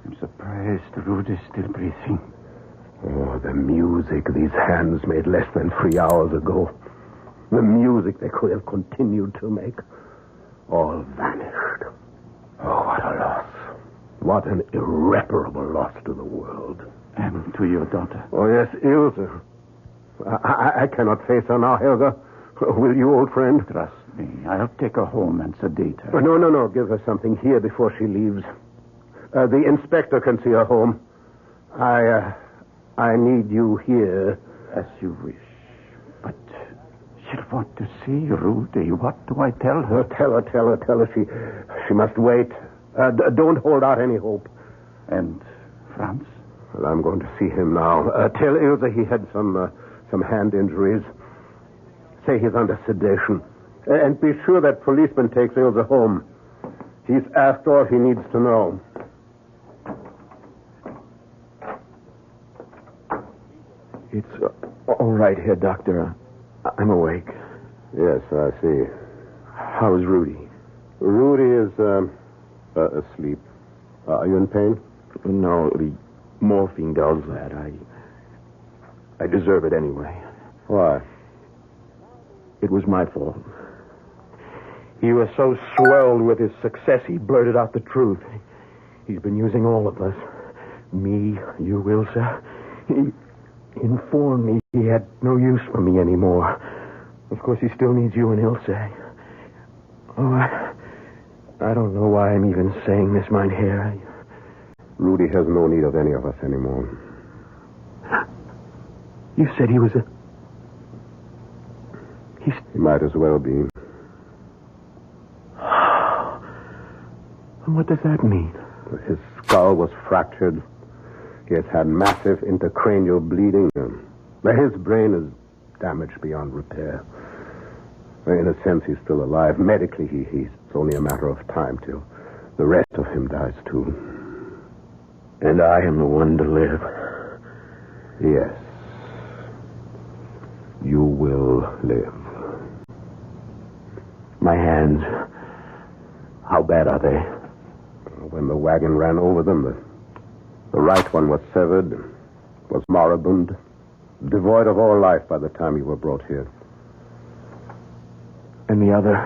I'm surprised Rudy's still breathing. Oh, the music these hands made less than 3 hours ago. The music they could have continued to make. All vanished. Oh, what a loss. What an irreparable loss to the world. And to your daughter. Oh, yes, Ilse. I cannot face her now, Helga. Will you, old friend? Trust me. I'll take her home and sedate her. No. Give her something here before she leaves. The inspector can see her home. I need you here. As you wish. But she'll want to see Rudy. What do I tell her? Tell her. She must wait. Don't hold out any hope. And Franz? Well, I'm going to see him now. Tell Ilse he had some hand injuries. Say he's under sedation. And be sure that policeman takes Ilse home. He's asked all he needs to know. It's all right here, Doctor. I'm awake. Yes, I see. How's Rudy? Rudy is asleep. Are you in pain? No, the morphine does that. I deserve it anyway. Why? It was my fault. He was so swelled with his success, he blurted out the truth. He's been using all of us. Me, you, Ilse. He informed me he had no use for me anymore. Of course, he still needs you and Ilse. Oh, I don't know why I'm even saying this, mein Herr. Rudy has no need of any of us anymore. You said he was a He might as well be. And what does that mean? His skull was fractured. He has had massive intracranial bleeding. His brain is damaged beyond repair. In a sense, he's still alive. Medically, it's only a matter of time till the rest of him dies, too. And I am the one to live. Yes. You will live. My hands, how bad are they? When the wagon ran over them, the right one was severed, was moribund, devoid of all life by the time you were brought here. And the other?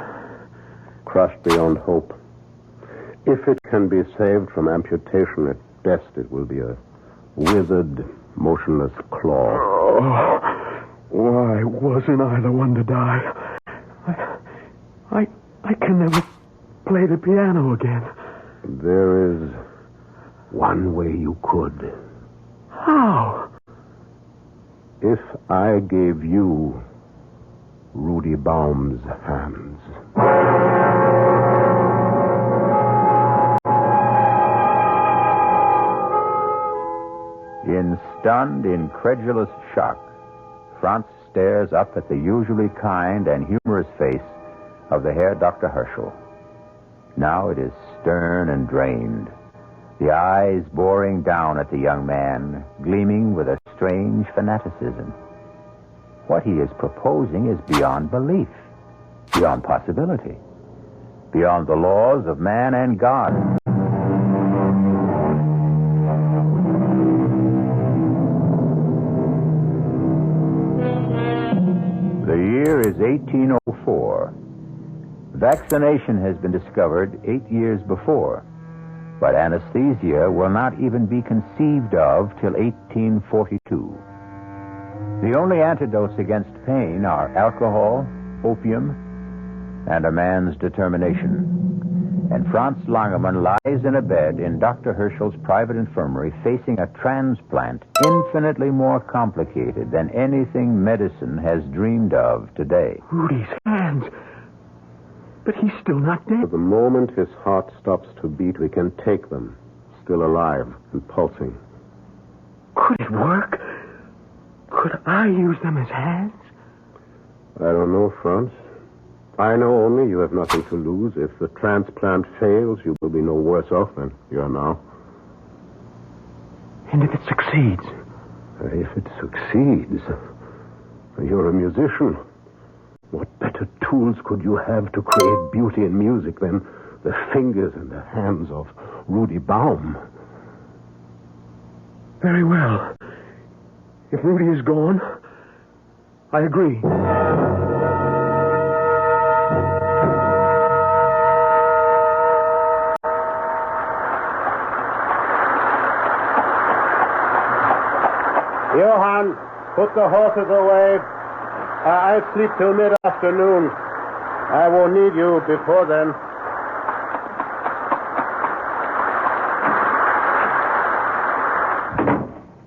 Crushed beyond hope. If it can be saved from amputation, at best it will be a withered, motionless claw. Oh, why wasn't I the one to die? I can never play the piano again. There is one way you could. How? If I gave you Rudy Baum's hands. In stunned, incredulous shock, Franz stares up at the usually kind and humorous face of the Herr Dr. Herschel. Now it is stern and drained, the eyes boring down at the young man, gleaming with a strange fanaticism. What he is proposing is beyond belief, beyond possibility, beyond the laws of man and God. The year is 1804. Vaccination has been discovered 8 years before, but anesthesia will not even be conceived of till 1842. The only antidotes against pain are alcohol, opium, and a man's determination. And Franz Langemann lies in a bed in Dr. Herschel's private infirmary facing a transplant infinitely more complicated than anything medicine has dreamed of today. Rudy's hands. But he's still not dead. The moment his heart stops to beat, we can take them, still alive and pulsing. Could it work? Could I use them as hands? I don't know, Franz. I know only you have nothing to lose. If the transplant fails, you will be no worse off than you are now. And if it succeeds? If it succeeds, you're a musician. What better tools could you have to create beauty in music than the fingers and the hands of Rudy Baum? Very well. If Rudy is gone, I agree. Johann, put the horses away. I'll sleep till mid-afternoon. I won't need you before then.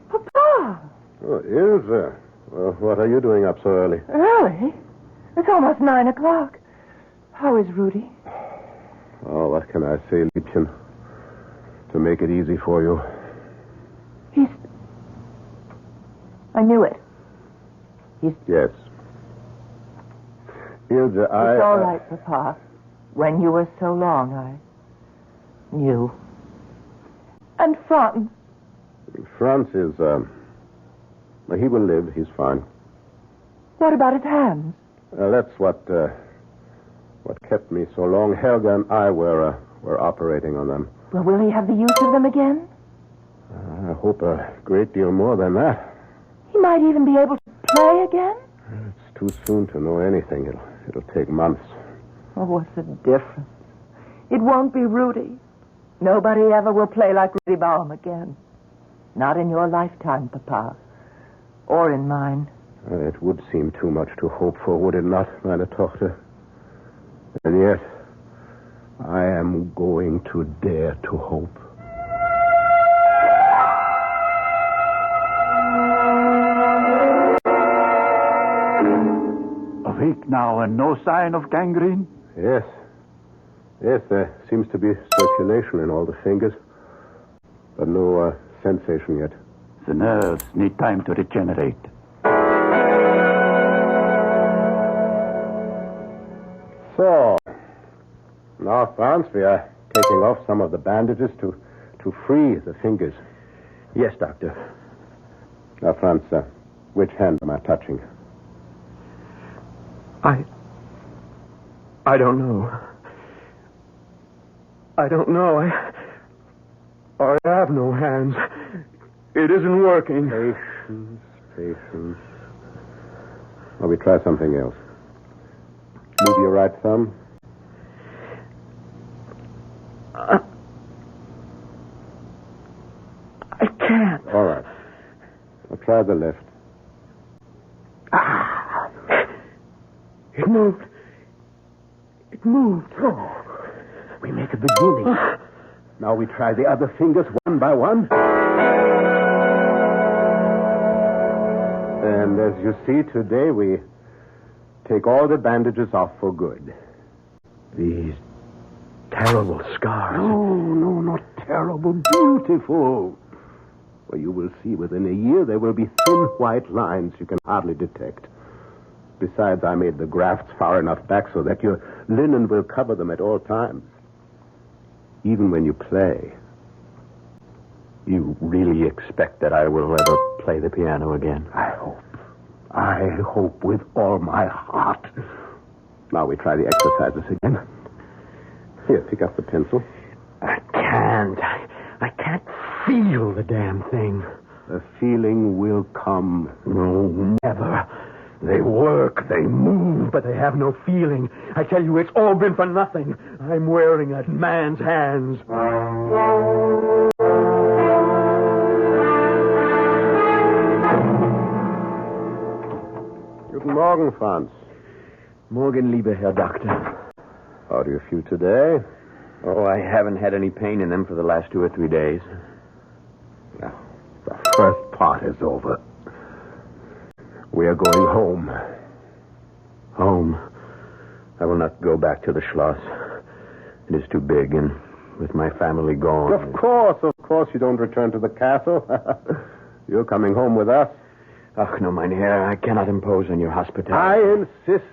Papa! Oh, Ilse. Well, what are you doing up so early? Early? It's almost 9 o'clock. How is Rudy? Oh, what can I say, Liebchen? To make it easy for you. I knew it. Yes. Ilse, It's all right, Papa. When you were so long, I knew. And Franz? Franz is, he will live. He's fine. What about his hands? That's what kept me so long. Helga and I were operating on them. Well, will he have the use of them again? I hope a great deal more than that. He might even be able to play again? It's too soon to know anything. It'll take months. Oh, what's the difference? It won't be Rudy. Nobody ever will play like Rudy Baum again. Not in your lifetime, Papa. Or in mine. It would seem too much to hope for, would it not, meine Tochter? And yet, I am going to dare to hope. Awake now and no sign of gangrene? Yes. Yes, there seems to be circulation in all the fingers, but no sensation yet. The nerves need time to regenerate. So, now, Franz, we are taking off some of the bandages to free the fingers. Yes, Doctor. Now, Franz, which hand am I touching? I don't know. I don't know. I have no hands. It isn't working. Patience. Well, we try something else. Move your right thumb. I can't. All right. I'll try the left. It moved. It moved. Oh. We make a beginning. Now we try the other fingers one by one. And as you see, today we take all the bandages off for good. These terrible scars. No, not terrible. Beautiful. Well, you will see within a year there will be thin white lines you can hardly detect. Besides, I made the grafts far enough back so that your linen will cover them at all times. Even when you play. You really expect that I will ever play the piano again? I hope with all my heart. Now we try the exercises again. Here, pick up the pencil. I can't. I can't feel the damn thing. The feeling will come. No, never. They work, they move, but they have no feeling. I tell you, it's all been for nothing. I'm wearing a man's hands. Guten Morgen, Franz. Morgen, lieber Herr Doctor. How do you feel today? Oh, I haven't had any pain in them for the last 2 or 3 days. Now, the first part is over. We are going home. Home? I will not go back to the Schloss. It is too big, and with my family gone... Of course you don't return to the castle. You're coming home with us. Ach, no, Mynheer, I cannot impose on your hospitality. I insist.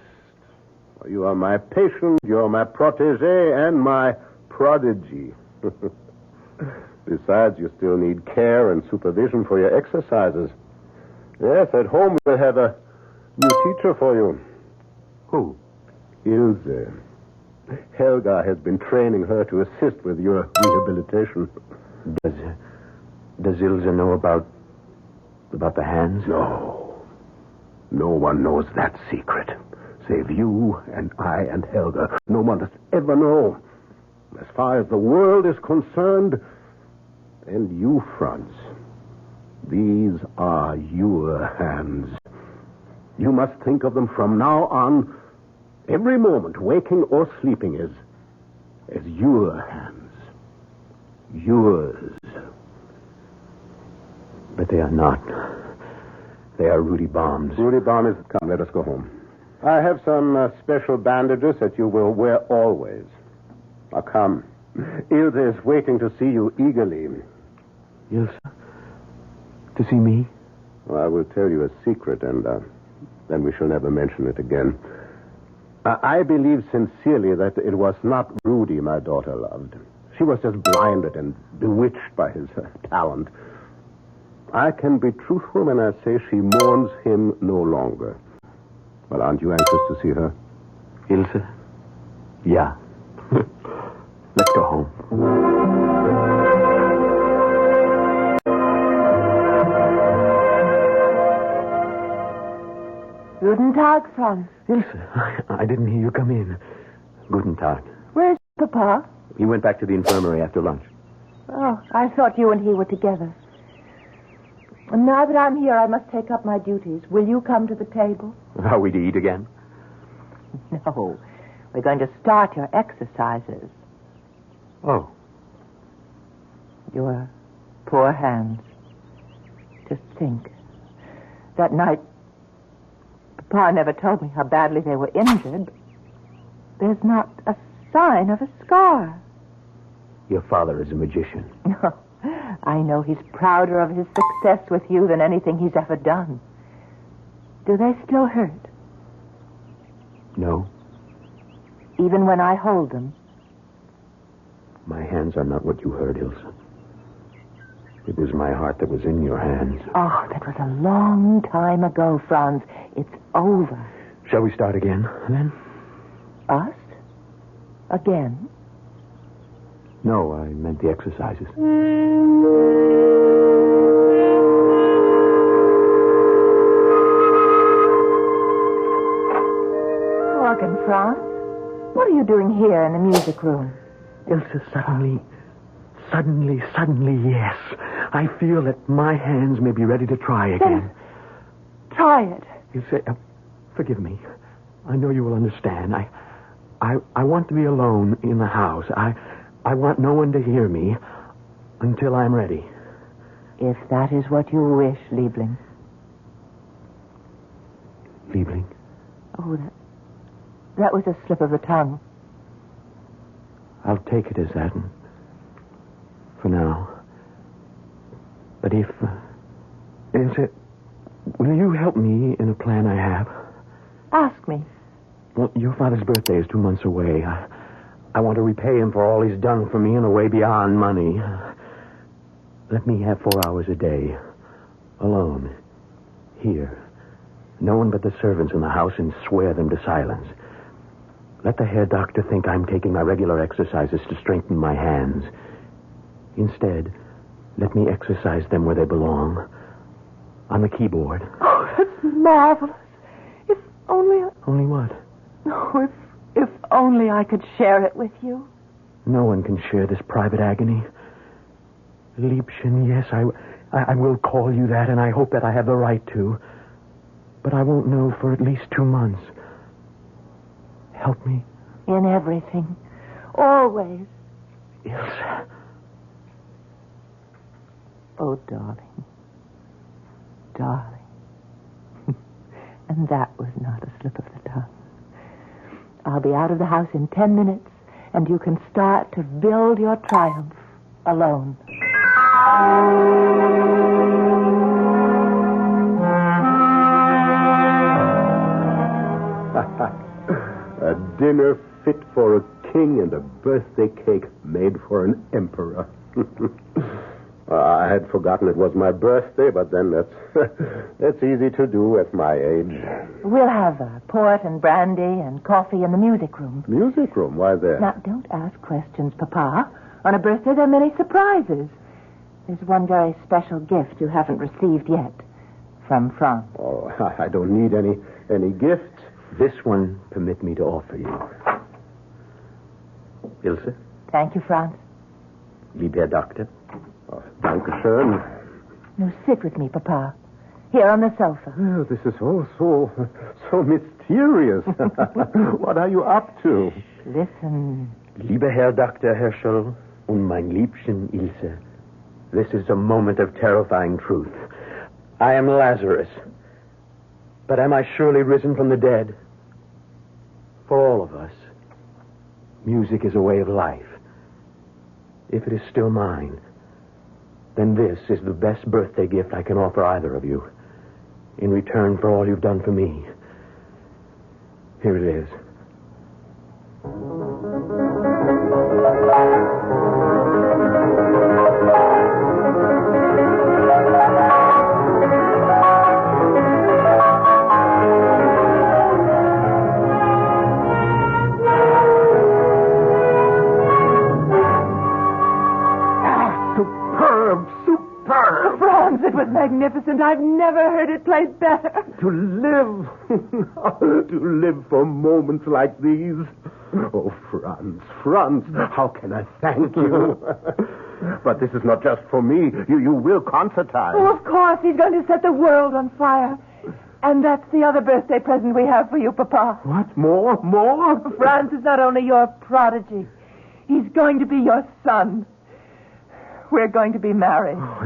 You are my patient, you're my protege, and my prodigy. Besides, you still need care and supervision for your exercises. Yes, at home we'll have a new teacher for you. Who? Ilse. Helga has been training her to assist with your rehabilitation. Does Ilse know about the hands? No. No one knows that secret. Save you and I and Helga. No one must ever know. As far as the world is concerned, and you, Franz, these are your hands. You must think of them from now on, every moment, waking or sleeping, as your hands. Yours. But they are not. They are Rudy Baum's. Rudy Baum is... Come, let us go home. I have some special bandages that you will wear always. Now, come. Ilse is waiting to see you eagerly. Ilse? To see me? Well, I will tell you a secret, and then we shall never mention it again. I believe sincerely that it was not Rudy my daughter loved. She was just blinded and bewitched by his talent. I can be truthful when I say she mourns him no longer. Well, aren't you anxious to see her? Ilse? Yeah. Let's go home. Guten Tag, Franz. Ilse, I didn't hear you come in. Guten Tag. Where's Papa? He went back to the infirmary after lunch. Oh, I thought you and he were together. And now that I'm here, I must take up my duties. Will you come to the table? Are we to eat again? No. We're going to start your exercises. Oh. Your poor hands. Just think. That night, Pa never told me how badly they were injured. There's not a sign of a scar. Your father is a magician. No, I know he's prouder of his success with you than anything he's ever done. Do they still hurt? No. Even when I hold them? My hands are not what you heard, Ilse. It was my heart that was in your hands. Oh, that was a long time ago, Franz. It's over. Shall we start again, then? Us? Again? No, I meant the exercises. Morgan, Franz. What are you doing here in the music room? Ilse, suddenly, yes. I feel that my hands may be ready to try again. Then try it. Ilse, forgive me. I know you will understand. I want to be alone in the house. I want no one to hear me until I'm ready. If that is what you wish, Liebling. Liebling? Oh, that was a slip of the tongue. I'll take it as that for now. But if it, will you help me in a plan I have? Ask me. Well, your father's birthday is 2 months away. I want to repay him for all he's done for me in a way beyond money. Let me have 4 hours a day. Alone. Here. No one but the servants in the house, and swear them to silence. Let the hair doctor think I'm taking my regular exercises to strengthen my hands. Instead, let me exercise them where they belong. On the keyboard. Oh, that's marvelous. If only... Only what? Oh, if only I could share it with you. No one can share this private agony. Liebchen, yes, I will call you that, and I hope that I have the right to. But I won't know for at least 2 months. Help me. In everything. Always. Ilse. Oh, darling. Darling. And that was not a slip of the tongue. I'll be out of the house in 10 minutes, and you can start to build your triumph alone. A dinner fit for a king and a birthday cake made for an emperor. I had forgotten it was my birthday, but then that's easy to do at my age. We'll have port and brandy and coffee in the music room. Music room? Why there? Now, don't ask questions, Papa. On a birthday, there are many surprises. There's one very special gift you haven't received yet. From France. Oh, I don't need any gifts. This one, permit me to offer you. Ilse? Thank you, Franz. Lieber Doctor. Oh, danke schön. Now sit with me, Papa. Here on the sofa. Oh, this is so mysterious. What are you up to? Listen. Lieber Herr Dr. Herschel und mein Liebchen Ilse, this is a moment of terrifying truth. I am Lazarus. But am I surely risen from the dead? For all of us, music is a way of life. If it is still mine, then this is the best birthday gift I can offer either of you. In return for all you've done for me. Here it is. It was magnificent. I've never heard it played better. To live. To live for moments like these. Oh, Franz, how can I thank you? But this is not just for me. You will concertize. Oh, of course. He's going to set the world on fire. And that's the other birthday present we have for you, Papa. What? More? Franz is not only your prodigy. He's going to be your son. We're going to be married. Oh,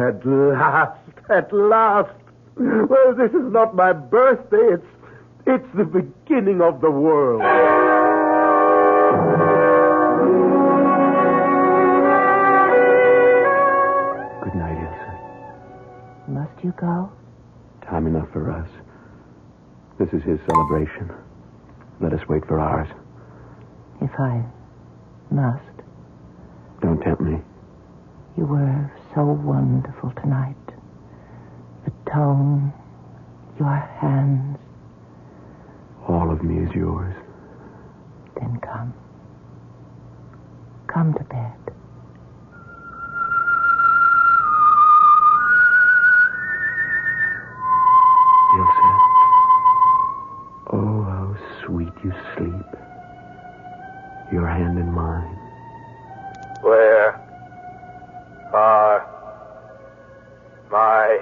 at last. Well, this is not my birthday. It's the beginning of the world. Good night, Ilsa. Must you go? Time enough for us. This is his celebration. Let us wait for ours. If I must. Don't tempt me. You were so wonderful tonight. The tone, your hands. All of me is yours. Then come. Come to bed. Ilsa. Oh, how sweet you sleep. Your hand in mine. Where are my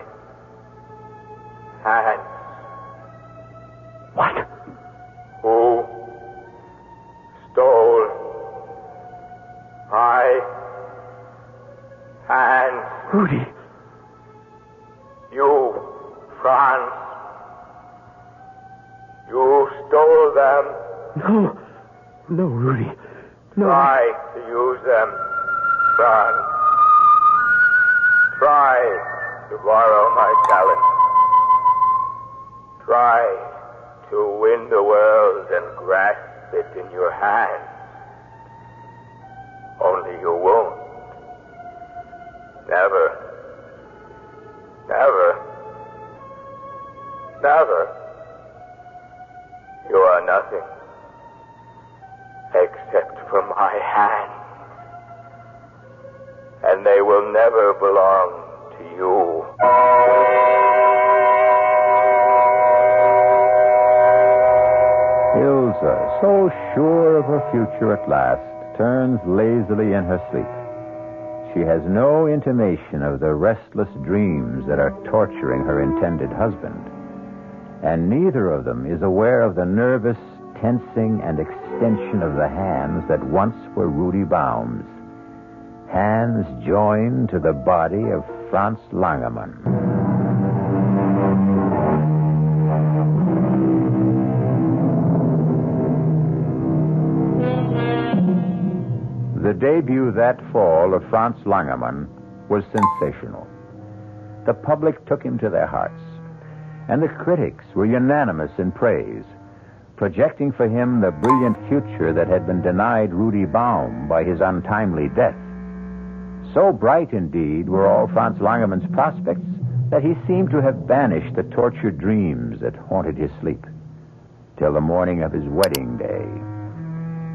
hands? What? Who stole my hands? Rudy. You, Franz. You stole them. No. No, Rudy. No. Try to use them, Franz. Try to borrow my talent. Try to win the world and grasp it in your hands. Only you won't. Never. Never. Never. You are nothing except for my hands. And they will never belong to you. Ilsa, so sure of her future at last, turns lazily in her sleep. She has no intimation of the restless dreams that are torturing her intended husband. And neither of them is aware of the nervous tensing and extension of the hands that once were Rudy Baum's. Hands joined to the body of Franz Langermann. The debut that fall of Franz Langermann was sensational. The public took him to their hearts, and the critics were unanimous in praise, projecting for him the brilliant future that had been denied Rudy Baum by his untimely death. So bright, indeed, were all Franz Langermann's prospects that he seemed to have banished the tortured dreams that haunted his sleep, till the morning of his wedding day.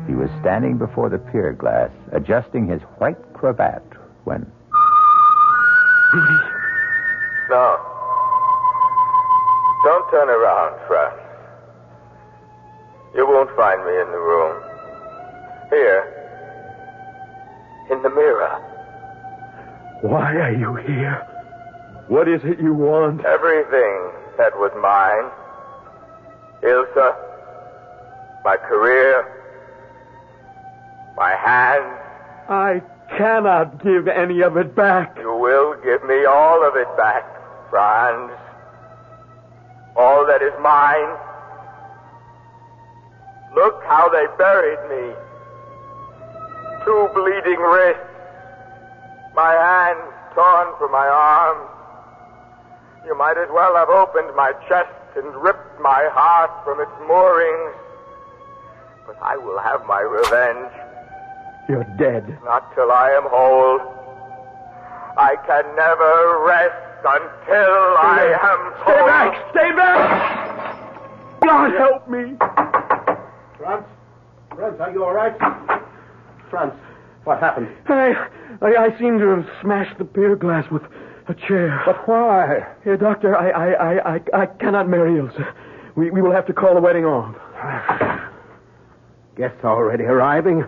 He was standing before the pier glass, adjusting his white cravat, when... Rudy. No. Don't turn around, Franz. You won't find me in the room. Here. In the mirror. Why are you here? What is it you want? Everything that was mine. Ilsa. My career. My hands. I cannot give any of it back. You will give me all of it back, Franz. All that is mine. Look how they buried me. 2 bleeding wrists. My hands torn from my arms. You might as well have opened my chest and ripped my heart from its moorings. But I will have my revenge. You're dead. Not till I am whole. I can never rest until I am Stay whole. back! Stay back! God help me! Franz? Franz, are you all right? Franz, what happened? I seem to have smashed the pier glass with a chair. But why? Here, Doctor, I cannot marry Ilsa. We will have to call the wedding off. Guests already arriving.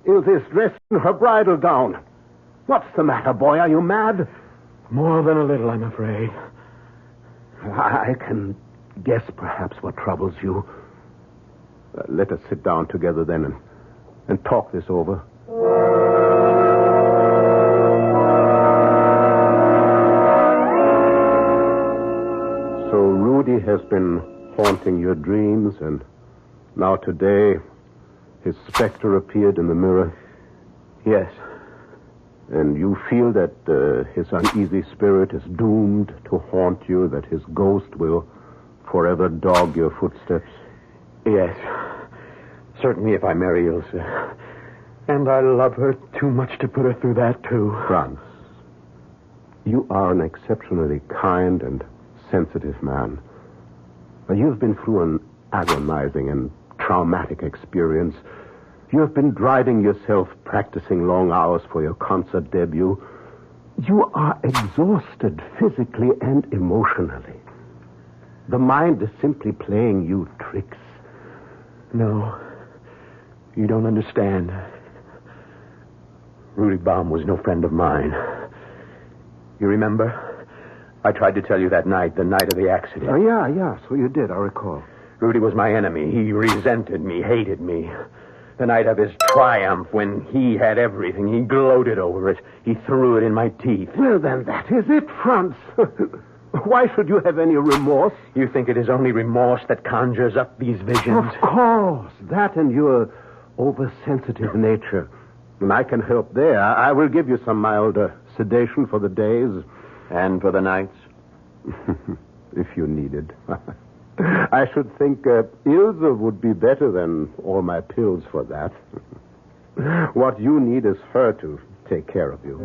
Ilsa's dressed in her bridal gown. What's the matter, boy? Are you mad? More than a little, I'm afraid. I can guess perhaps what troubles you. Let us sit down together then and talk this over. So Rudy has been haunting your dreams, and now today his specter appeared in the mirror? Yes. And you feel that his uneasy spirit is doomed to haunt you, that his ghost will forever dog your footsteps? Yes. Certainly if I marry Ilse. And I love her too much to put her through that, too. Franz, you are an exceptionally kind and sensitive man. You've been through an agonizing and traumatic experience. You have been driving yourself, practicing long hours for your concert debut. You are exhausted physically and emotionally. The mind is simply playing you tricks. No, you don't understand. Rudy Baum was no friend of mine. You remember? I tried to tell you that night, the night of the accident. Oh, yeah, so you did, I recall. Rudy was my enemy. He resented me, hated me. The night of his triumph, when he had everything, he gloated over it. He threw it in my teeth. Well, then, that is it, Franz. Why should you have any remorse? You think it is only remorse that conjures up these visions? Of course. That and your oversensitive nature. And I can help there. I will give you some mild sedation for the days. And for the nights? If you need it. I should think Ilse would be better than all my pills for that. What you need is her to take care of you.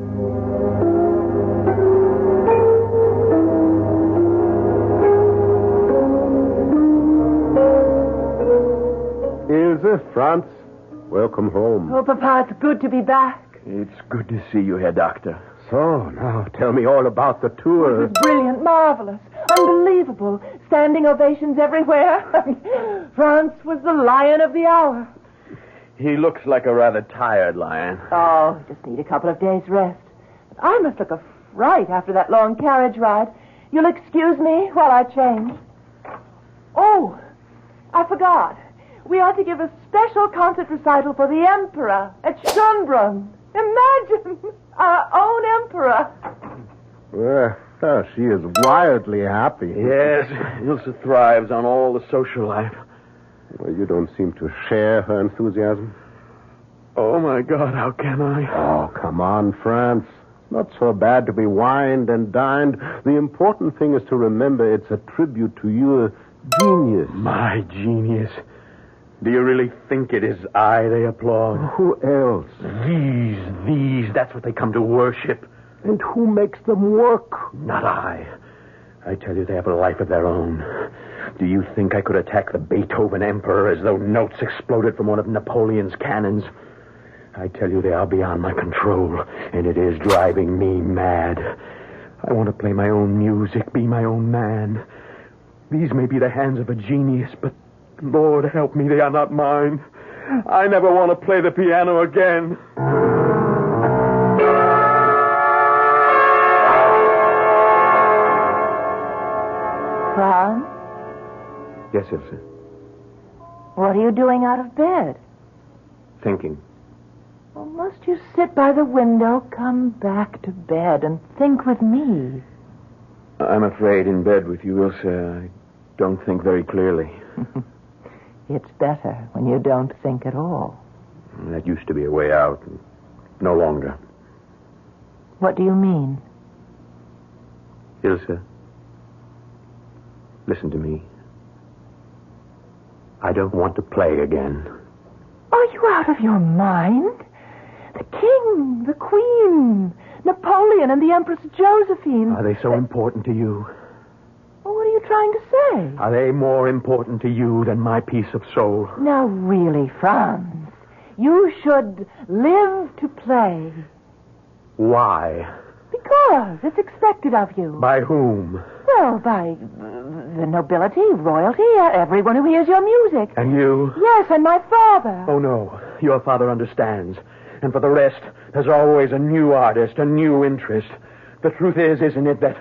Ilse, Franz, welcome home. Oh, Papa, it's good to be back. It's good to see you, Herr Doctor. So, now, tell me all about the tour. It was brilliant, marvelous, unbelievable. Standing ovations everywhere. France was the lion of the hour. He looks like a rather tired lion. Oh, just need a couple of days' rest. I must look a fright after that long carriage ride. You'll excuse me while I change. Oh, I forgot. We ought to give a special concert recital for the Emperor at Schönbrunn. Imagine! Our own Emperor. Well, she is wildly happy. Yes, Ilse thrives on all the social life. Well, you don't seem to share her enthusiasm. Oh, my God, how can I? Oh, come on, Franz. Not so bad to be wined and dined. The important thing is to remember it's a tribute to your genius. My genius? Do you really think it is I they applaud? Who else? These, that's what they come to worship. And who makes them work? Not I. I tell you, they have a life of their own. Do you think I could attack the Beethoven Emperor as though notes exploded from one of Napoleon's cannons? I tell you, they are beyond my control, and it is driving me mad. I want to play my own music, be my own man. These may be the hands of a genius, but Lord help me, they are not mine. I never want to play the piano again. Franz? Yes, Ilse. What are you doing out of bed? Thinking. Well, must you sit by the window, come back to bed, and think with me? I'm afraid in bed with you, Ilse, I don't think very clearly. It's better when you don't think at all. That used to be a way out. No longer. What do you mean? Ilse, listen to me. I don't want to play again. Are you out of your mind? The king, the queen, Napoleon, and the Empress Josephine. Are they so important to you? Well, what are you trying to say? Are they more important to you than my peace of soul? Now, really, Franz, you should live to play. Why? Because it's expected of you. By whom? Well, by the nobility, royalty, everyone who hears your music. And you? Yes, and my father. Oh, no. Your father understands. And for the rest, there's always a new artist, a new interest. The truth is, isn't it, that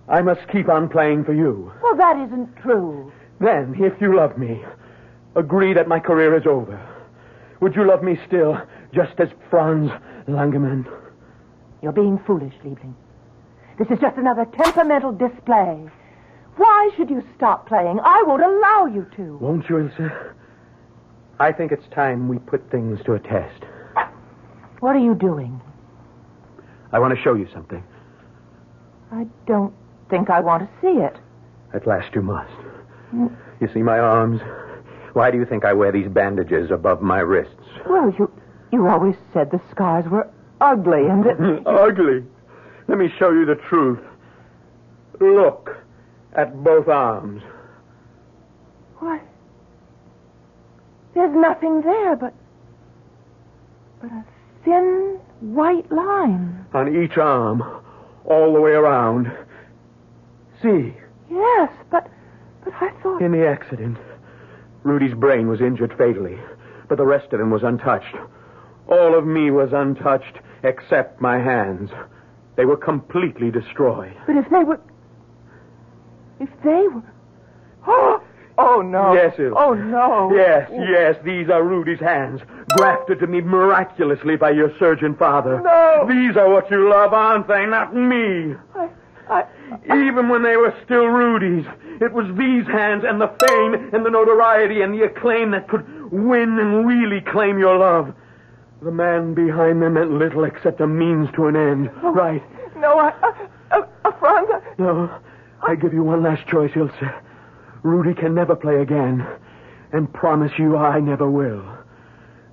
I must keep on playing for you? Well, that isn't true. Then, if you love me, agree that my career is over. Would you love me still, just as Franz Langemann? You're being foolish, Liebling. This is just another temperamental display. Why should you stop playing? I won't allow you to. Won't you, Ilse? I think it's time we put things to a test. What are you doing? I want to show you something. I don't think I want to see it. At last you must. You see my arms? Why do you think I wear these bandages above my wrists? Well, you always said the scars were ugly and... Ugly? Let me show you the truth. Look at both arms. What? There's nothing there but a thin white line. On each arm, all the way around. See? Yes, but I thought... In the accident, Rudy's brain was injured fatally, but the rest of him was untouched. All of me was untouched, except my hands. They were completely destroyed. But if they were... Oh, no. Yes, Ilse. Oh, no. Yes, these are Rudy's hands, grafted to me miraculously by your surgeon father. No. These are what you love, aren't they? Not me. Even when they were still Rudy's, it was these hands and the fame and the notoriety and the acclaim that could win and really claim your love. The man behind them meant little except a means to an end. Oh, right. No, Franz. No, I give you one last choice, Ilse. Rudy can never play again, and promise you I never will.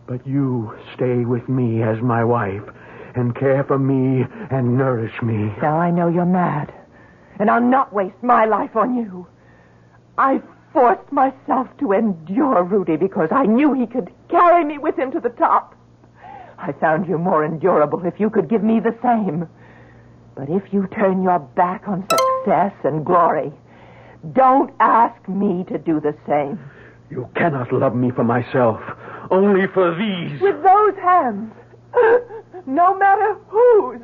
But you stay with me as my wife, and care for me and nourish me. Now I know you're mad, and I'll not waste my life on you. I forced myself to endure Rudy because I knew he could carry me with him to the top. I found you more endurable if you could give me the same. But if you turn your back on success and glory, don't ask me to do the same. You cannot love me for myself, only for these. With those hands, no matter whose,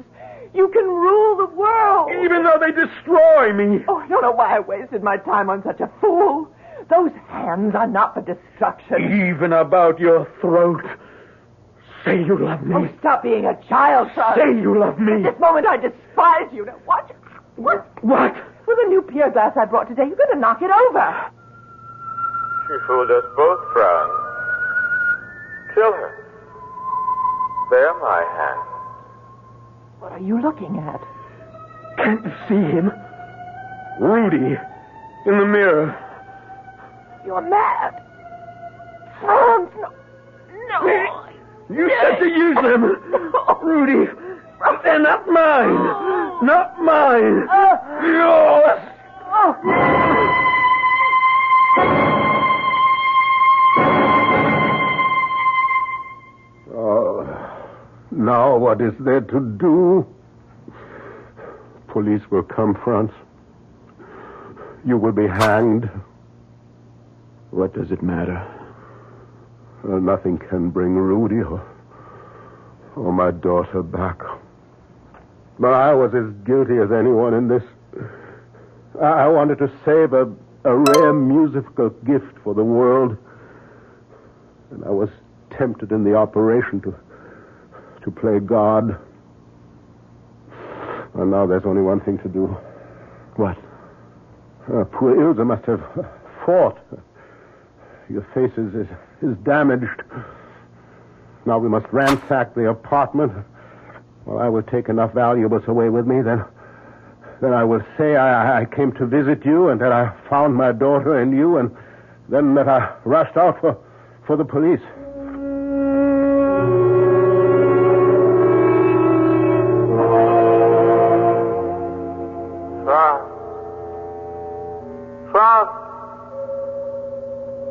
you can rule the world. Even though they destroy me. Oh, I don't know why I wasted my time on such a fool. Those hands are not for destruction. Even about your throat. Say you love me. Oh, stop being a child, son. Say you love me. At this moment, I despise you. Now, what? What? With the new pier glass I brought today, you better knock it over. She fooled us both, Franz. Kill her. They're my hands. What are you looking at? Can't you see him? Rudy. In the mirror. You're mad. Franz, no. You said to use them. Rudy. They're not mine. Not mine. Yours. Now what is there to do? Police will come, Franz. You will be hanged. What does it matter? Nothing can bring Rudy or my daughter back. But I was as guilty as anyone in this. I wanted to save a rare musical gift for the world. And I was tempted in the operation to play God. And now there's only one thing to do. What? Poor Ilse must have fought. Your face is damaged. Now we must ransack the apartment. Well, I will take enough valuables away with me, then I will say I came to visit you, and that I found my daughter and you, and then that I rushed out for the police. Franz.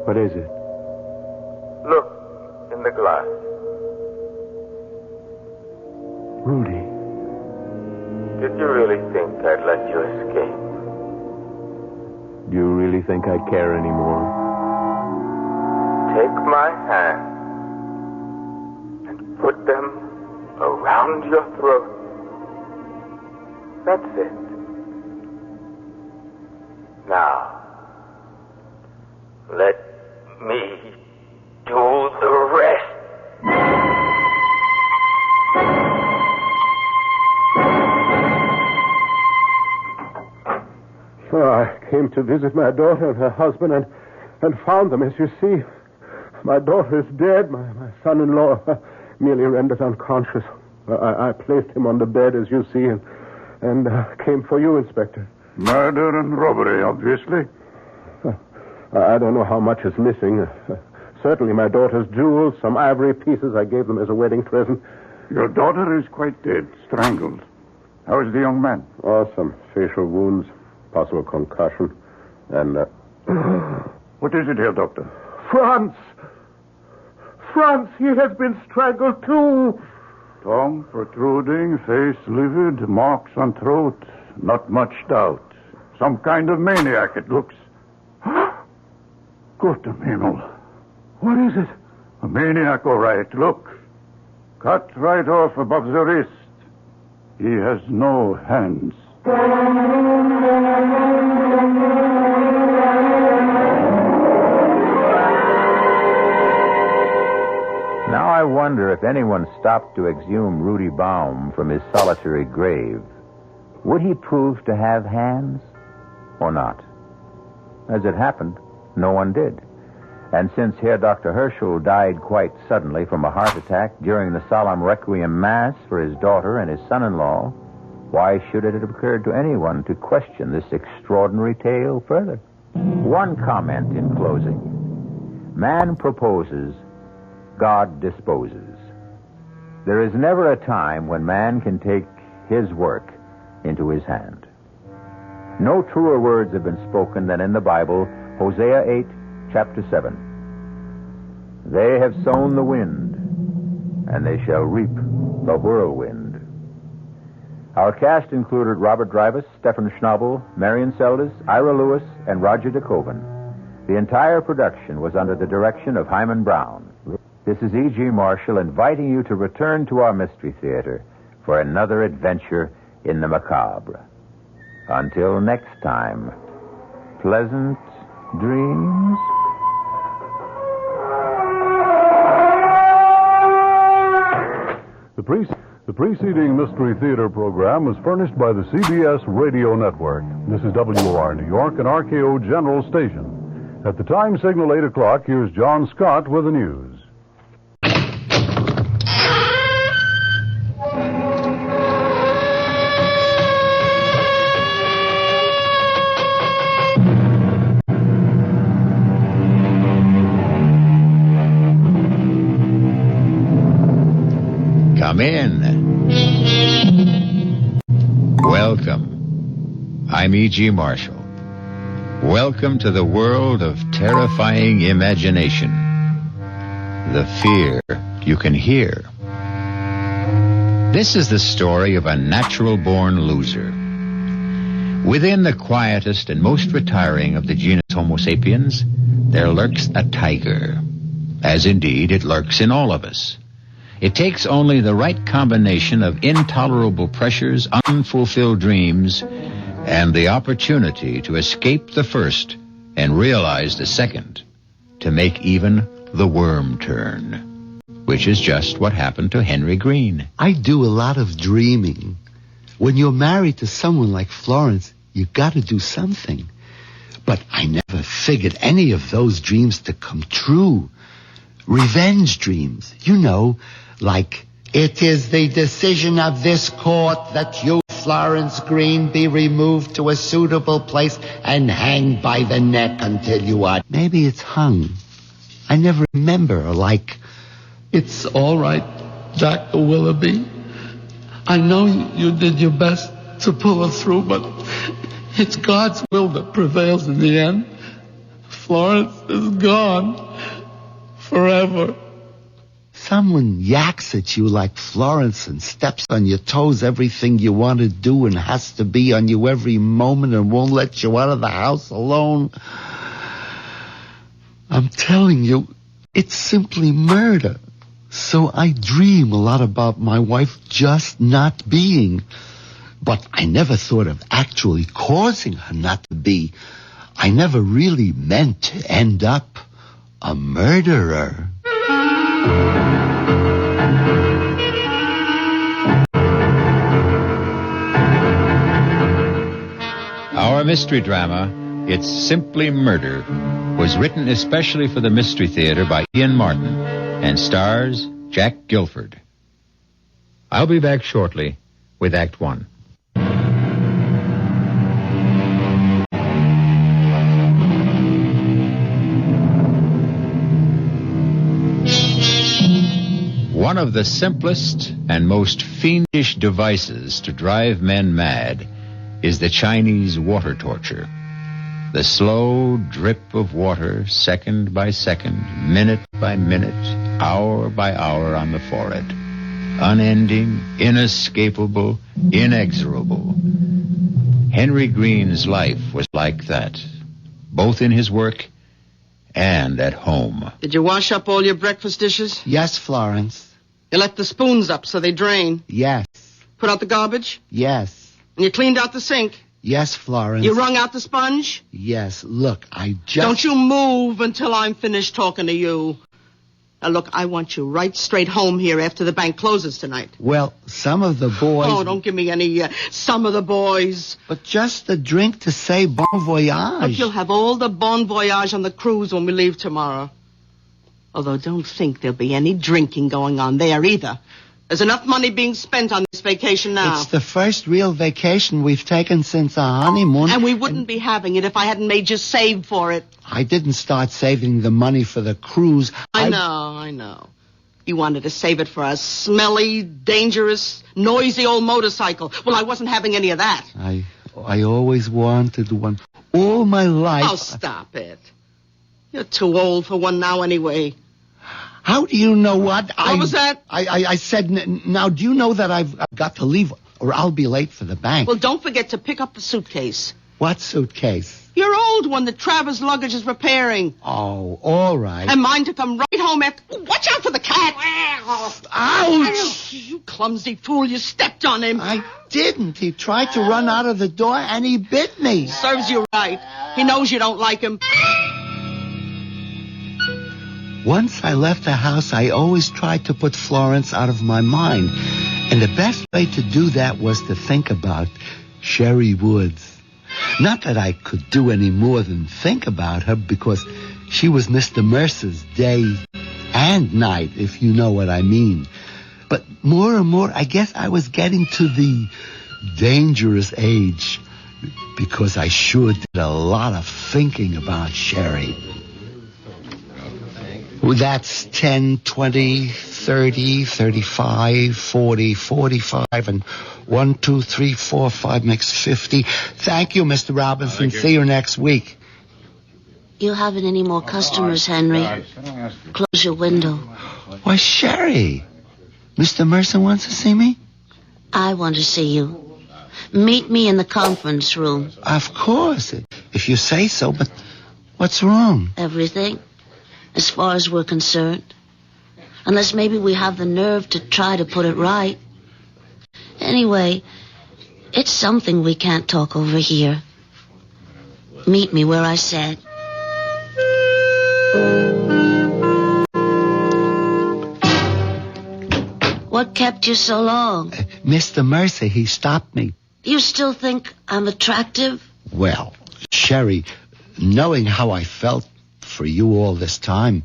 What is it? Look in the glass. Rudy. Did you really think I'd let you escape? Do you really think I care anymore? Take my hand and put them around your throat. That's it. Now, let me do the rest. I came came to visit my daughter and her husband and found them, as you see. My daughter is dead. My son-in-law merely rendered unconscious. I placed him on the bed, as you see, and came for you, Inspector. Murder and robbery, obviously. I don't know how much is missing. Certainly my daughter's jewels, some ivory pieces I gave them as a wedding present. Your daughter is quite dead, strangled. How is the young man? Oh, some facial wounds, possible concussion, and... What is it here, Doctor? Franz! Franz, he has been strangled too! Tongue protruding, face livid, marks on throat. Not much doubt. Some kind of maniac, it looks. Good Himmel. What is it? A maniac, all right. Look. Cut right off above the wrist. He has no hands. Now I wonder if anyone stopped to exhume Rudy Baum from his solitary grave. Would he prove to have hands or not? As it happened, no one did. And since Herr Dr. Herschel died quite suddenly from a heart attack during the solemn requiem mass for his daughter and his son-in-law, why should it have occurred to anyone to question this extraordinary tale further? One comment in closing. Man proposes, God disposes. There is never a time when man can take his work into his hand. No truer words have been spoken than in the Bible, Hosea 8, chapter 7. They have sown the wind, and they shall reap the whirlwind. Our cast included Robert Dreyfuss, Stephen Schnabel, Marion Seldes, Ira Lewis, and Roger DeKoven. The entire production was under the direction of Hyman Brown. This is E.G. Marshall inviting you to return to our Mystery Theater for another adventure in the macabre. Until next time, pleasant dreams. The preceding Mystery Theater program was furnished by the CBS Radio Network. This is WOR New York and RKO General Station. At the time signal 8 o'clock, here's John Scott with the news. Come in. Welcome. I'm E.G. Marshall. Welcome to the world of terrifying imagination. The fear you can hear. This is the story of a natural-born loser. Within the quietest and most retiring of the genus Homo sapiens, there lurks a tiger, as indeed it lurks in all of us. It takes only the right combination of intolerable pressures, unfulfilled dreams, and the opportunity to escape the first and realize the second to make even the worm turn, which is just what happened to Henry Green. I do a lot of dreaming. When you're married to someone like Florence, you got to do something. But I never figured any of those dreams to come true. Revenge dreams, you know, like, it is the decision of this court that you, Florence Green, be removed to a suitable place and hanged by the neck until you are... Maybe it's hung. I never remember, like, it's all right, Dr. Willoughby. I know you did your best to pull her through, but it's God's will that prevails in the end. Florence is gone forever. Someone yaks at you like Florence and steps on your toes everything you want to do and has to be on you every moment and won't let you out of the house alone. I'm telling you, it's simply murder. So I dream a lot about my wife just not being. But I never thought of actually causing her not to be. I never really meant to end up a murderer. Our mystery drama It's Simply Murder, was written especially for the Mystery Theater by Ian Martin and stars Jack Gilford. I'll be back shortly with Act One. One of the simplest and most fiendish devices to drive men mad is the Chinese water torture. The slow drip of water, second by second, minute by minute, hour by hour on the forehead. Unending, inescapable, inexorable. Henry Green's life was like that, both in his work and at home. Did you wash up all your breakfast dishes? Yes, Florence. You left the spoons up so they drain? Yes. Put out the garbage? Yes. And you cleaned out the sink? Yes, Florence. You wrung out the sponge? Yes. Look, I just... Don't you move until I'm finished talking to you. Now, look, I want you right straight home here after the bank closes tonight. Well, some of the boys... Oh, don't give me any some of the boys. But just the drink to say bon voyage. But you'll have all the bon voyage on the cruise when we leave tomorrow. Although don't think there'll be any drinking going on there either. There's enough money being spent on this vacation now. It's the first real vacation we've taken since our honeymoon. And we wouldn't be having it if I hadn't made you save for it. I didn't start saving the money for the cruise. I know. You wanted to save it for a smelly, dangerous, noisy old motorcycle. Well, I wasn't having any of that. I always wanted one. All my life. Oh, stop it. You're too old for one now anyway. How do you know what? What was that? I said, now, do you know that I've got to leave or I'll be late for the bank? Well, don't forget to pick up the suitcase. What suitcase? Your old one that Travers' luggage is repairing. Oh, all right. And mine to come right home after... Watch out for the cat! Ouch! You clumsy fool, you stepped on him. I didn't. He tried to run out of the door and he bit me. Serves you right. He knows you don't like him. Once I left the house, I always tried to put Florence out of my mind. And the best way to do that was to think about Sherry Woods. Not that I could do any more than think about her, because she was Mr. Mercer's day and night, if you know what I mean. But more and more, I guess I was getting to the dangerous age, because I sure did a lot of thinking about Sherry. That's 10, 20, 30, 35, 40, 45, and 1, 2, 3, 4, 5 makes 50. Thank you, Mr. Robinson. See you next week. You haven't any more customers, Henry. Close your window. Why, Sherry, Mr. Mercer wants to see me? I want to see you. Meet me in the conference room. Of course, if you say so, but what's wrong? Everything. As far as we're concerned. Unless maybe we have the nerve to try to put it right. Anyway, it's something we can't talk over here. Meet me where I said. What kept you so long? Mr. Mercer, he stopped me. You still think I'm attractive? Well, Sherry, knowing how I felt for you all this time,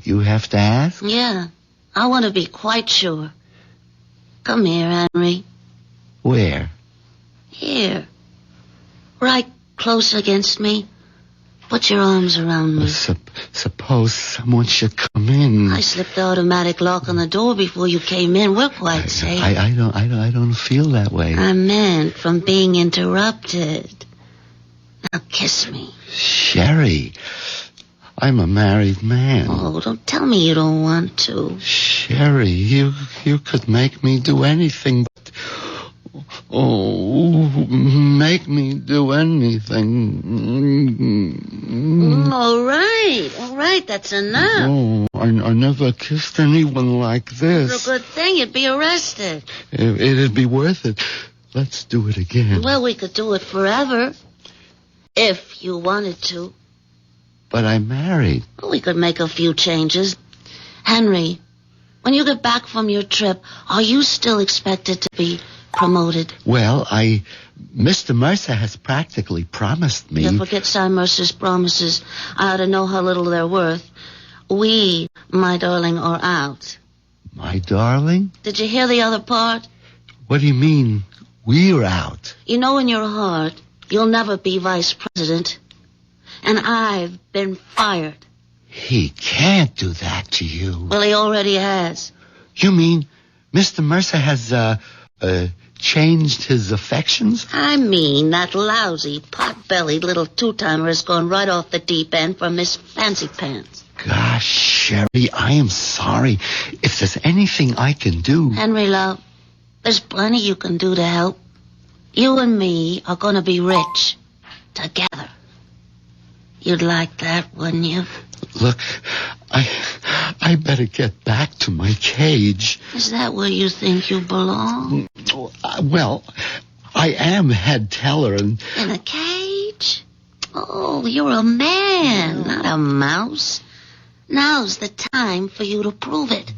you have to ask? Yeah, I want to be quite sure. Come here, Henry. Where? Here. Right close against me. Put your arms around me. Suppose someone should come in. I slipped the automatic lock on the door before you came in. We're quite safe. I don't feel that way. I meant from being interrupted. Now kiss me. Sherry, I'm a married man. Oh, don't tell me you don't want to. Sherry, you could make me do anything but... Oh, make me do anything. All right, that's enough. Oh, I never kissed anyone like this. It's a good thing you'd be arrested. It'd be worth it. Let's do it again. Well, we could do it forever. If you wanted to. But I'm married. Well, we could make a few changes. Henry, when you get back from your trip, are you still expected to be promoted. Well, Mr. Mercer has practically promised me... You forget Cy Mercer's promises. I ought to know how little they're worth. We, my darling, are out. My darling? Did you hear the other part? What do you mean, we're out? You know in your heart, you'll never be vice president. And I've been fired. He can't do that to you. Well, he already has. You mean Mr. Mercer has, changed his affections? I mean, that lousy, pot-bellied little two-timer has gone right off the deep end for Miss Fancy Pants. Gosh, Sherry, I am sorry. If there's anything I can do... Henry, love, there's plenty you can do to help. You and me are going to be rich. Together. You'd like that, wouldn't you? Look, I better get back to my cage. Is that where you think you belong? Well, I am head teller and... In a cage? Oh, you're a man, not a mouse. Now's the time for you to prove it.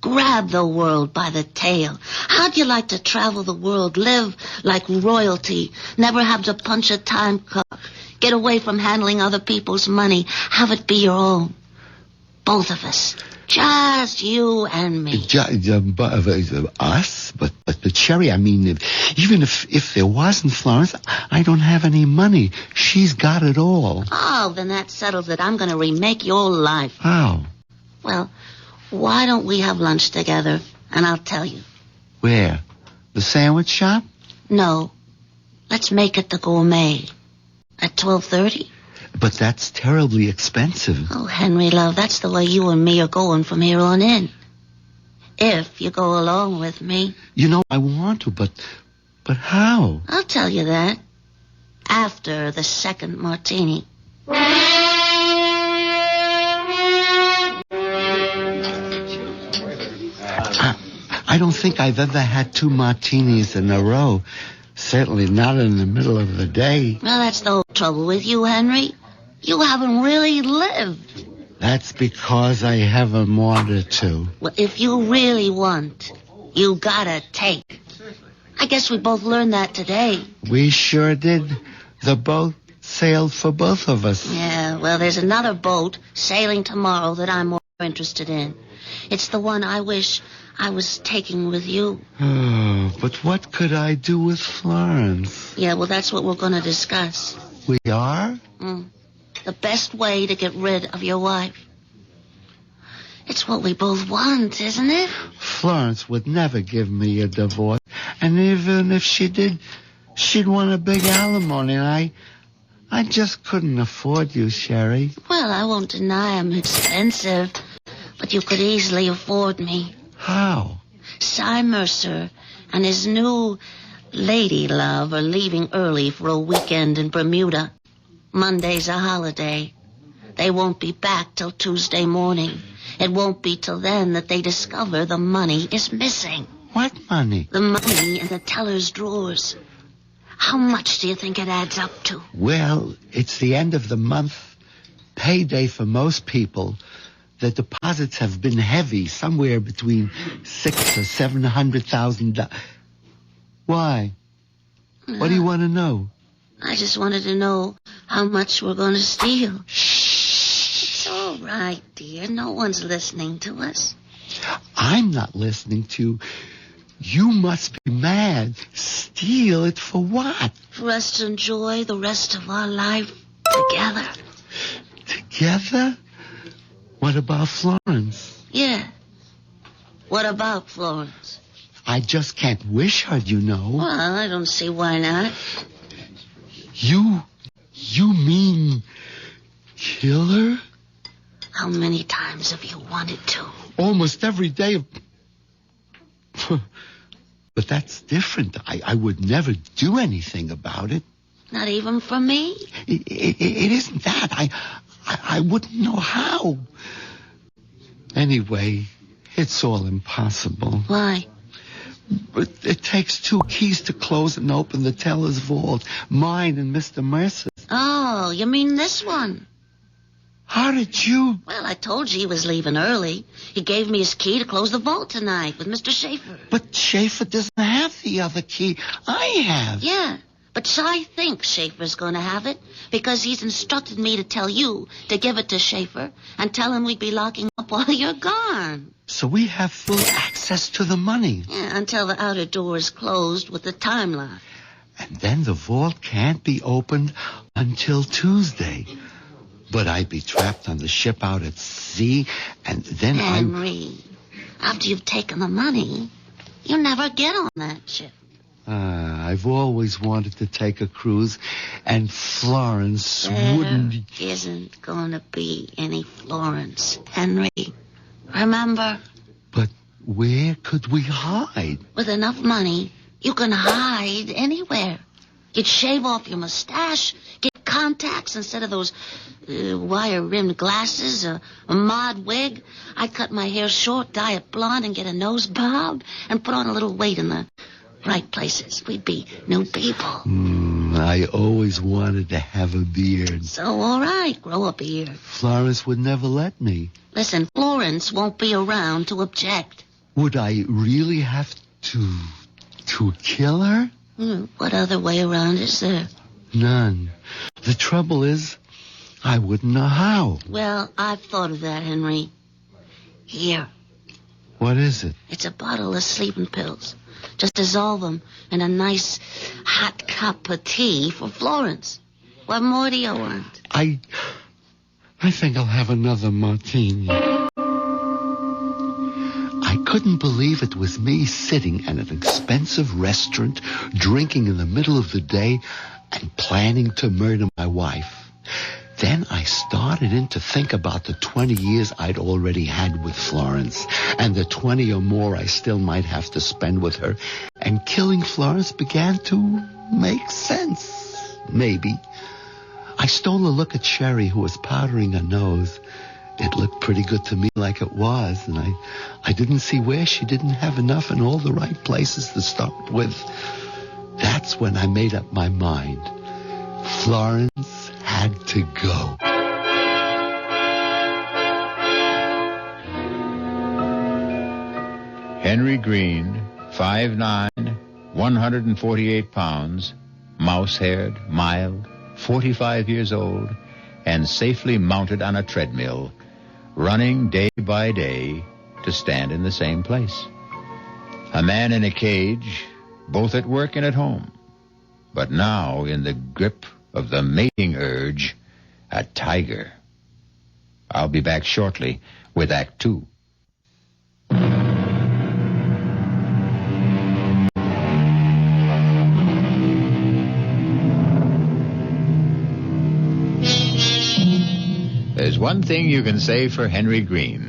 Grab the world by the tail. How'd you like to travel the world, live like royalty, never have to punch a time clock, get away from handling other people's money, have it be your own? Both of us. Just you and me. Us? But Sherry, I mean, even if there wasn't Florence, I don't have any money. She's got it all. Oh, then that settles it. I'm going to remake your life. How? Well, why don't we have lunch together, and I'll tell you. Where? The sandwich shop? No. Let's make it the Gourmet. At 12:30? But that's terribly expensive. Oh, Henry, love, that's the way you and me are going from here on in. If you go along with me. You know, I want to, but how? I'll tell you that. After the second martini. I don't think I've ever had 2 martinis in a row. Certainly not in the middle of the day. Well, that's the whole trouble with you, Henry. You haven't really lived. That's because I haven't wanted to. Well, if you really want, you gotta take. I guess we both learned that today. We sure did. The boat sailed for both of us. Yeah, well, there's another boat sailing tomorrow that I'm more interested in. It's the one I wish I was taking with you. Oh, but what could I do with Florence? Yeah, well, that's what we're going to discuss. We are? The best way to get rid of your wife. It's what we both want, isn't it? Florence would never give me a divorce. And even if she did, she'd want a big alimony. And I just couldn't afford you, Sherry. Well, I won't deny I'm expensive, but you could easily afford me. How? Cy Mercer and his new lady love are leaving early for a weekend in Bermuda. Monday's a holiday. They won't be back till Tuesday morning. It won't be till then that they discover the money is missing. What money? The money in the teller's drawers. How much do you think it adds up to? Well, it's the end of the month. Payday for most people. The deposits have been heavy, somewhere between $600,000 or $700,000. Why? What do you want to know? I just wanted to know how much we're going to steal. Shh. It's all right, dear. No one's listening to us. I'm not listening to you. You must be mad. Steal it for what? For us to enjoy the rest of our life together. Together? What about Florence? Yeah. What about Florence? I just can't wish her, you know. Well, I don't see why not. You mean kill her? How many times have you wanted to? Almost every day. But that's different. I would never do anything about it. Not even for me? It isn't that. I wouldn't know how. Anyway, it's all impossible. Why? But it takes 2 keys to close and open the teller's vault. Mine and Mr. Mercer's. Oh, you mean this one? How did you... Well, I told you he was leaving early. He gave me his key to close the vault tonight with Mr. Schaefer. But Schaefer doesn't have the other key. I have. Yeah, but I think Schaefer's going to have it because he's instructed me to tell you to give it to Schaefer and tell him we'd be locking up while you're gone. So we have full access to the money. Yeah, until the outer door is closed with the time lock. And then the vault can't be opened until Tuesday. But I'd be trapped on the ship out at sea, and then Henry, after you've taken the money, you never get on that ship. I've always wanted to take a cruise, and Florence wouldn't... There isn't going to be any Florence, Henry. Remember? But where could we hide? With enough money, you can hide anywhere. You'd shave off your mustache, get contacts instead of those wire-rimmed glasses, a mod wig. I'd cut my hair short, dye it blonde, and get a nose bob, and put on a little weight in the right places. We'd be new people. I always wanted to have a beard. So, all right, grow a beard. Florence would never let me. Listen, Florence won't be around to object. Would I really have to kill her? What other way around is there? None. The trouble is, I wouldn't know how. Well, I've thought of that, Henry. Here. What is it? It's a bottle of sleeping pills. Just dissolve them in a nice hot cup of tea for Florence. What more do you want? I think I'll have another martini. I couldn't believe it was me sitting at an expensive restaurant, drinking in the middle of the day, and planning to murder my wife. Then I started in to think about the 20 years I'd already had with Florence, and the 20 or more I still might have to spend with her, and killing Florence began to make sense. Maybe. I stole a look at Sherry, who was powdering her nose. It looked pretty good to me like it was, and I didn't see where she didn't have enough in all the right places to start with. That's when I made up my mind. Florence had to go. Henry Green, 5'9", 148 pounds, mouse-haired, mild, 45 years old, and safely mounted on a treadmill, running day by day to stand in the same place. A man in a cage, both at work and at home, but now in the grip of the mating urge, a tiger. I'll be back shortly with Act 2. There's one thing you can say for Henry Green.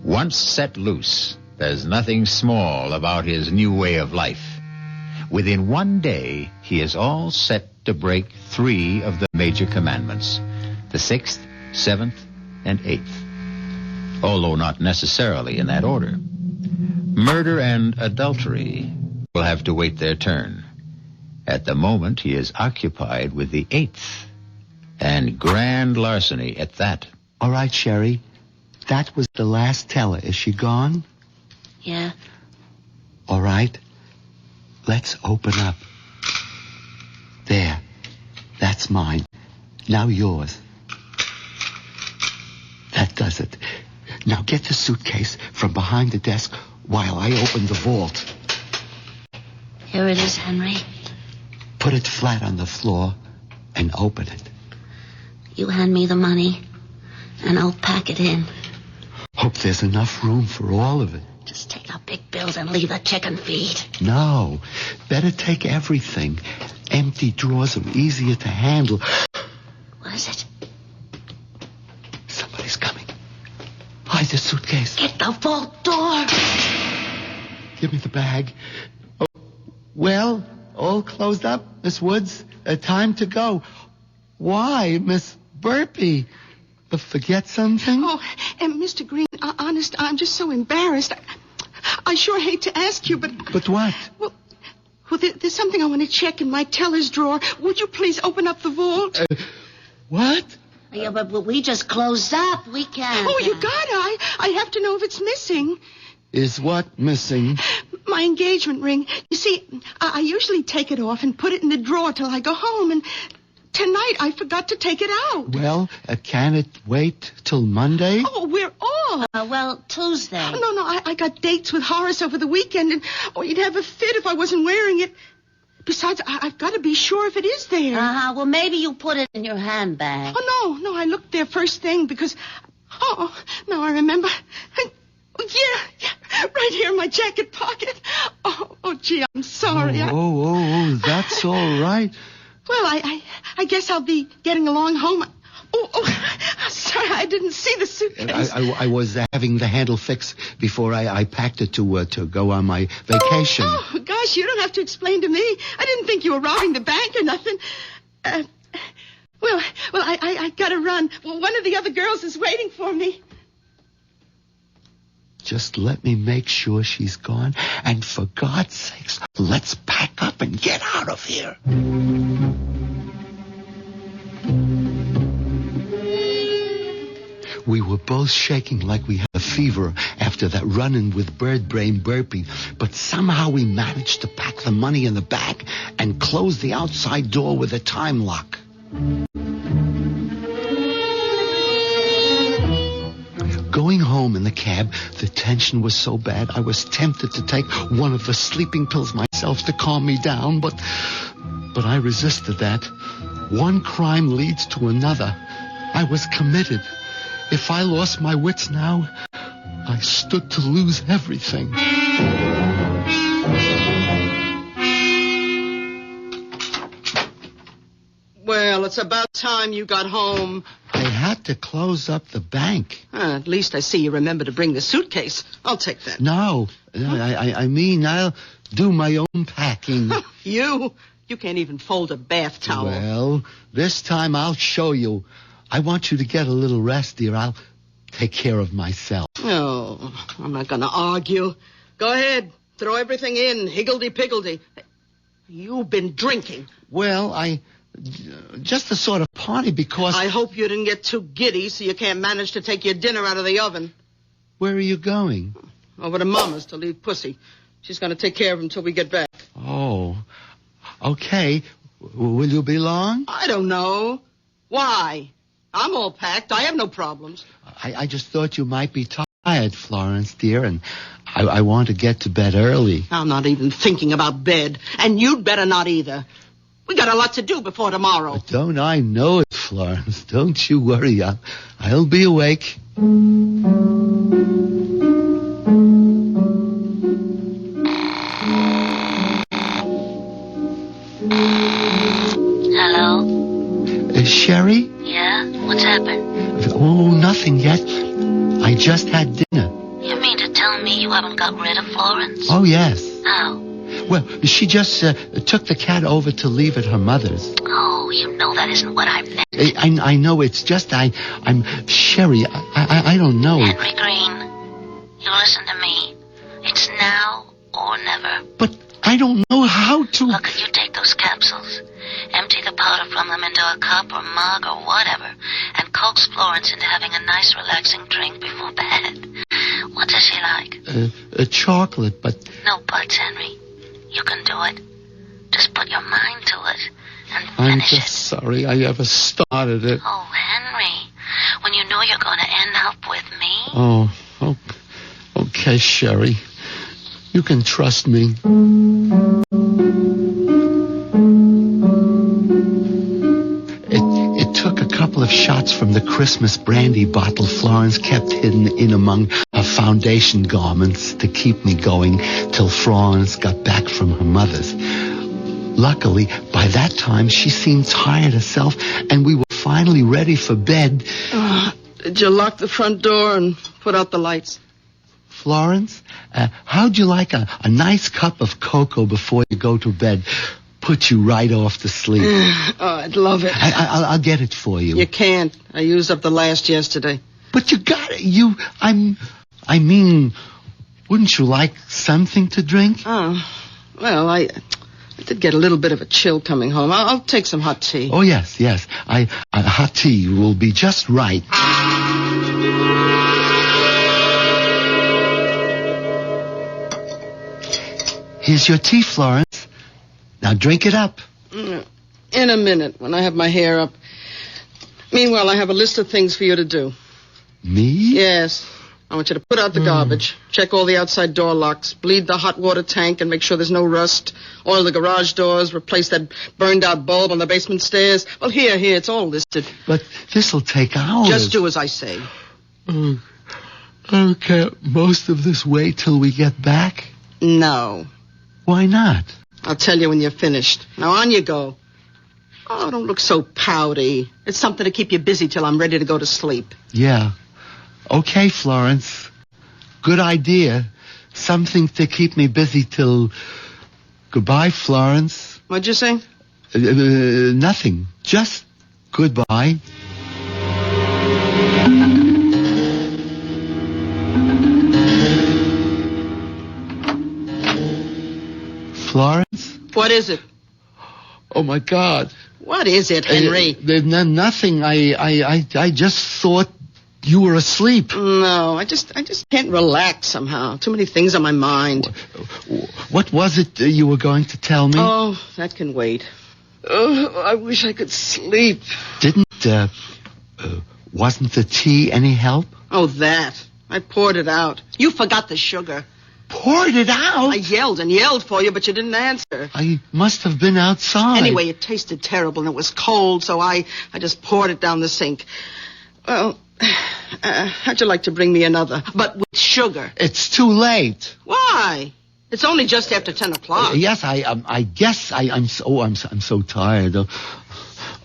Once set loose, there's nothing small about his new way of life. Within one day, he is all set to break 3 of the major commandments, the 6th, 7th, and 8th, although not necessarily in that order. Murder and adultery will have to wait their turn. At the moment, he is occupied with the 8th, and grand larceny at that. All right, Sherry. That was the last teller. Is she gone? Yeah. All right. Let's open up. There. That's mine. Now yours. That does it. Now get the suitcase from behind the desk while I open the vault. Here it is, Henry. Put it flat on the floor and open it. You hand me the money, and I'll pack it in. Hope there's enough room for all of it. Just take out big bills and leave the chicken feed. No. Better take everything. Empty drawers are easier to handle. What is it? Somebody's coming. Hide the suitcase. Get the vault door. Give me the bag. Oh, well, all closed up, Miss Woods. Time to go. Why, Miss Burpee? Forget something? Oh, and Mr. Green, honest, I'm just so embarrassed. I sure hate to ask you, but... But what? Well, there's something I want to check in my teller's drawer. Would you please open up the vault? What? Yeah, but we just closed up. We can't. Oh, you gotta. I have to know if it's missing. Is what missing? My engagement ring. You see, I usually take it off and put it in the drawer till I go home, and tonight I forgot to take it out. Well, can it wait till Monday? Oh, we're off. Well, Tuesday. No, I got dates with Horace over the weekend, and you'd have a fit if I wasn't wearing it. Besides, I've got to be sure if it is there. Well, maybe you put it in your handbag. Oh, no, I looked there first thing because... Oh, now I remember. Yeah, right here in my jacket pocket. Oh, gee, I'm sorry. Oh, that's all right. Well, I guess I'll be getting along home. Oh, sorry, I didn't see the suitcase. I was having the handle fixed before I packed it to go on my vacation. Oh, gosh, you don't have to explain to me. I didn't think you were robbing the bank or nothing. Well, I gotta run. Well, one of the other girls is waiting for me. Just let me make sure she's gone. And for God's sakes, let's pack up and get out of here. We were both shaking like we had a fever after that run-in with bird brain burping, but somehow we managed to pack the money in the bag and close the outside door with a time lock. Going home in the cab, the tension was so bad I was tempted to take one of the sleeping pills myself to calm me down, but I resisted that. One crime leads to another. I was committed. If I lost my wits now, I stood to lose everything. Well, it's about time you got home. I had to close up the bank. At least I see you remember to bring the suitcase. I'll take that. No, I mean, I'll do my own packing. You can't even fold a bath towel. Well, this time I'll show you. I want you to get a little rest, dear. I'll take care of myself. Oh, I'm not going to argue. Go ahead. Throw everything in, higgledy-piggledy. You've been drinking. Well, just a sort of party because... I hope you didn't get too giddy so you can't manage to take your dinner out of the oven. Where are you going? Over to Mama's to leave Pussy. She's going to take care of him until we get back. Oh, okay. Will you be long? I don't know. Why? I'm all packed. I have no problems. I just thought you might be tired, Florence, dear, and I want to get to bed early. I'm not even thinking about bed, and you'd better not either. We got a lot to do before tomorrow. But don't I know it, Florence? Don't you worry. I'll be awake. Hello? Sherry? Yeah? What's happened? Oh, nothing yet. I just had dinner. You mean to tell me you haven't got rid of Florence? Oh, yes. How? Well, she just took the cat over to leave at her mother's. Oh, you know that isn't what I meant. I know, it's just I'm Sherry, I don't know. Henry Green, you listen to me. It's now or never. But I don't know how to... Look, you take those capsules, empty the powder from them into a cup or mug or whatever, and coax Florence into having a nice relaxing drink before bed. What does she like? A chocolate, but... No buts, Henry. You can do it. Just put your mind to it and I'm finish just sorry I ever started it. Oh, Henry, when you know you're going to end up with me. Oh, okay, Sherry. You can trust me. It took a couple of shots from the Christmas brandy bottle Florence kept hidden in among her foundation garments to keep me going till Florence got back from her mother's. Luckily, by that time, she seemed tired herself, and we were finally ready for bed. Did you lock the front door and put out the lights? Florence, how'd you like a nice cup of cocoa before you go to bed? Put you right off to sleep. Oh, I'd love it. I'll get it for you. You can't. I used up the last yesterday. But you got it. I mean, wouldn't you like something to drink? Oh, well, I did get a little bit of a chill coming home. I'll take some hot tea. Oh, yes. Hot tea will be just right. Here's your tea, Florence. Now drink it up. In a minute, when I have my hair up. Meanwhile, I have a list of things for you to do. Me? Yes. I want you to put out the garbage, check all the outside door locks, bleed the hot water tank and make sure there's no rust, oil the garage doors, replace that burned-out bulb on the basement stairs. Well, here, it's all listed. But this'll take hours. Just do as I say. Okay, most of this wait till we get back? No. Why not? I'll tell you when you're finished. Now, on you go. Oh, don't look so pouty. It's something to keep you busy till I'm ready to go to sleep. Yeah. Okay, Florence. Good idea. Something to keep me busy till... Goodbye, Florence. What'd you say? Nothing. Just goodbye. Florence? What is it? Oh, my God. What is it, Henry? Nothing. I just thought you were asleep. No, I just can't relax somehow. Too many things on my mind. What was it you were going to tell me? Oh, that can wait. Oh, I wish I could sleep. Wasn't the tea any help? Oh, that. I poured it out. You forgot the sugar. Poured it out? I yelled and yelled for you, but you didn't answer. I must have been outside. Anyway, it tasted terrible and it was cold, so I just poured it down the sink. Well, how'd you like to bring me another, but with sugar? It's too late. Why? It's only just after 10 o'clock. Yes, I guess I'm so tired.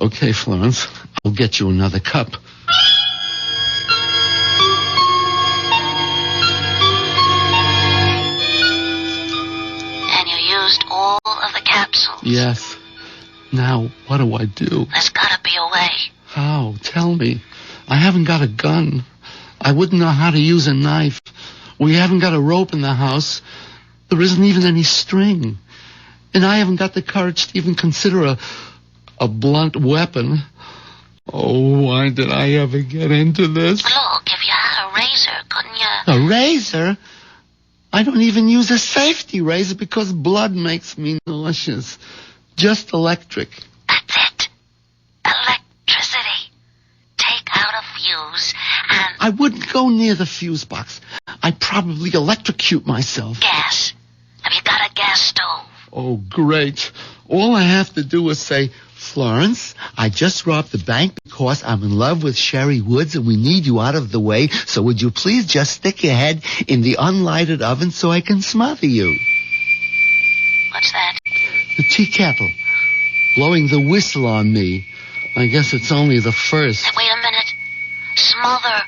Okay, Florence, I'll get you another cup. All of the capsules. Yes. Now, what do I do? There's gotta be a way. How? Tell me. I haven't got a gun. I wouldn't know how to use a knife. We haven't got a rope in the house. There isn't even any string. And I haven't got the courage to even consider a blunt weapon. Oh, why did I ever get into this? Look, if you had a razor, couldn't you? A razor? I don't even use a safety razor because blood makes me nauseous. Just electric. That's it. Electricity. Take out a fuse and... I wouldn't go near the fuse box. I'd probably electrocute myself. Gas. Have you got a gas stove? Oh, great. All I have to do is say, Florence, I just robbed the bank because I'm in love with Sherry Woods and we need you out of the way, so would you please just stick your head in the unlighted oven so I can smother you? What's that? The tea kettle. Blowing the whistle on me. I guess it's only the first. Hey, wait a minute. Smother.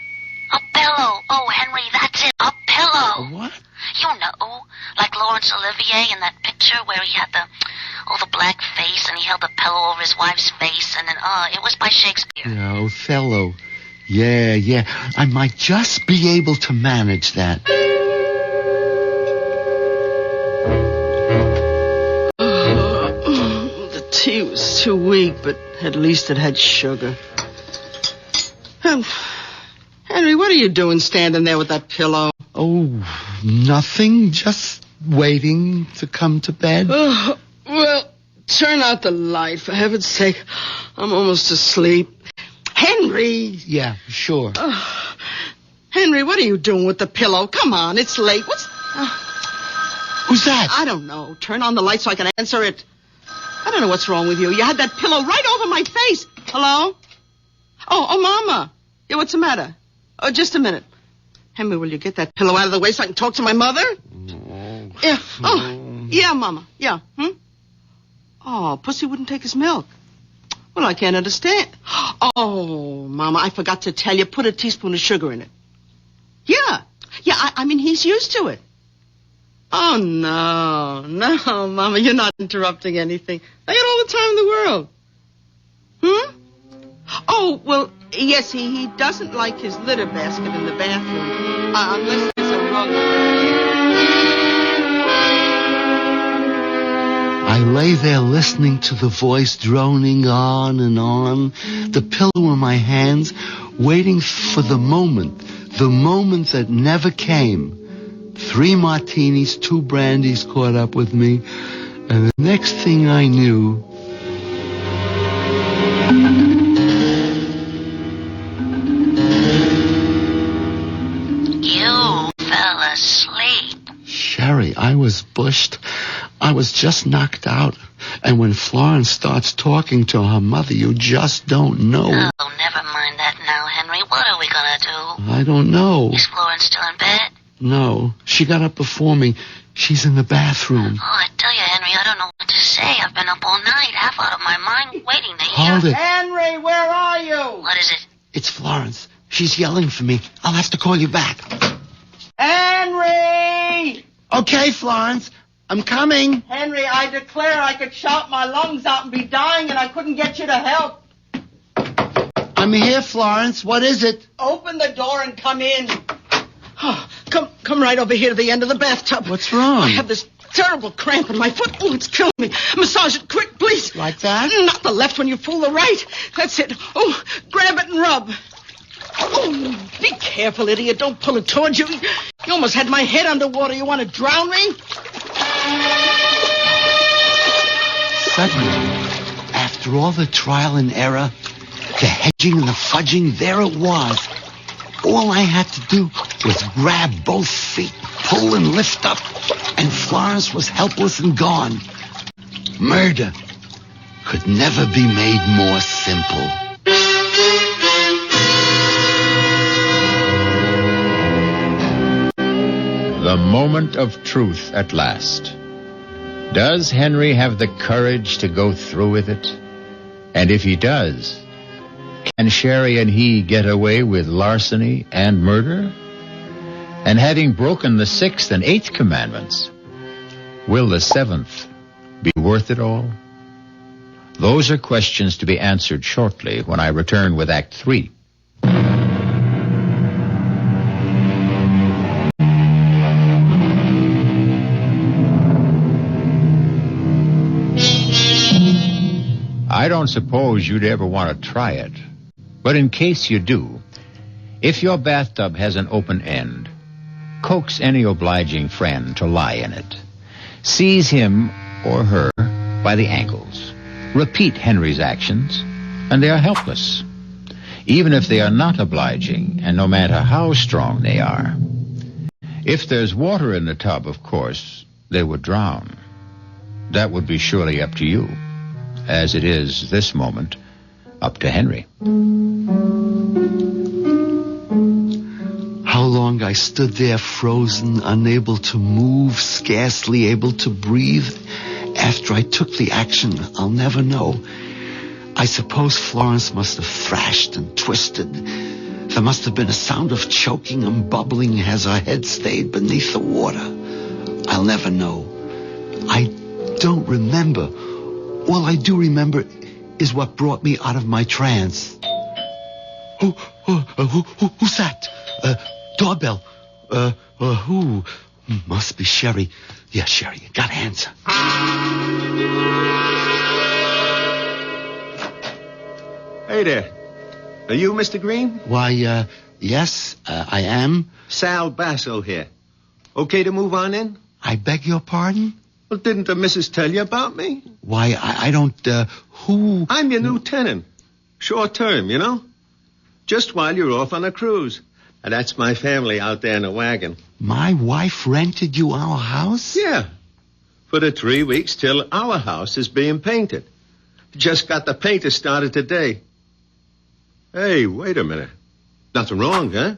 A pillow. Oh, Henry, that's it. A pillow. A what? You know, like Laurence Olivier in that picture where he had the black face and he held a pillow over his wife's face and then, it was by Shakespeare. Yeah, Othello. Yeah. I might just be able to manage that. The tea was too weak, but at least it had sugar. Henry, what are you doing standing there with that pillow? Oh, nothing. Just waiting to come to bed. Well, turn out the light, for heaven's sake. I'm almost asleep. Henry! Yeah, sure. Henry, what are you doing with the pillow? Come on, it's late. Who's that? I don't know. Turn on the light so I can answer it. I don't know what's wrong with you. You had that pillow right over my face. Hello? Oh, Mama. Yeah, what's the matter? Oh, just a minute. Henry, will you get that pillow out of the way so I can talk to my mother? Yeah. Oh, yeah, Mama. Yeah. Oh, Pussy wouldn't take his milk. Well, I can't understand. Oh, Mama, I forgot to tell you. Put a teaspoon of sugar in it. Yeah. Yeah, I mean, he's used to it. Oh, no, Mama, you're not interrupting anything. I got all the time in the world. Oh, well, yes, he doesn't like his litter basket in the bathroom. Unless there's a rug. I lay there listening to the voice droning on and on, the pillow in my hands, waiting for the moment that never came. 3 martinis, 2 brandies caught up with me, and the next thing I knew... You fell asleep. Sherry, I was bushed. I was just knocked out. And when Florence starts talking to her mother, you just don't know. Oh, never mind that now, Henry. What are we gonna do? I don't know. Is Florence still in bed? No, she got up before me. She's in the bathroom. Oh, I tell you, Henry, I don't know what to say. I've been up all night, half out of my mind, waiting to hear. Hold it. Henry, where are you? What is it? It's Florence. She's yelling for me. I'll have to call you back. Henry! Okay, Florence. I'm coming. Henry, I declare I could shout my lungs out and be dying and I couldn't get you to help. I'm here, Florence. What is it? Open the door and come in. Oh, come right over here to the end of the bathtub. What's wrong? I have this terrible cramp in my foot. Oh, it's killing me. Massage it quick, please. Like that? Not the left one, you fool, the right. That's it. Oh, grab it and rub. Oh, be careful, idiot. Don't pull it towards you. You almost had my head underwater. You want to drown me? Suddenly, after all the trial and error, the hedging and the fudging, there it was. All I had to do was grab both feet, pull and lift up, and Florence was helpless and gone. Murder could never be made more simple. The moment of truth at last. Does Henry have the courage to go through with it? And if he does, can Sherry and he get away with larceny and murder? And having broken the 6th and 8th commandments, will the 7th be worth it all? Those are questions to be answered shortly when I return with Act 3. I don't suppose you'd ever want to try it. But in case you do, if your bathtub has an open end, coax any obliging friend to lie in it. Seize him or her by the ankles. Repeat Henry's actions, and they are helpless, even if they are not obliging, and no matter how strong they are. If there's water in the tub, of course, they would drown. That would be surely up to you, as it is this moment up to Henry. How long I stood there frozen, unable to move, scarcely able to breathe. After I took the action, I'll never know. I suppose Florence must have thrashed and twisted. There must have been a sound of choking and bubbling as her head stayed beneath the water. I'll never know. I don't remember. All I do remember is what brought me out of my trance. Who's that? Doorbell. Who? Must be Sherry. Yeah, Sherry, you gotta answer. Hey there. Are you Mr. Green? Why, yes, I am. Sal Basso here. Okay to move on in? I beg your pardon? Well, didn't the missus tell you about me? Why, I don't, who? I'm your new tenant. Short term, you know? Just while you're off on a cruise. And that's my family out there in a wagon. My wife rented you our house? Yeah. For the 3 weeks till our house is being painted. Just got the painter started today. Hey, wait a minute. Nothing wrong, huh?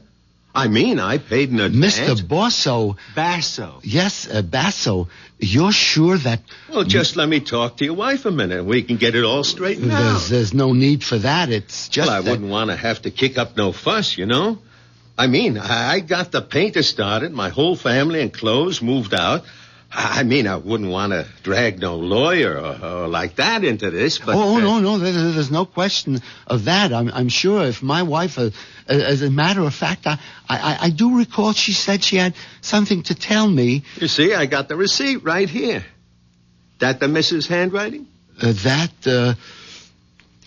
I mean, I paid an advance. Mr. Basso. Basso. Yes, Basso. You're sure that... Well, just let me talk to your wife a minute and we can get it all straightened out. There's no need for that. It's just Well, I wouldn't want to have to kick up no fuss, you know? I mean, I got the painter started, my whole family and clothes moved out. I mean, I wouldn't want to drag no lawyer or like that into this, but... No, there's no question of that. I'm sure if my wife, as a matter of fact, I do recall she said she had something to tell me. You see, I got the receipt right here. That the missus' handwriting?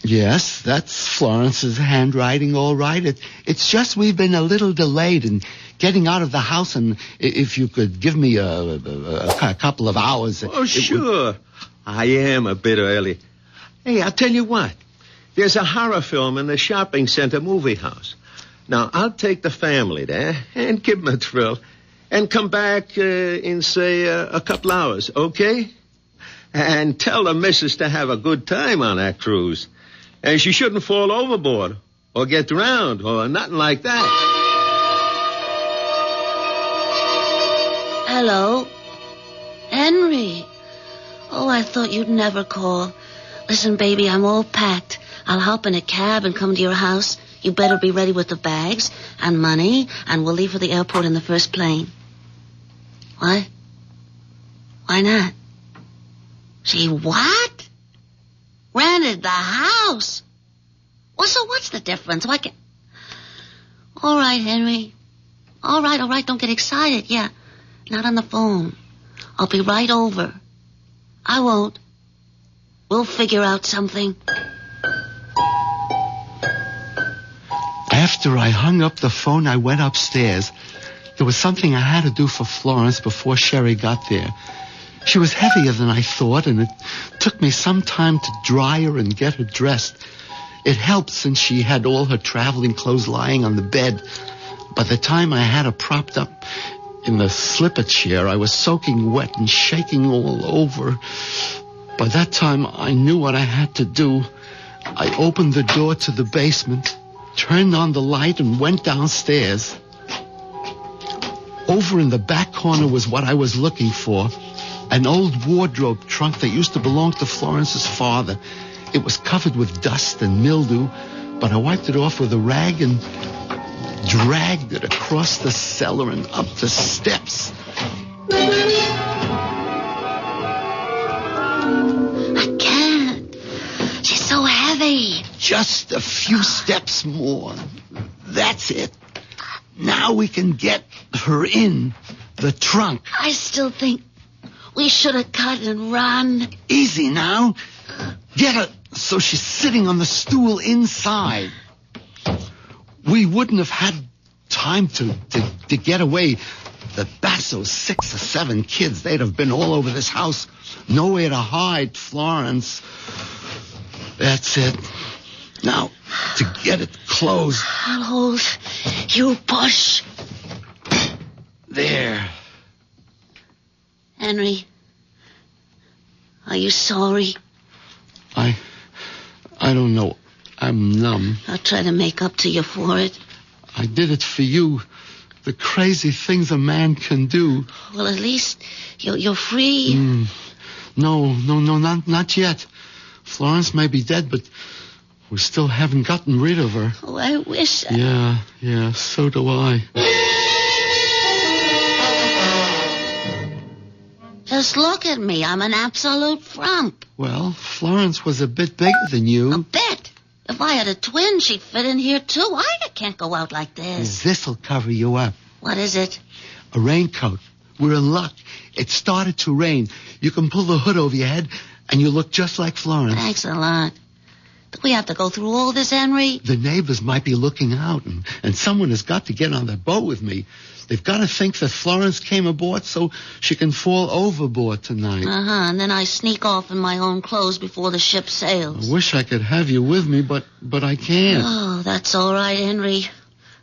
Yes, that's Florence's handwriting, all right. It's just we've been a little delayed in getting out of the house, and if you could give me a couple of hours... Sure. I am a bit early. Hey, I'll tell you what. There's a horror film in the shopping center movie house. Now, I'll take the family there and give them a thrill and come back in, say, a couple hours, okay? And tell the missus to have a good time on that cruise. And she shouldn't fall overboard or get drowned or nothing like that. Hello? Henry. Oh, I thought you'd never call. Listen, baby, I'm all packed. I'll hop in a cab and come to your house. You better be ready with the bags and money, and we'll leave for the airport in the first plane. What? Why not? She what? Rented the house? Well, so what's the difference? Why can't... All right, Henry. All right. Don't get excited. Yeah, not on the phone. I'll be right over. I won't. We'll figure out something. After I hung up the phone, I went upstairs. There was something I had to do for Florence before Sherry got there. She was heavier than I thought, and it took me some time to dry her and get her dressed. It helped since she had all her traveling clothes lying on the bed. By the time I had her propped up in the slipper chair, I was soaking wet and shaking all over. By that time, I knew what I had to do. I opened the door to the basement, turned on the light, and went downstairs. Over in the back corner was what I was looking for. An old wardrobe trunk that used to belong to Florence's father. It was covered with dust and mildew, but I wiped it off with a rag and dragged it across the cellar and up the steps. I can't. She's so heavy. Just a few steps more. That's it. Now we can get her in the trunk. I still think we should have cut and run. Easy now. Get her so she's sitting on the stool inside. We wouldn't have had time to get away. The Basso's 6 or 7 kids, they'd have been all over this house. Nowhere to hide, Florence. That's it. Now, to get it closed. I'll hold. You push. There. Henry, are you sorry? I don't know. I'm numb. I'll try to make up to you for it. I did it for you. The crazy things a man can do. Well, at least you're free. No, not yet. Florence may be dead, but we still haven't gotten rid of her. Oh, I wish. Yeah, so do I. Just look at me. I'm an absolute frump. Well, Florence was a bit bigger than you. A bit? If I had a twin, she'd fit in here, too. I can't go out like this. This'll cover you up. What is it? A raincoat. We're in luck. It started to rain. You can pull the hood over your head, and you look just like Florence. Thanks a lot. Do we have to go through all this, Henry? The neighbors might be looking out, and someone has got to get on the boat with me. They've got to think that Florence came aboard so she can fall overboard tonight. And then I sneak off in my own clothes before the ship sails. I wish I could have you with me, but I can't. Oh, that's all right, Henry.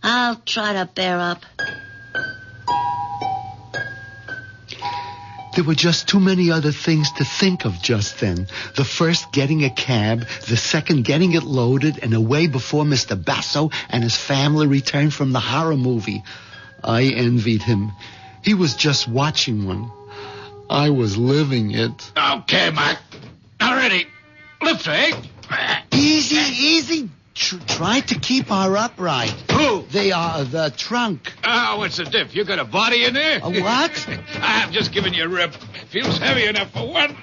I'll try to bear up. There were just too many other things to think of just then. The first, getting a cab. The second, getting it loaded and away before Mr. Basso and his family returned from the horror movie. I envied him. He was just watching one. I was living it. Okay, Mac. Now ready. Lift, eh? Easy. Try to keep her upright. Who? They are the trunk. Oh, what's the diff? You got a body in there? A what? I'm just giving you a rip. Feels heavy enough for one.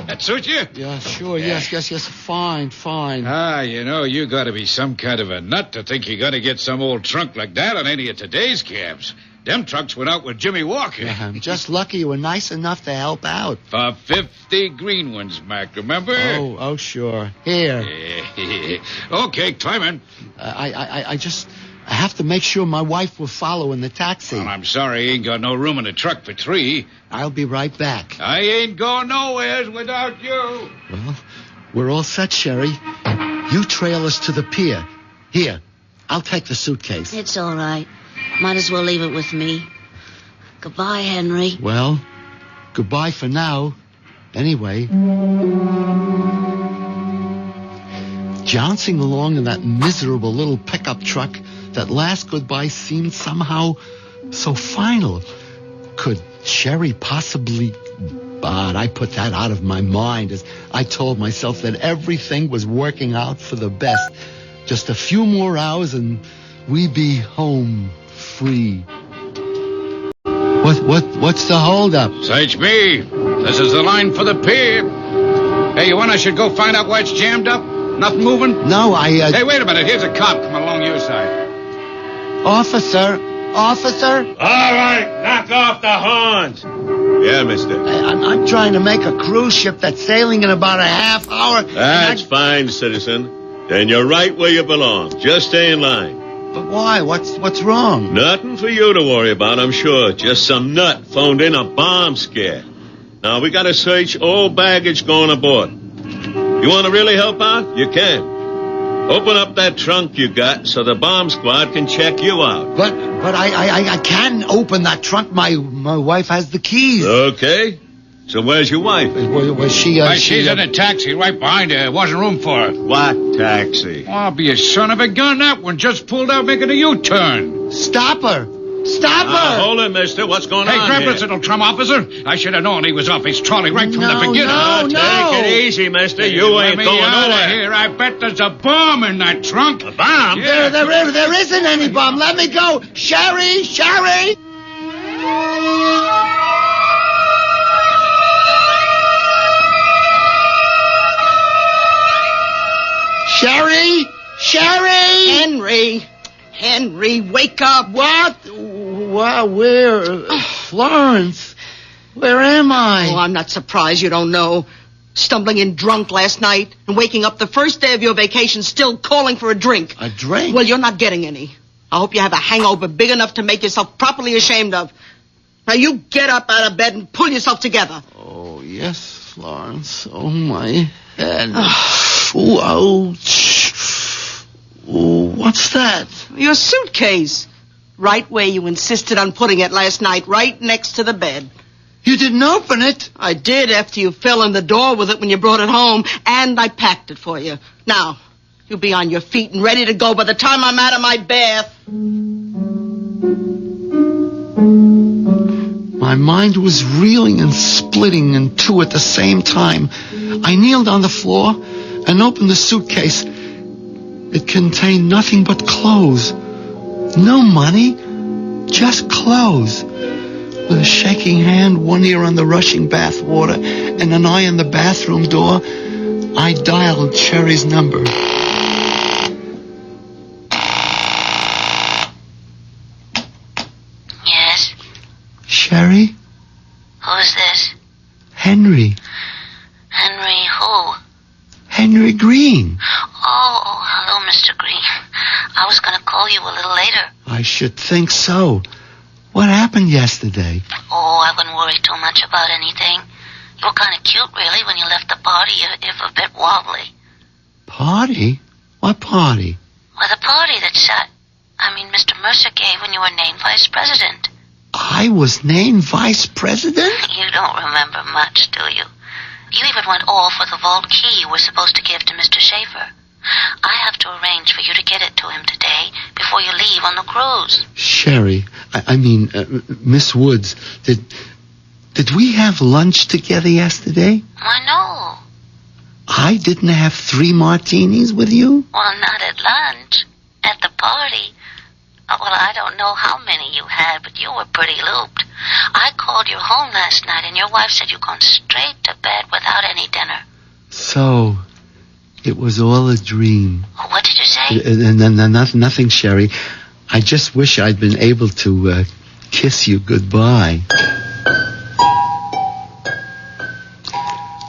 That suit you? Yeah, sure. Yes. Fine. You got to be some kind of a nut to think you're going to get some old trunk like that on any of today's cabs. Them trucks went out with Jimmy Walker. Yeah, I'm just lucky you were nice enough to help out. For 50 green ones, Mac, remember? Oh, sure. Here. Okay, climb in. I have to make sure my wife will follow in the taxi. Well, I'm sorry, I ain't got no room in the truck for 3. I'll be right back. I ain't going nowheres without you. Well, we're all set, Sherry. You trail us to the pier. Here, I'll take the suitcase. It's all right. Might as well leave it with me. Goodbye, Henry. Well, goodbye for now. Anyway. Jouncing along in that miserable little pickup truck, that last goodbye seemed somehow so final. Could Sherry possibly... But I put that out of my mind as I told myself that everything was working out for the best. Just a few more hours and we'd be home free. What's the holdup? Search me. This is the line for the pier. Hey, you want I should go find out why it's jammed up? Nothing moving? No, Hey, wait a minute. Here's a cop coming along your side. Officer? All right, knock off the horns. Yeah, mister. I'm trying to make a cruise ship that's sailing in about a half hour. That's fine, citizen. Then you're right where you belong. Just stay in line. But why? What's wrong? Nothing for you to worry about, I'm sure. Just some nut phoned in a bomb scare. Now, we got to search all baggage going aboard. You want to really help out? You can. Open up that trunk you got so the bomb squad can check you out. But I can open that trunk. My wife has the keys. Okay. So where's your wife? Was she... she's in a taxi right behind her. There wasn't room for her. What taxi? Oh, be a son of a gun. That one just pulled out making a U-turn. Stop her. Stop her. Hold it, mister. What's going on Hey, grab here? this little trum, officer. I should have known he was off his trolley right from the beginning. Take it easy, mister. You ain't going nowhere. Here. I bet there's a bomb in that trunk. A bomb? Yeah. There isn't any bomb. Let me go. Sherry! Sherry! Sherry! Sherry! Henry, wake up. What? Well, where? Florence, where am I? Oh, I'm not surprised you don't know. Stumbling in drunk last night and waking up the first day of your vacation still calling for a drink. A drink? Well, you're not getting any. I hope you have a hangover big enough to make yourself properly ashamed of. Now, you get up out of bed and pull yourself together. Oh, yes, Florence. Oh, my head. Oh, ouch. Oh, what's that? Your suitcase. Right where you insisted on putting it last night, right next to the bed. You didn't open it? I did after you fell in the door with it when you brought it home, and I packed it for you. Now, you'll be on your feet and ready to go by the time I'm out of my bath. My mind was reeling and splitting in two at the same time. I kneeled on the floor and opened the suitcase. It contained nothing but clothes. No money, just clothes. With a shaking hand, one ear on the rushing bath water, and an eye on the bathroom door, I dialed Sherry's number. Yes? Sherry? Who's this? Henry. Henry who? Henry Green. Oh, hello, Mr. Green. I was going to call you a little later. I should think so. What happened yesterday? Oh, I wouldn't worry too much about anything. You were kind of cute, really, when you left the party, if a bit wobbly. Party? What party? Well, the party that Mr. Mercer gave when you were named vice president. I was named vice president? You don't remember much, do you? You even went all for the vault key you were supposed to give to Mr. Schaefer. I have to arrange for you to get it to him today before you leave on the cruise. Sherry, Miss Woods, did we have lunch together yesterday? Why, no. I didn't have 3 martinis with you? Well, not at lunch. At the party. Well, I don't know how many you had, but you were pretty looped. I called you home last night, and your wife said you'd gone straight to bed without any dinner. So, it was all a dream. What did you say? Nothing, Sherry. I just wish I'd been able to kiss you goodbye.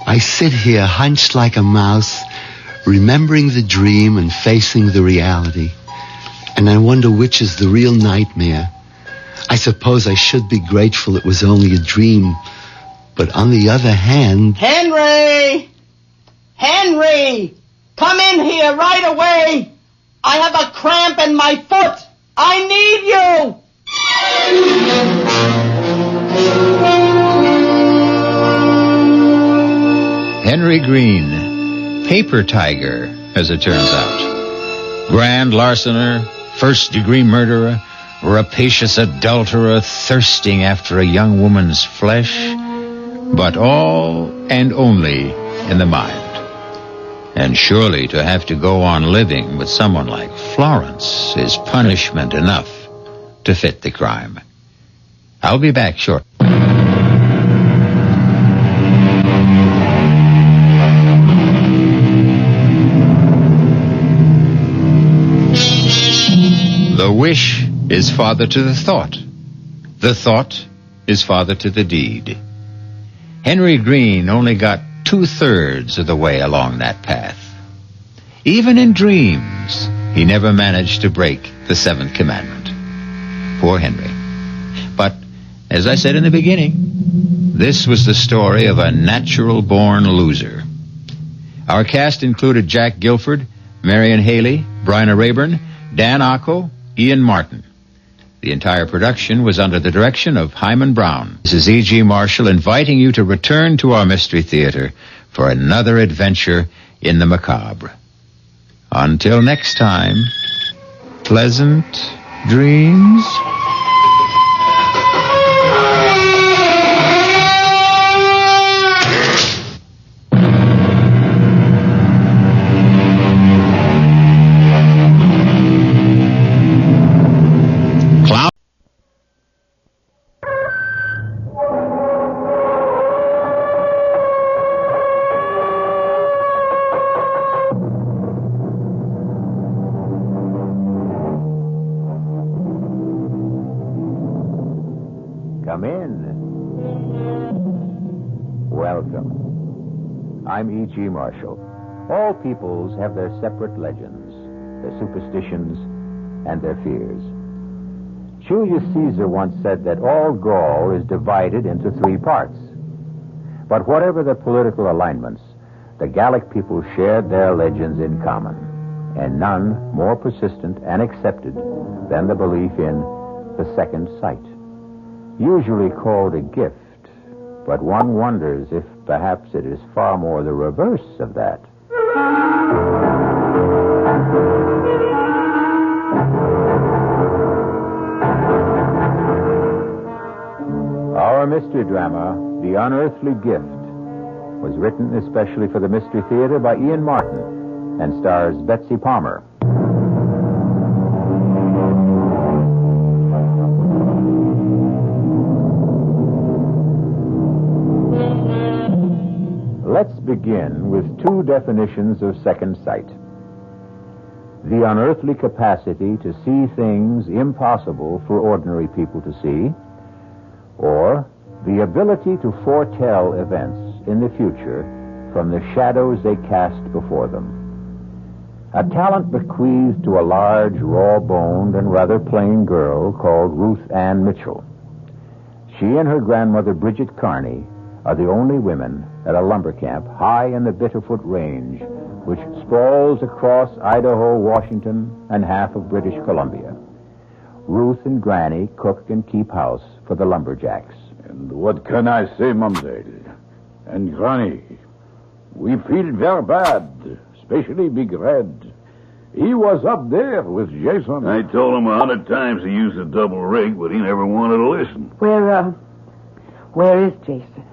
I sit here hunched like a mouse, remembering the dream and facing the reality. And I wonder which is the real nightmare. I suppose I should be grateful it was only a dream. But on the other hand... Henry! Henry! Come in here right away! I have a cramp in my foot! I need you! Henry Green, paper tiger, as it turns out. Grand larcener, first-degree murderer, rapacious adulterer thirsting after a young woman's flesh, but all and only in the mind. And surely to have to go on living with someone like Florence is punishment enough to fit the crime. I'll be back shortly. The wish is father to the thought. The thought is father to the deed. Henry Green only got 2/3 of the way along that path. Even in dreams, he never managed to break the 7th commandment. Poor Henry. But, as I said in the beginning, this was the story of a natural-born loser. Our cast included Jack Guilford, Marion Haley, Bryna Rayburn, Dan Acco, Ian Martin. The entire production was under the direction of Hyman Brown. This is E.G. Marshall inviting you to return to our Mystery Theater for another adventure in the macabre. Until next time, pleasant dreams. Come in. Welcome. I'm E.G. Marshall. All peoples have their separate legends, their superstitions, and their fears. Julius Caesar once said that all Gaul is divided into 3 parts. But whatever the political alignments, the Gallic people shared their legends in common, and none more persistent and accepted than the belief in the second sight. Usually called a gift, but one wonders if perhaps it is far more the reverse of that. Our mystery drama, The Unearthly Gift, was written especially for the Mystery Theater by Ian Martin and stars Betsy Palmer. Let's begin with 2 definitions of second sight. The unearthly capacity to see things impossible for ordinary people to see, or the ability to foretell events in the future from the shadows they cast before them. A talent bequeathed to a large, raw-boned, and rather plain girl called Ruth Ann Mitchell. She and her grandmother, Bridget Carney, are the only women at a lumber camp high in the Bitterfoot Range, which sprawls across Idaho, Washington, and half of British Columbia. Ruth and Granny cook and keep house for the lumberjacks. And what can I say, Mamselle? And Granny, we feel very bad, especially Big Red. He was up there with Jason. I told him 100 times to use a double rig, but he never wanted to listen. Where is Jason?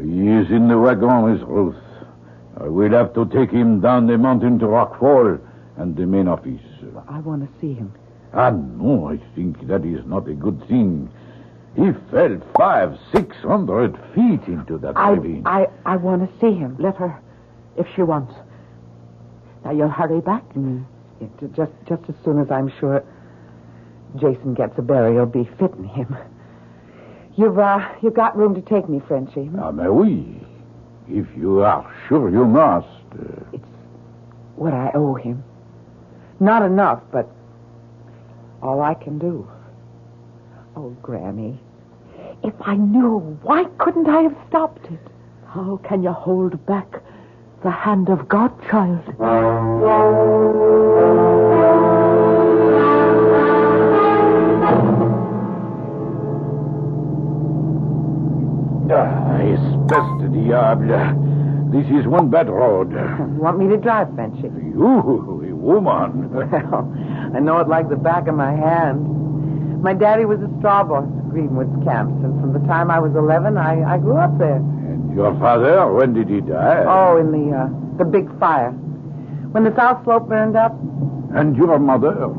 He is in the wagon, Miss Ruth. We'll have to take him down the mountain to Rockfall and the main office. I want to see him. No, I think that is not a good thing. He fell 500-600 feet into that ravine. I want to see him. Let her, if she wants. Now, you'll hurry back? Just as soon as I'm sure Jason gets a burial be fitting him. You've got room to take me, Frenchie. Ah, mais oui. If you are sure you must. It's what I owe him. Not enough, but all I can do. Oh, Granny, if I knew, why couldn't I have stopped it? How can you hold back the hand of God, child? Espèce de diable. This is one bad road. You want me to drive, Frenchy? You, a woman. Well, I know it like the back of my hand. My daddy was a straw boss at Greenwood's camps, and from the time I was 11, I grew up there. And your father, when did he die? Oh, in the big fire. When the South Slope burned up. And your mother?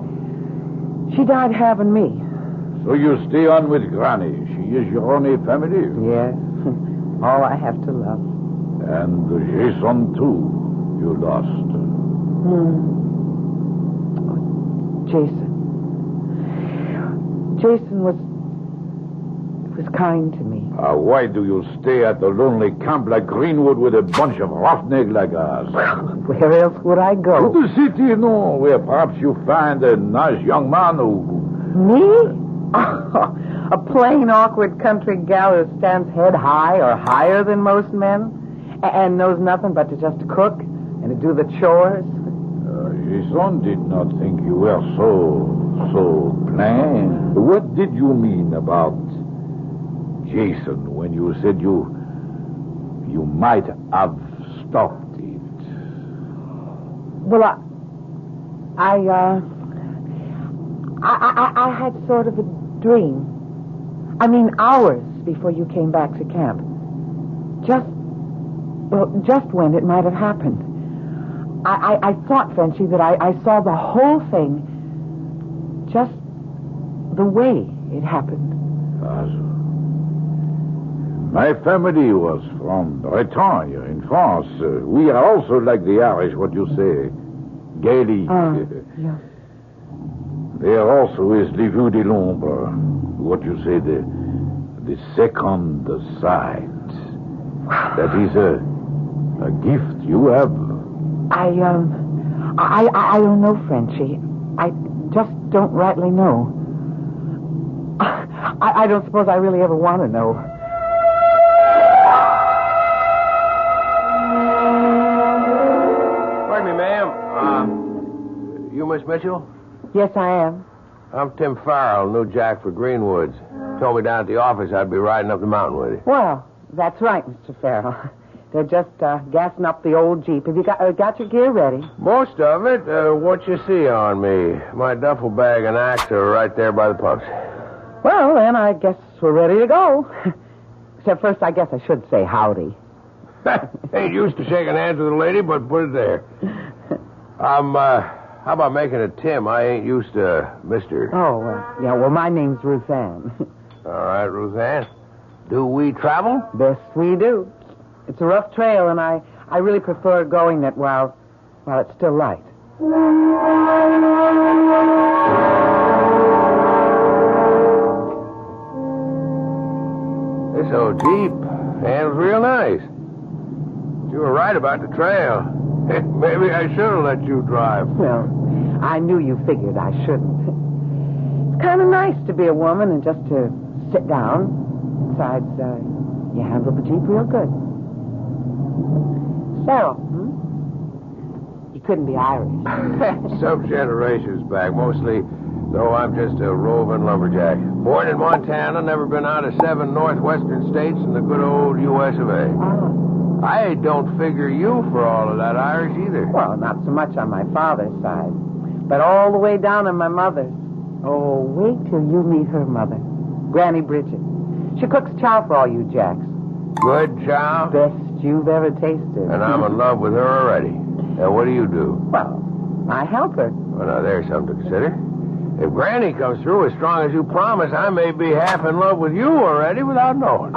She died having me. So you stay on with Granny. She is your only family? Yes. All I have to love. And Jason, too, you lost. Oh, Jason. Jason was kind to me. Why do you stay at the lonely camp like Greenwood with a bunch of roughnecks like us? Where else would I go? To the city, no, where perhaps you find a nice young man who... Me? A plain, awkward country gal who stands head high or higher than most men and knows nothing but to just cook and to do the chores. Jason did not think you were so plain. What did you mean about Jason when you said you might have stopped it? Well, I had sort of a dream. I mean, hours before you came back to camp. Just when it might have happened. I thought, Frenchy, that I saw the whole thing just the way it happened. My family was from Bretagne in France. We are also like the Irish, what you say, Gaelic. Yeah. There also is the vue de l'ombre, what you say, the second sight. That is a gift you have. I don't know, Frenchy. I just don't rightly know. I don't suppose I really ever want to know. Pardon me, ma'am. You Miss Mitchell? Yes, I am. I'm Tim Farrell, new jack for Greenwoods. Told me down at the office I'd be riding up the mountain with you. Well, that's right, Mr. Farrell. They're just gassing up the old Jeep. Have you got your gear ready? Most of it. What you see on me? My duffel bag and axe are right there by the pumps. Well, then, I guess we're ready to go. Except first, I guess I should say howdy. Ain't used to shaking hands with a lady, but put it there. How about making it Tim? I ain't used to Mr. Oh, yeah, well, my name's Ruth Ann. All right, Ruth Ann. Do we travel? Best we do. It's a rough trail, and I really prefer going it while it's still light. This old Jeep handles real nice. You were right about the trail. Maybe I should have let you drive. Well, I knew you figured I shouldn't. It's kind of nice to be a woman and just to sit down. Besides, you handle the Jeep real good. Farrell, You couldn't be Irish. Some generations back, mostly, though I'm just a roving lumberjack. Born in Montana, never been out of 7 northwestern states in the good old U.S. of A. I don't figure you for all of that Irish either. Well, not so much on my father's side, but all the way down on my mother's. Oh, wait till you meet her mother, Granny Bridget. She cooks chow for all you jacks. Good chow? Best you've ever tasted. And I'm in love with her already. Now, what do you do? Well, I help her. Well, now, there's something to consider. If Granny comes through as strong as you promised, I may be half in love with you already without knowing.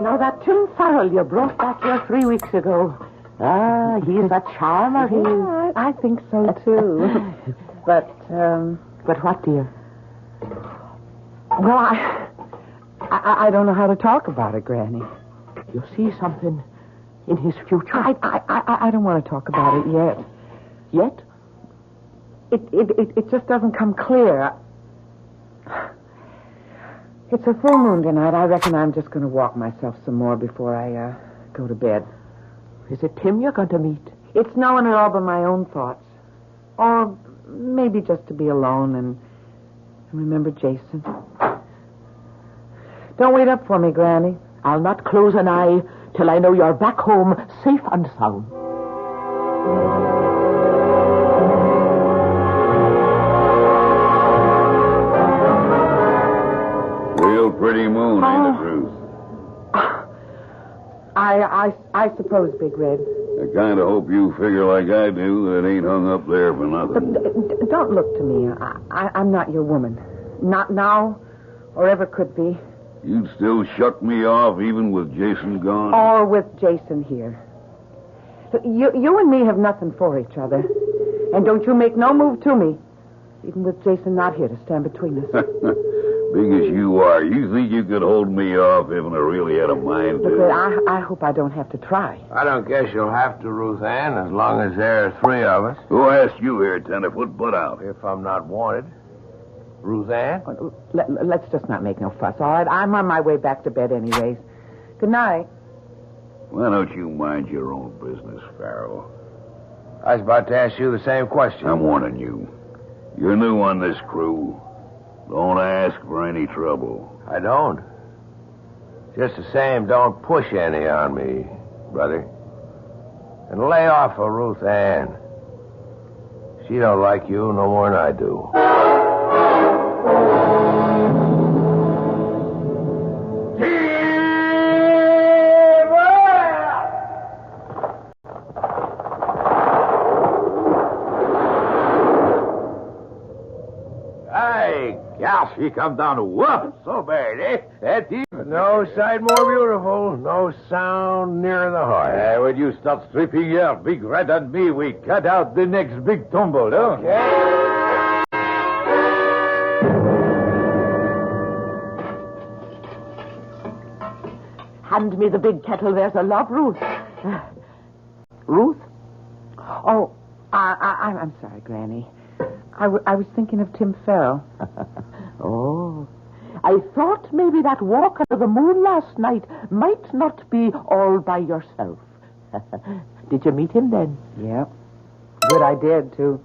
Now, that Tim Farrell you brought back here 3 weeks ago, Ah, he's a charmer, he is. Yeah, I think so, too. But what, dear? Well, I don't know how to talk about it, Granny. You see something in his future? I don't want to talk about it yet. Yet? It just doesn't come clear. It's a full moon tonight. I reckon I'm just going to walk myself some more before I go to bed. Is it Tim you're going to meet? It's no one at all but my own thoughts. Or maybe just to be alone and remember Jason. Don't wait up for me, Granny. I'll not close an eye till I know you're back home safe and sound. Real pretty moon, ain't it, Ruth? I suppose, Big Red. I kind of hope you figure like I do that it ain't hung up there for nothing. But don't look to me. I'm not your woman. Not now, or ever could be. You'd still shuck me off even with Jason gone? Or with Jason here. You and me have nothing for each other. And don't you make no move to me, even with Jason not here to stand between us. Big as you are, you think you could hold me off if I really had a mind to? Look, I hope I don't have to try. I don't guess you'll have to, Ruth Ann, as long as there are three of us. Who asked you here, tenderfoot? Butt out. If I'm not wanted. Ruth Ann? Let's just not make no fuss, all right? I'm on my way back to bed anyways. Good night. Why don't you mind your own business, Farrell? I was about to ask you the same question. I'm warning you. You're new on this crew. Don't ask for any trouble. I don't. Just the same, don't push any on me, brother. And lay off of Ruth Ann. She don't like you no more than I do. She come down to whoop so bad, eh? That even. No sight more beautiful, no sound nearer the heart. When you start stripping here, Big Red and me, we cut out the next big tumble, huh? Okay. Hand me the big kettle. There's a love, Ruth. Ruth? Oh, I'm sorry, Granny. I was thinking of Tim Farrell. Oh, I thought maybe that walk under the moon last night might not be all by yourself. Did you meet him then? Yep. Good I did, too.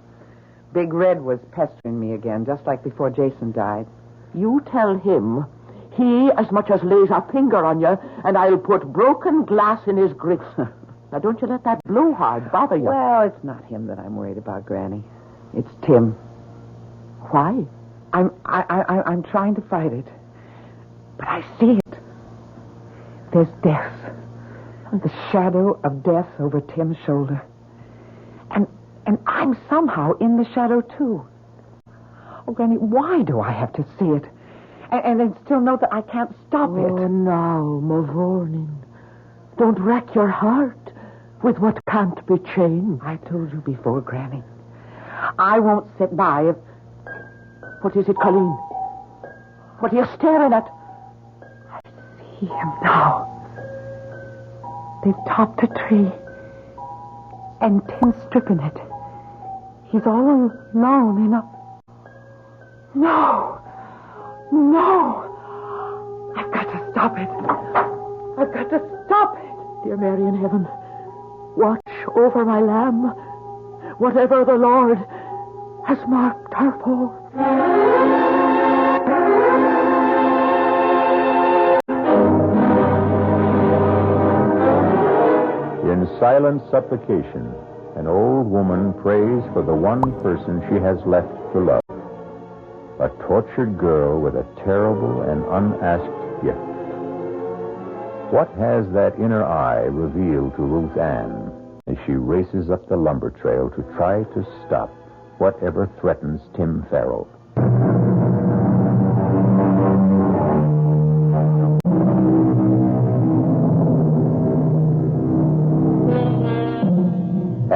Big Red was pestering me again, just like before Jason died. You tell him he as much as lays a finger on you, and I'll put broken glass in his grits. Now, don't you let that blowhard bother you. Well, it's not him that I'm worried about, Granny. It's Tim. Why? I'm trying to fight it. But I see it. There's death. The shadow of death over Tim's shoulder. And I'm somehow in the shadow, too. Oh, Granny, why do I have to see it? And then still know that I can't stop it? Oh, now, Mavournin. Don't wreck your heart with what can't be changed. I told you before, Granny. I won't sit by if... What is it, Colleen? What are you staring at? I see him now. They've topped a tree. And Tim's stripping it. He's all alone in a... No! I've got to stop it. I've got to stop it. Dear Mary in heaven, watch over my lamb. Whatever the Lord has marked her for. In silent supplication, an old woman prays for the one person she has left to love. A tortured girl with a terrible and unasked gift. What has that inner eye revealed to Ruth Ann as she races up the lumber trail to try to stop whatever threatens Tim Farrell?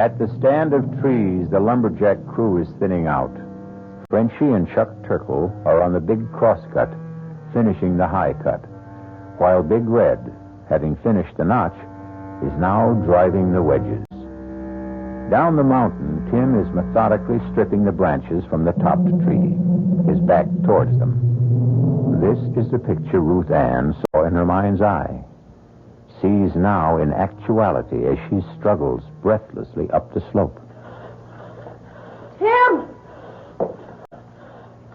At the stand of trees, the lumberjack crew is thinning out. Frenchie and Chuck Turkle are on the big crosscut, finishing the high cut, while Big Red, having finished the notch, is now driving the wedges. Down the mountain, Tim is methodically stripping the branches from the topped tree, his back towards them. This is the picture Ruth Ann saw in her mind's eye, sees now in actuality as she struggles breathlessly up the slope. Tim!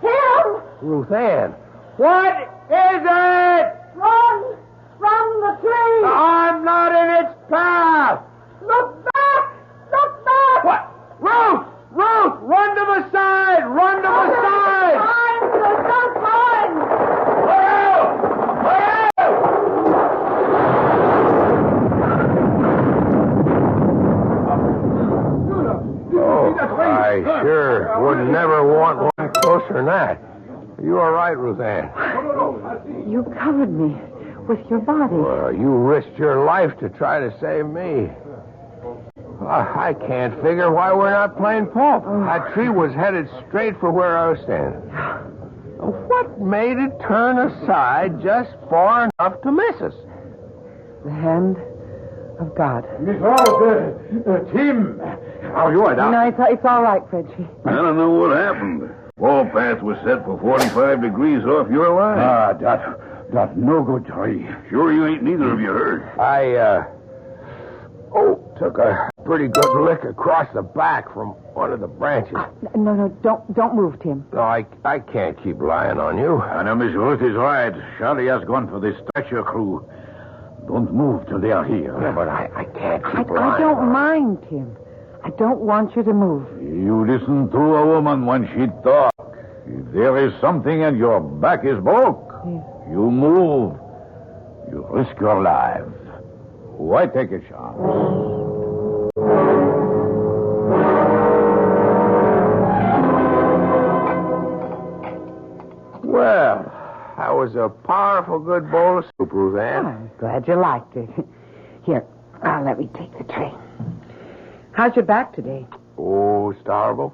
Tim! Ruth Ann, what is it? Run! From the tree! I'm not in its path! Look back! Look back! What? Ruth! Ruth! Run to the side! Run to the side! Don't run! Oh, I sure would never want one closer than that. You are right, Ruth Ann. You covered me with your body. Well, you risked your life to try to save me. I can't figure why we're not playing pulp. That tree was headed straight for where I was standing. What made it turn aside just far enough to miss us? The hand of God. Miss Rose, Tim, how are you? No, it's all right, Frenchie. I don't know what happened. Wall path was set for 45 degrees off your line. That no good tree. Sure you ain't neither of you hurt? I took a pretty good lick across the back from one of the branches. No, don't move, Tim. No, I can't keep lying on you. I know Miss Ruth is right. Charlie has gone for the stretcher crew. Don't move till they are here. Yeah, but I can't keep lying. I don't mind, Tim. I don't want you to move. You listen to a woman when she talks. If there is something and your back is broke, you move. You risk your life. Why take a chance? Well, that was a powerful good bowl of soup, Ruth Ann. I'm glad you liked it. Here, let me take the tray. How's your back today? Oh, it's tolerable.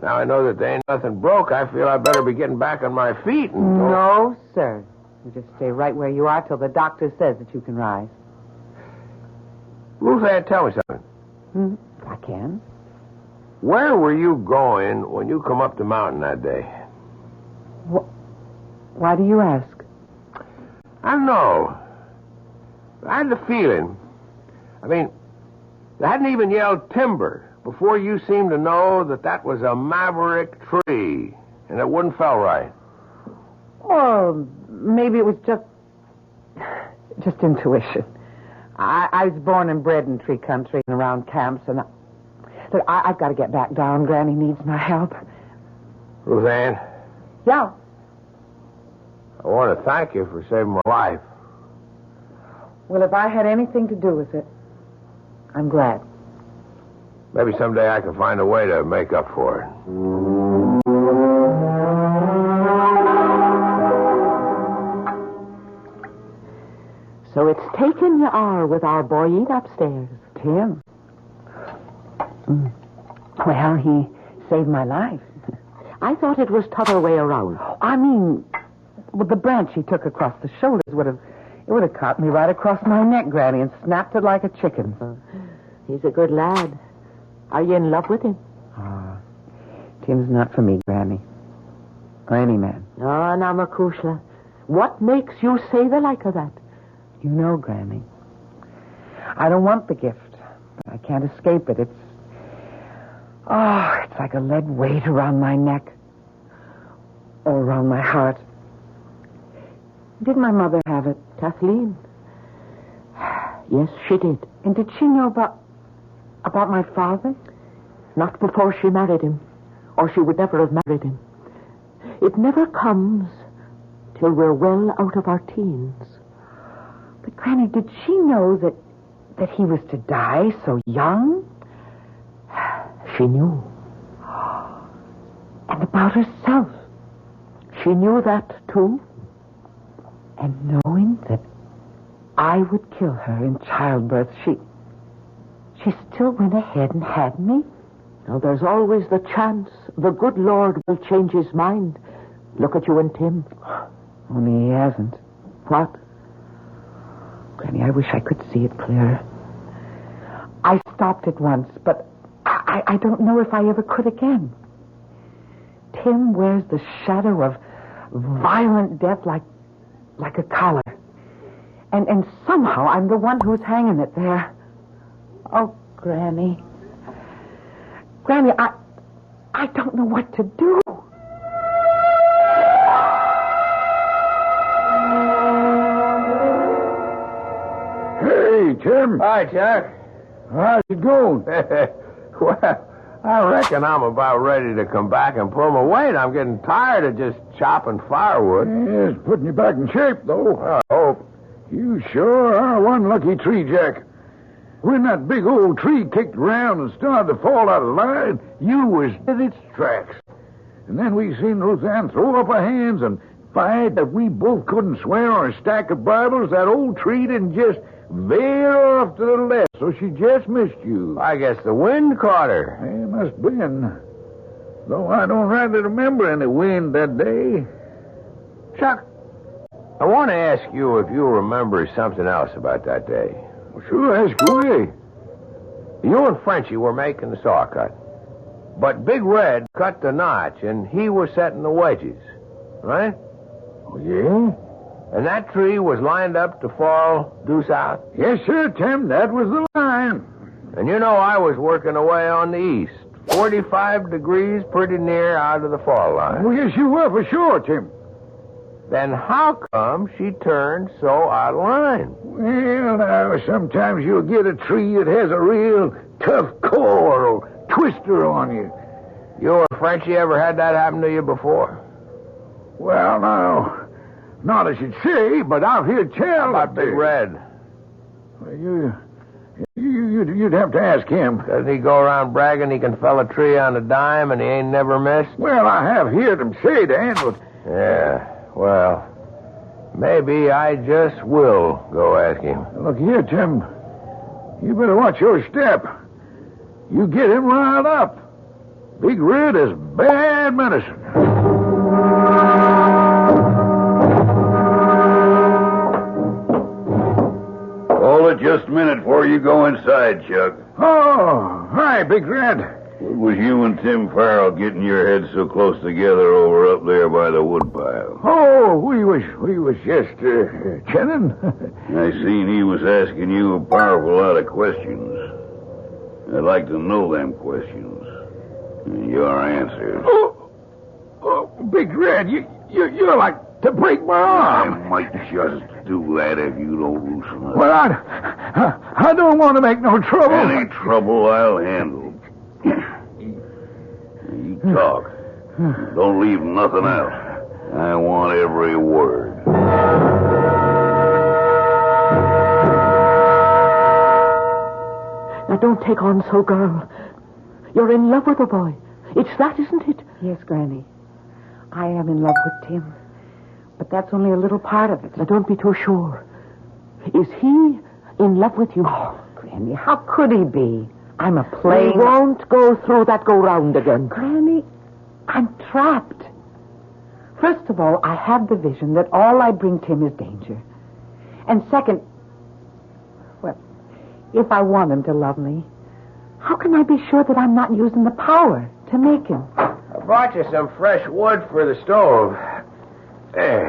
Now I know that there ain't nothing broke. I feel I better be getting back on my feet. No, sir. You just stay right where you are till the doctor says that you can rise. Ruth Ann, tell me something. I can. Where were you going when you come up the mountain that day? Why do you ask? I don't know. I had the feeling. I mean, they hadn't even yelled timber before you seemed to know that was a maverick tree, and it wouldn't fell right. Or maybe it was just intuition. I was born and bred in tree country and around camps, and I've got to get back down. Granny needs my help. Ruth Ann? Yeah? I want to thank you for saving my life. Well, if I had anything to do with it, I'm glad. Maybe someday I can find a way to make up for it. So it's taken you are with our boy upstairs. Tim. Well, he saved my life. I thought it was t'other way around. I mean, the branch he took across the shoulders would have caught me right across my neck, Granny, and snapped it like a chicken. He's a good lad. Are you in love with him? Tim's not for me, Granny. Or any man. Oh, now, Makushla, what makes you say the like of that? You know, Granny, I don't want the gift, but I can't escape it. It's like a lead weight around my neck. Or around my heart. Did my mother have it? Kathleen? Yes, she did. And did she know about my father? Not before she married him, or she would never have married him. It never comes till we're well out of our teens. But, Granny, did she know that he was to die so young? She knew. And about herself? She knew that, too. And knowing that I would kill her in childbirth, She still went ahead and had me? Now, there's always the chance the good Lord will change his mind. Look at you and Tim. Only he hasn't. What? Granny, I wish I could see it clearer. I stopped it once, but I don't know if I ever could again. Tim wears the shadow of violent death like a collar. And somehow I'm the one who's hanging it there. Oh, Granny. Granny, I don't know what to do. Hey, Tim. Hi, Chuck. How's it going? Well, I reckon I'm about ready to come back and pull my weight. I'm getting tired of just chopping firewood. Yeah, it's putting you back in shape, though. I hope. You sure are one lucky tree, Jack. When that big old tree kicked around and started to fall out of line, you was at its tracks. And then we seen Ruth Ann throw up her hands and fight that we both couldn't swear on a stack of Bibles. That old tree didn't just veer off to the left, so she just missed you. I guess the wind caught her. It must have been. Though I don't rightly remember any wind that day. Chuck, I want to ask you if you remember something else about that day. Well, sure, ask away. You and Frenchie were making the saw cut. But Big Red cut the notch, and he was setting the wedges. Right? Oh, yeah? And that tree was lined up to fall due south? Yes, sir, Tim. That was the line. And you know I was working away on the east. 45 degrees pretty near out of the fall line. Oh, yes, you were for sure, Tim. Then how come she turned so out of line? Well, now, sometimes you'll get a tree that has a real tough core or twister on you. You and Frenchie ever had that happen to you before? Well, no. Not as you'd say, but I've heard tell. About Big Red? Well, you'd have to ask him. Doesn't he go around bragging he can fell a tree on a dime and he ain't never missed? Well, I have heard him say that, but... Yeah, well, maybe I just will go ask him. Look here, Tim. You better watch your step. You get him riled up. Big Red is bad medicine. Hold it just a minute before you go inside, Chuck. Oh, hi, Big Red. What was you and Tim Farrell getting your heads so close together over up there by the woodpile? Oh, we was just chatting. I seen he was asking you a powerful lot of questions. I'd like to know them questions and your answers. Oh, Big Red, you're like to break my arm. I might just do that if you don't loosen up. Well, I don't want to make no trouble. Any trouble I'll handle. You talk. Don't leave nothing out. I want every word. Now, don't take on so, girl. You're in love with the boy. It's that, isn't it? Yes, Granny. I am in love with Tim. But that's only a little part of it. Now, don't be too sure. Is he in love with you? Oh, Granny, how could he be? I'm a plain... We won't go through that go-round again. Granny, I'm trapped. First of all, I have the vision that all I bring Tim is danger. And second, well, if I want him to love me, how can I be sure that I'm not using the power to make him? I brought you some fresh wood for the stove. Hey,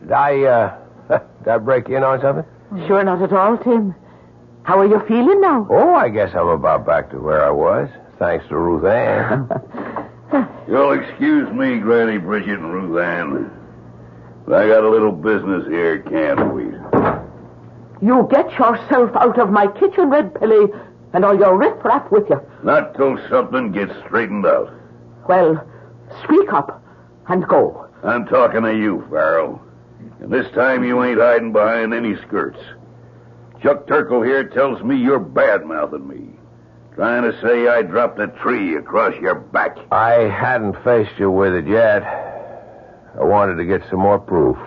did I break in on something? Sure not at all, Tim. How are you feeling now? Oh, I guess I'm about back to where I was, thanks to Ruth Ann. You'll excuse me, Granny Bridget and Ruth Ann. But I got a little business here, can't we? You get yourself out of my kitchen, Red Pilly, and all your riff-raff with you. Not till something gets straightened out. Well, speak up and go. I'm talking to you, Farrell. And this time you ain't hiding behind any skirts. Chuck Turkle here tells me you're bad-mouthing me. Trying to say I dropped a tree across your back. I hadn't faced you with it yet. I wanted to get some more proof.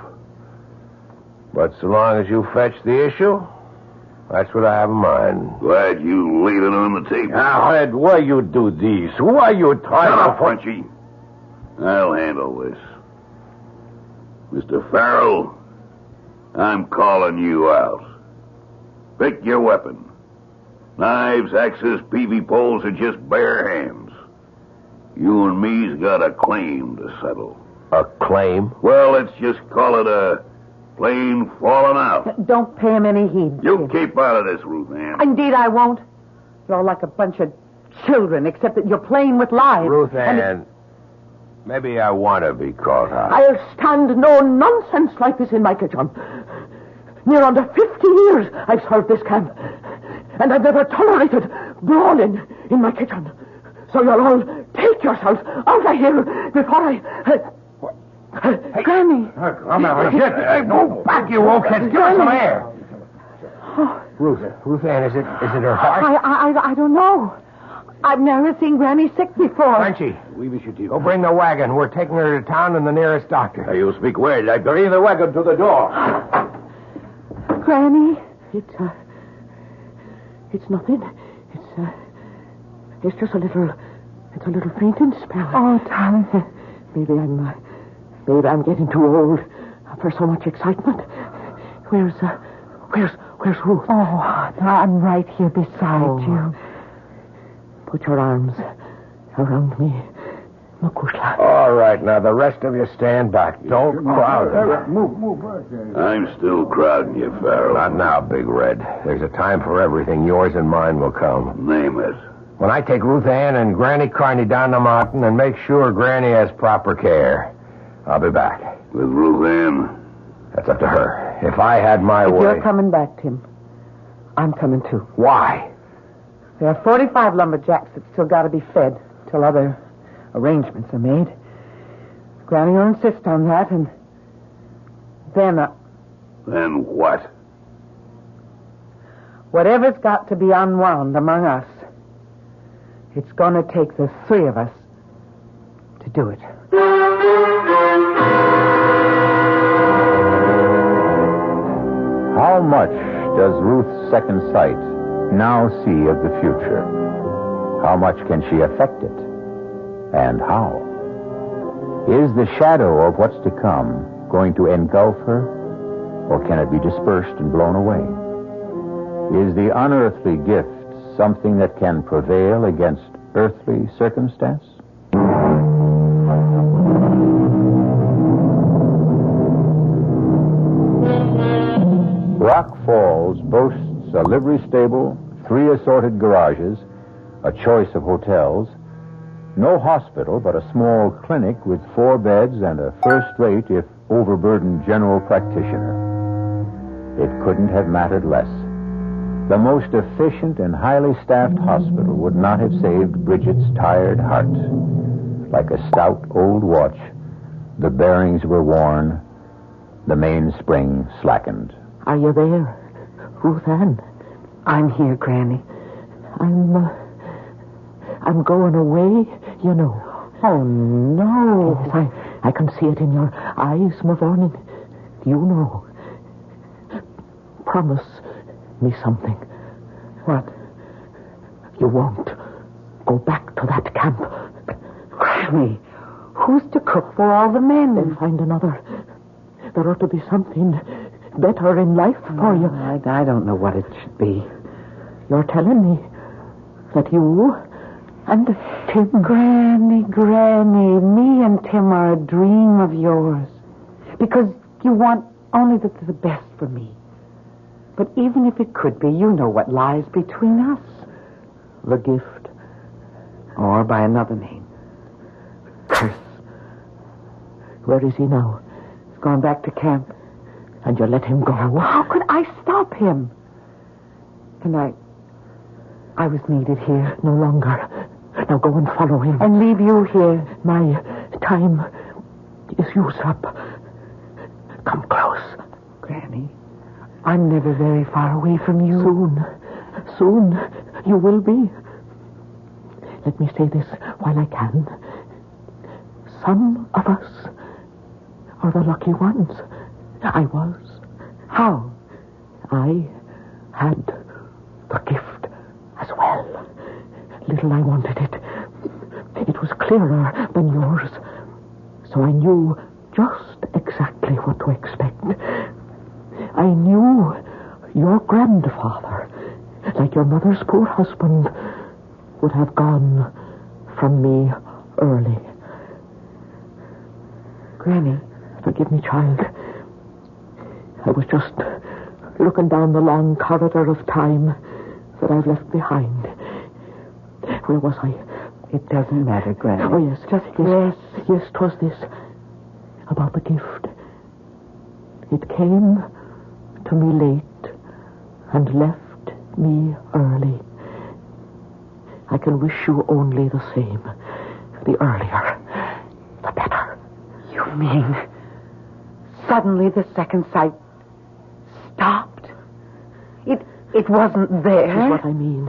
But so long as you fetch the issue, That's what I have in mind. Glad you laid it on the table. Now, Ed, why you do this? Why you trying Shut to... up, Frenchy. I'll handle this. Mr. Farrell, I'm calling you out. Pick your weapon. Knives, axes, peavy poles, or just bare hands. You and me's got a claim to settle. A claim? Well, let's just call it a plain falling out. Don't pay him any heed. You keep out of this, Ruth Ann. Indeed, I won't. You're all like a bunch of children, except that you're playing with lives. Ruth Ann, maybe I want to be caught out. I'll stand no nonsense like this in my kitchen. Near under 50 years I've served this camp, and I've never tolerated brawling in my kitchen. So you'll all take yourselves out of here before I... Granny. Come on, get... Go back, you old kids. Give us some air. Ruth Ann, is it her heart? I don't know. I've never seen Granny sick before. Frenchy, go bring the wagon. We're taking her to town and the nearest doctor. You speak well. I bring the wagon to the door. Granny? It's nothing. It's just a little fainting spell. Oh, darling. Maybe I'm getting too old for so much excitement. Where's Ruth? Oh, I'm right here beside you. Put your arms around me, Makusha. All right, now the rest of you stand back. Don't crowd. Move. I'm still crowding you, Farrell. Not now, Big Red. There's a time for everything. Yours and mine will come. Name it. When I take Ruth Ann and Granny Carney down the mountain and make sure Granny has proper care, I'll be back. With Ruth Ann? That's up to her. If I had my way... If you're coming back, Tim, I'm coming too. Why? There are 45 lumberjacks that still got to be fed till other arrangements are made. Granny will insist on that, and then... Then what? Whatever's got to be unwound among us, it's going to take the three of us to do it. How much does Ruth's second sight now see of the future? How much can she affect it? And how? Is the shadow of what's to come going to engulf her, or can it be dispersed and blown away? Is the unearthly gift something that can prevail against earthly circumstance? Rock Falls boasts a livery stable, 3 assorted garages, a choice of hotels, no hospital but a small clinic with 4 beds and a first-rate, if overburdened, general practitioner. It couldn't have mattered less. The most efficient and highly staffed hospital would not have saved Bridget's tired heart. Like a stout old watch, the bearings were worn, the mainspring slackened. Are you there, Ruth Ann? I'm here, Granny. I'm going away, you know. Oh, no. Yes, I can see it in your eyes, Mavourning. You know. Promise me something. What? You won't go back to that camp. Granny, who's to cook for all the men? Then find another. There ought to be something better in life for you. I don't know what it should be. You're telling me that you and Tim... Granny, me and Tim are a dream of yours. Because you want only the best for me. But even if it could be, you know what lies between us. The gift. Or by another name. Curse. Where is he now? He's gone back to camp. And you let him go? How could I stop him? And I was needed here. No longer. Now go and follow him. And leave you here. My time is used up. Come close. Granny, I'm never very far away from you. Soon you will be. Let me say this while I can. Some of us are the lucky ones. I was. How? I had the gift as well. Little I wanted it. It was clearer than yours, so I knew just exactly what to expect. I knew your grandfather, like your mother's poor husband, would have gone from me early. Granny, forgive me, child. I was just looking down the long corridor of time that I've left behind. Where was I? It doesn't matter, Granny. Oh, yes. Yes, 'twas this. About the gift. It came to me late and left me early. I can wish you only the same. The earlier, the better. You mean suddenly the second sight stopped? It wasn't there? That's what I mean.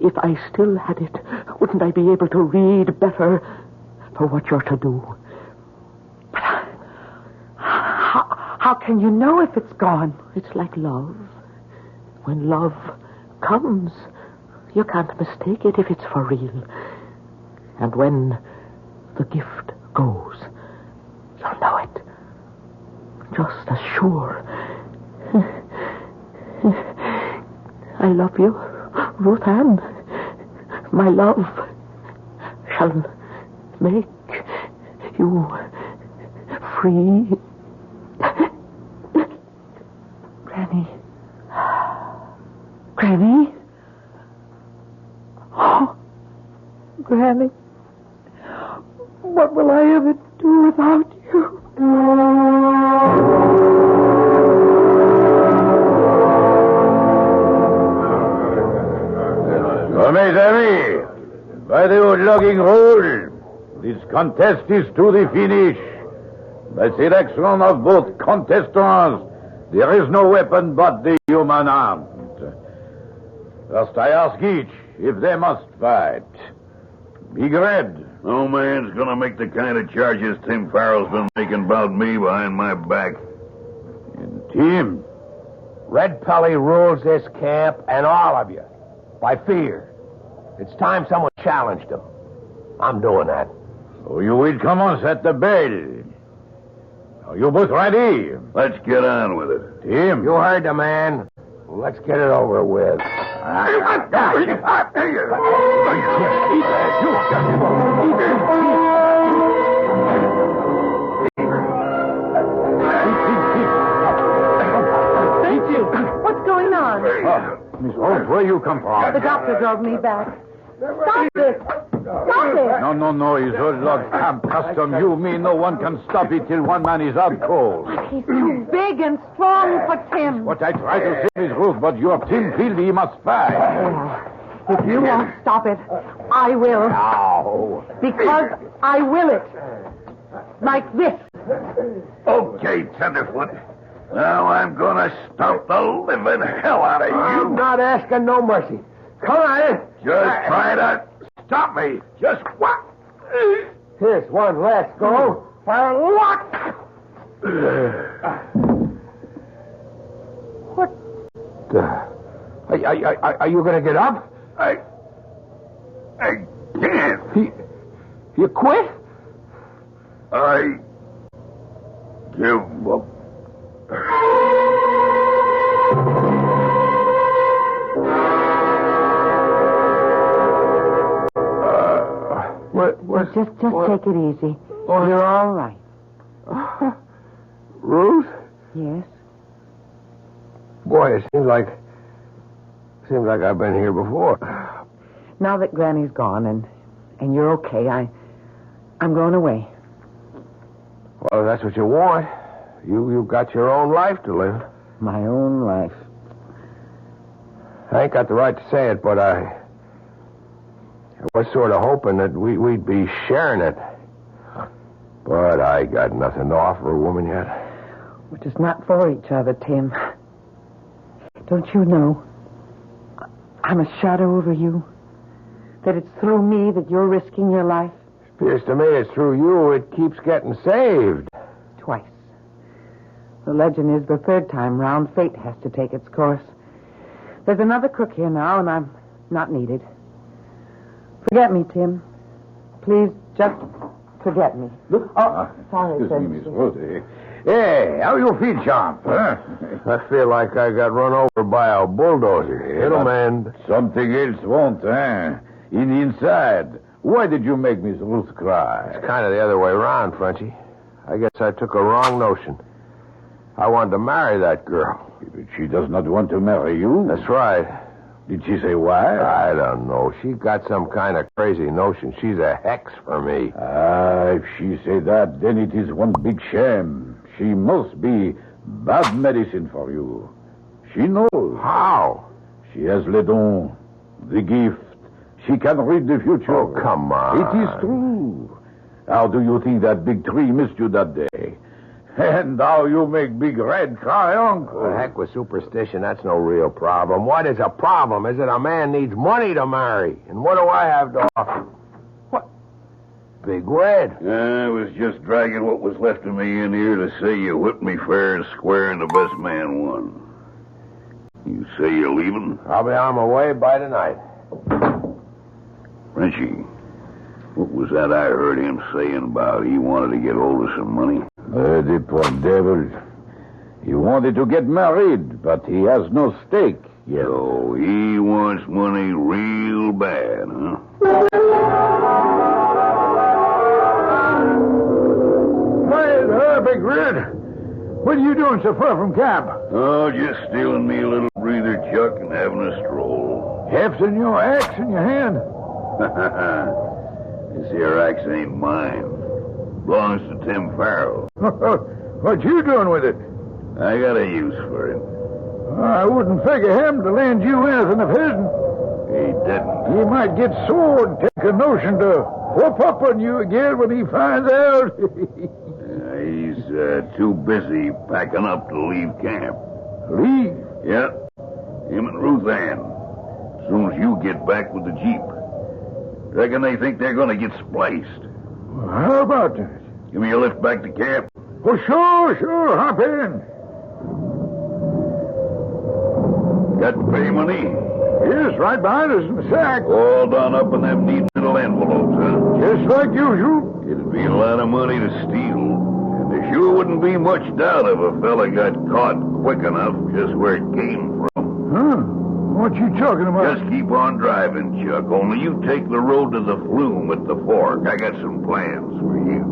If I still had it, wouldn't I be able to read better for what you're to do? But how can you know if it's gone? It's like love. When love comes, you can't mistake it if it's for real. And when the gift goes, you'll know it. Just as sure. I love you, Ruth Ann. My love shall make you free. Granny. Granny? Oh, Granny. What will I ever do without you? Mes amis, by the old logging roll, this contest is to the finish. By selection of both contestants, there is no weapon but the human arm. First I ask each if they must fight. Big Red. No man's gonna make the kind of charges Tim Farrell's been making about me behind my back. And Tim. Red Pelly rules this camp and all of you by fear. It's time someone challenged him. I'm doing that. So you will come on set the bell. Are you both ready? Let's get on with it. Tim. You heard the man. Let's get it over with. Thank you. What's going on? Miss Holmes, where you come from? The doctor drove me back. Stop this! Stop it! No, it's old log camp custom. You mean no one can stop it till one man is out cold. He's too big and strong for Tim. What I try to say is, Ruth, but your Tim feels he must fight. Yeah. If you won't stop it, I will. No. Because I will it. Like this. Okay, Tenderfoot. Now I'm gonna stomp the living hell out of you. I'm not asking no mercy. Come on. Just try to stop me. Just what? Here's one last go for luck. What? Are you going to get up? I can't. You quit? I give up. Just take it easy. You're all right. Ruth? Yes? Boy, it seems like I've been here before. Now that Granny's gone and you're okay, I'm going away. Well, that's what you want. You've got your own life to live. My own life. I ain't got the right to say it, but I was sort of hoping that we'd be sharing it. But I got nothing to offer a woman yet. We're just not for each other, Tim. Don't you know? I'm a shadow over you. That it's through me that you're risking your life. Appears to me it's through you it keeps getting saved. Twice. The legend is the third time round fate has to take its course. There's another cook here now, and I'm not needed. Forget me, Tim. Please, just forget me. Oh, sorry, Excuse me, Miss Frenchie. Rosie. Hey, how you feel, champ? Huh? I feel like I got run over by a bulldozer. It'll mend. Something else won't, huh? In the inside. Why did you make Miss Ruth cry? It's kind of the other way around, Frenchie. I guess I took a wrong notion. I wanted to marry that girl. But she does not want to marry you. That's right. Did she say why? I don't know. She got some kind of crazy notion. She's a hex for me. If she say that, then it is one big shame. She must be bad medicine for you. She knows. How? She has le don, the gift. She can read the future. Oh, come on. It is true. How do you think that big tree missed you that day? And now you make Big Red cry, Uncle. The heck with superstition. That's no real problem. What is a problem is that a man needs money to marry. And what do I have to offer? What? Big Red. I was just dragging what was left of me in here to say you whipped me fair and square and the best man won. You say you're leaving? I'll be on my way by tonight. Frenchie, what was that I heard him saying about he wanted to get hold of some money? The poor devil. He wanted to get married, but he has no stake yet. So he wants money real bad, huh? Hey, Big Red. What are you doing so far from camp? Oh, just stealing me a little breather, Chuck, and having a stroll. Hefting your axe in your hand? This here axe ain't mine. Belongs to Tim Farrell. What you doing with it? I got a use for it. I wouldn't figure him to lend you anything of his. He didn't. He might get sore and take a notion to whoop up on you again when he finds out. He's too busy packing up to leave camp. Leave? Yeah. Him and Ruth Ann. As soon as you get back with the Jeep. Reckon they think they're going to get spliced. How about that? Give me a lift back to camp. Oh, sure. Hop in. Got pay money? Yes, right behind us in the sack. All done up in them neat little envelopes, huh? Just like usual. It'd be a lot of money to steal. And there sure wouldn't be much doubt if a fella got caught quick enough just where it came from. Huh? What you talking about? Just keep on driving, Chuck. Only you take the road to the flume at the fork. I got some plans for you.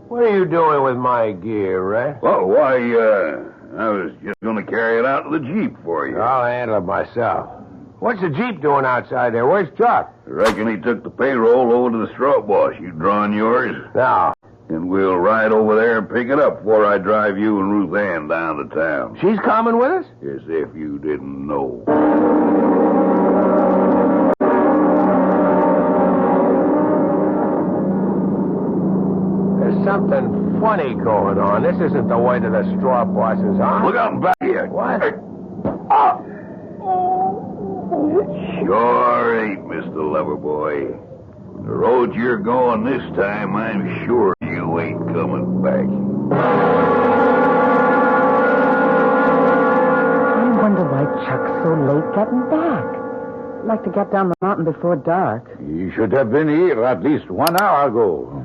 What are you doing with my gear, Red? Oh, why, I was just going to carry it out to the Jeep for you. I'll handle it myself. What's the Jeep doing outside there? Where's Chuck? I reckon he took the payroll over to the straw wash. You drawing yours? No. And we'll ride over there and pick it up before I drive you and Ruth Ann down to town. She's coming with us? As if you didn't know. There's something funny going on. This isn't the way to the straw bosses, huh? Look out and back here. What? It sure ain't, Mr. Loverboy. The road you're going this time, I'm sure you ain't coming back. I wonder why Chuck's so late getting back. I'd like to get down the mountain before dark. He should have been here at least 1 hour ago.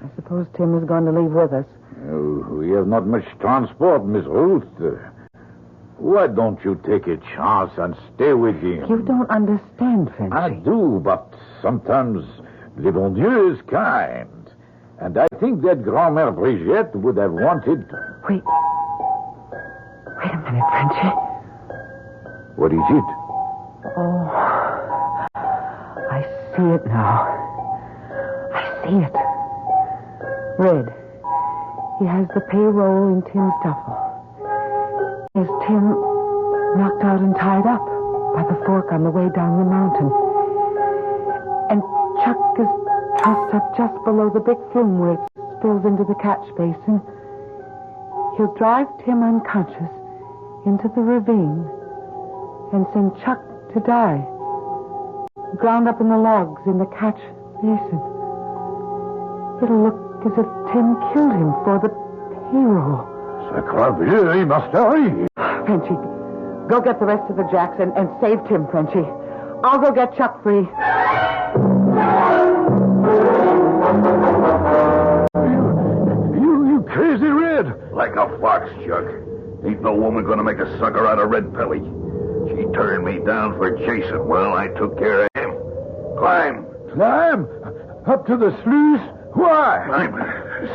I suppose Tim is going to leave with us. We have not much transport, Miss Ruth. Why don't you take a chance and stay with him? You don't understand, Frenchy. I do, but sometimes le bon Dieu is kind. And I think that Grand-Mère Brigitte would have wanted... Wait a minute, Frenchy. What is it? Oh, I see it now. I see it. Red. He has the payroll in Tim's duffel. Is Tim knocked out and tied up by the fork on the way down the mountain? And Chuck is trussed up just below the big flume where it spills into the catch basin. He'll drive Tim unconscious into the ravine and send Chuck to die, ground up in the logs in the catch basin. It'll look as if Tim killed him for the payroll. Sacre Mastery! Frenchy, go get the rest of the jacks and save Tim, Frenchy. I'll go get Chuck free. You crazy Red! Like a fox, Chuck. Ain't no woman gonna make a sucker out of Red Pelly. She turned me down for Jason. Well, I took care of him. Climb. Climb? Up to the sluice? Why? I'm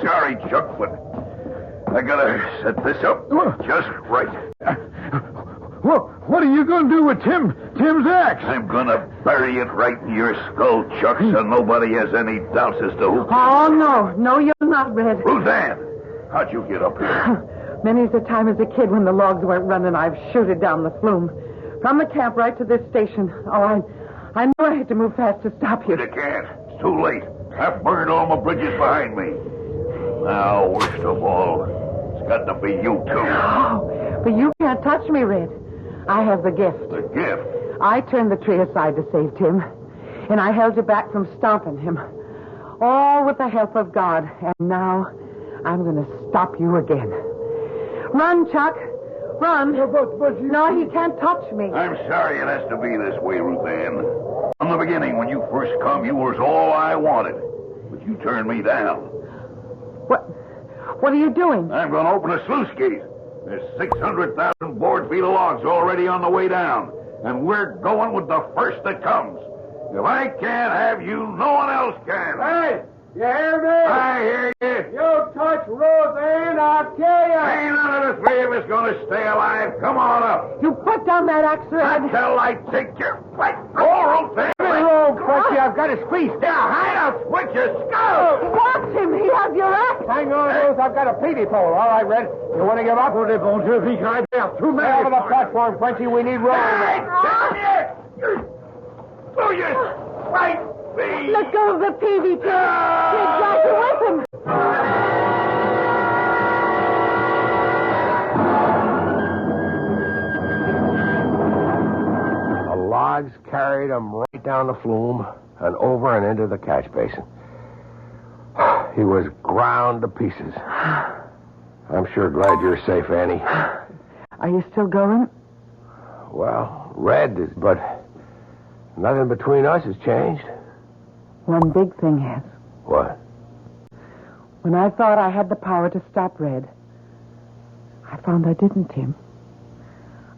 sorry, Chuck, but I gotta set this up just right. What are you going to do with Tim's axe? I'm gonna bury it right in your skull, Chuck, so nobody has any doubts as to who... Oh, no. No, you're not, Red. Roseanne, how'd you get up here? Many's the time as a kid when the logs weren't running, I've shooted down the flume. From the camp right to this station. Oh, I knew I had to move fast to stop you. You can't. It's too late. I've burned all my bridges behind me. Now, worst of all, it's got to be you, too. Oh, but you can't touch me, Red. I have the gift. The gift? I turned the tree aside to save Tim, and I held you back from stomping him. All with the help of God. And now I'm going to stop you again. Run, Chuck. Run. But no, he can't touch me. I'm sorry it has to be this way, Ruthann. From the beginning, when you first come, you was all I wanted. But you turned me down. What are you doing? I'm going to open a sluice gate. There's 600,000 board feet of logs already on the way down. And we're going with the first that comes. If I can't have you, no one else can. Hey, you hear me? I hear you. You touch Roseanne, I'll kill you. Ain't none of the three of us going to stay alive. Come on up. You put down that axe, Red. Until I take your fight. Go, Roseanne. Frenchy, I've got his piece. Now, hide out, switch your skull. Watch him. He has your axe. Hang on, Rose. I've got a peavy pole. All right, Red. You want to give up? Well, bon Dieu, be kind. Too many. Over the platform, Frenchy. We need Rose. Do you fight me? Let go of the peavy, Tim. He'll drag you with him. The logs carried him right down the flume and over and into the catch basin. He was ground to pieces. I'm sure glad you're safe, Annie. Are you still going? Well, Red is, but nothing between us has changed. One big thing has. What? When I thought I had the power to stop Red, I found I didn't, Tim.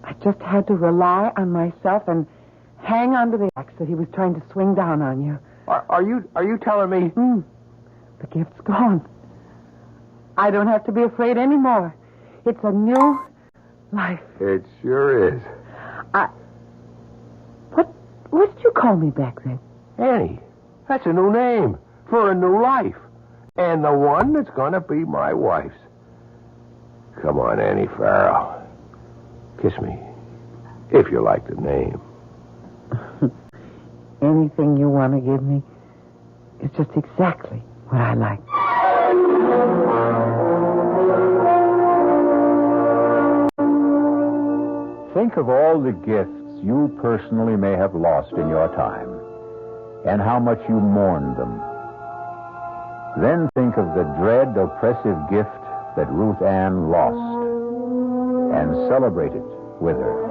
I just had to rely on myself and hang on to the axe that he was trying to swing down on you. Are you telling me? The gift's gone. I don't have to be afraid anymore. It's a new life. It sure is. What did you call me back then? Annie. That's a new name for a new life. And the one that's going to be my wife's. Come on, Annie Farrell. Kiss me. If you like the name. Anything you want to give me is just exactly what I like. Think of all the gifts you personally may have lost in your time, and how much you mourned them. Then think of the dread, oppressive gift that Ruth Ann lost, and celebrate it with her.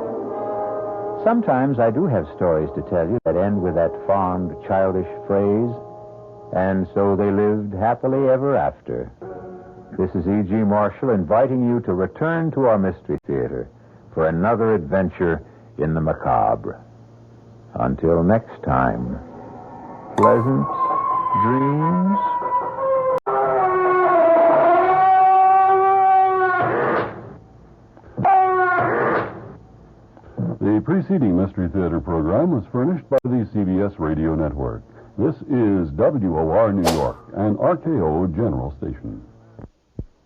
Sometimes I do have stories to tell you that end with that fond, childish phrase, and so they lived happily ever after. This is E.G. Marshall inviting you to return to our Mystery Theater for another adventure in the macabre. Until next time, pleasant dreams. The preceding Mystery Theater program was furnished by the CBS Radio Network. This is WOR New York, an RKO General Station.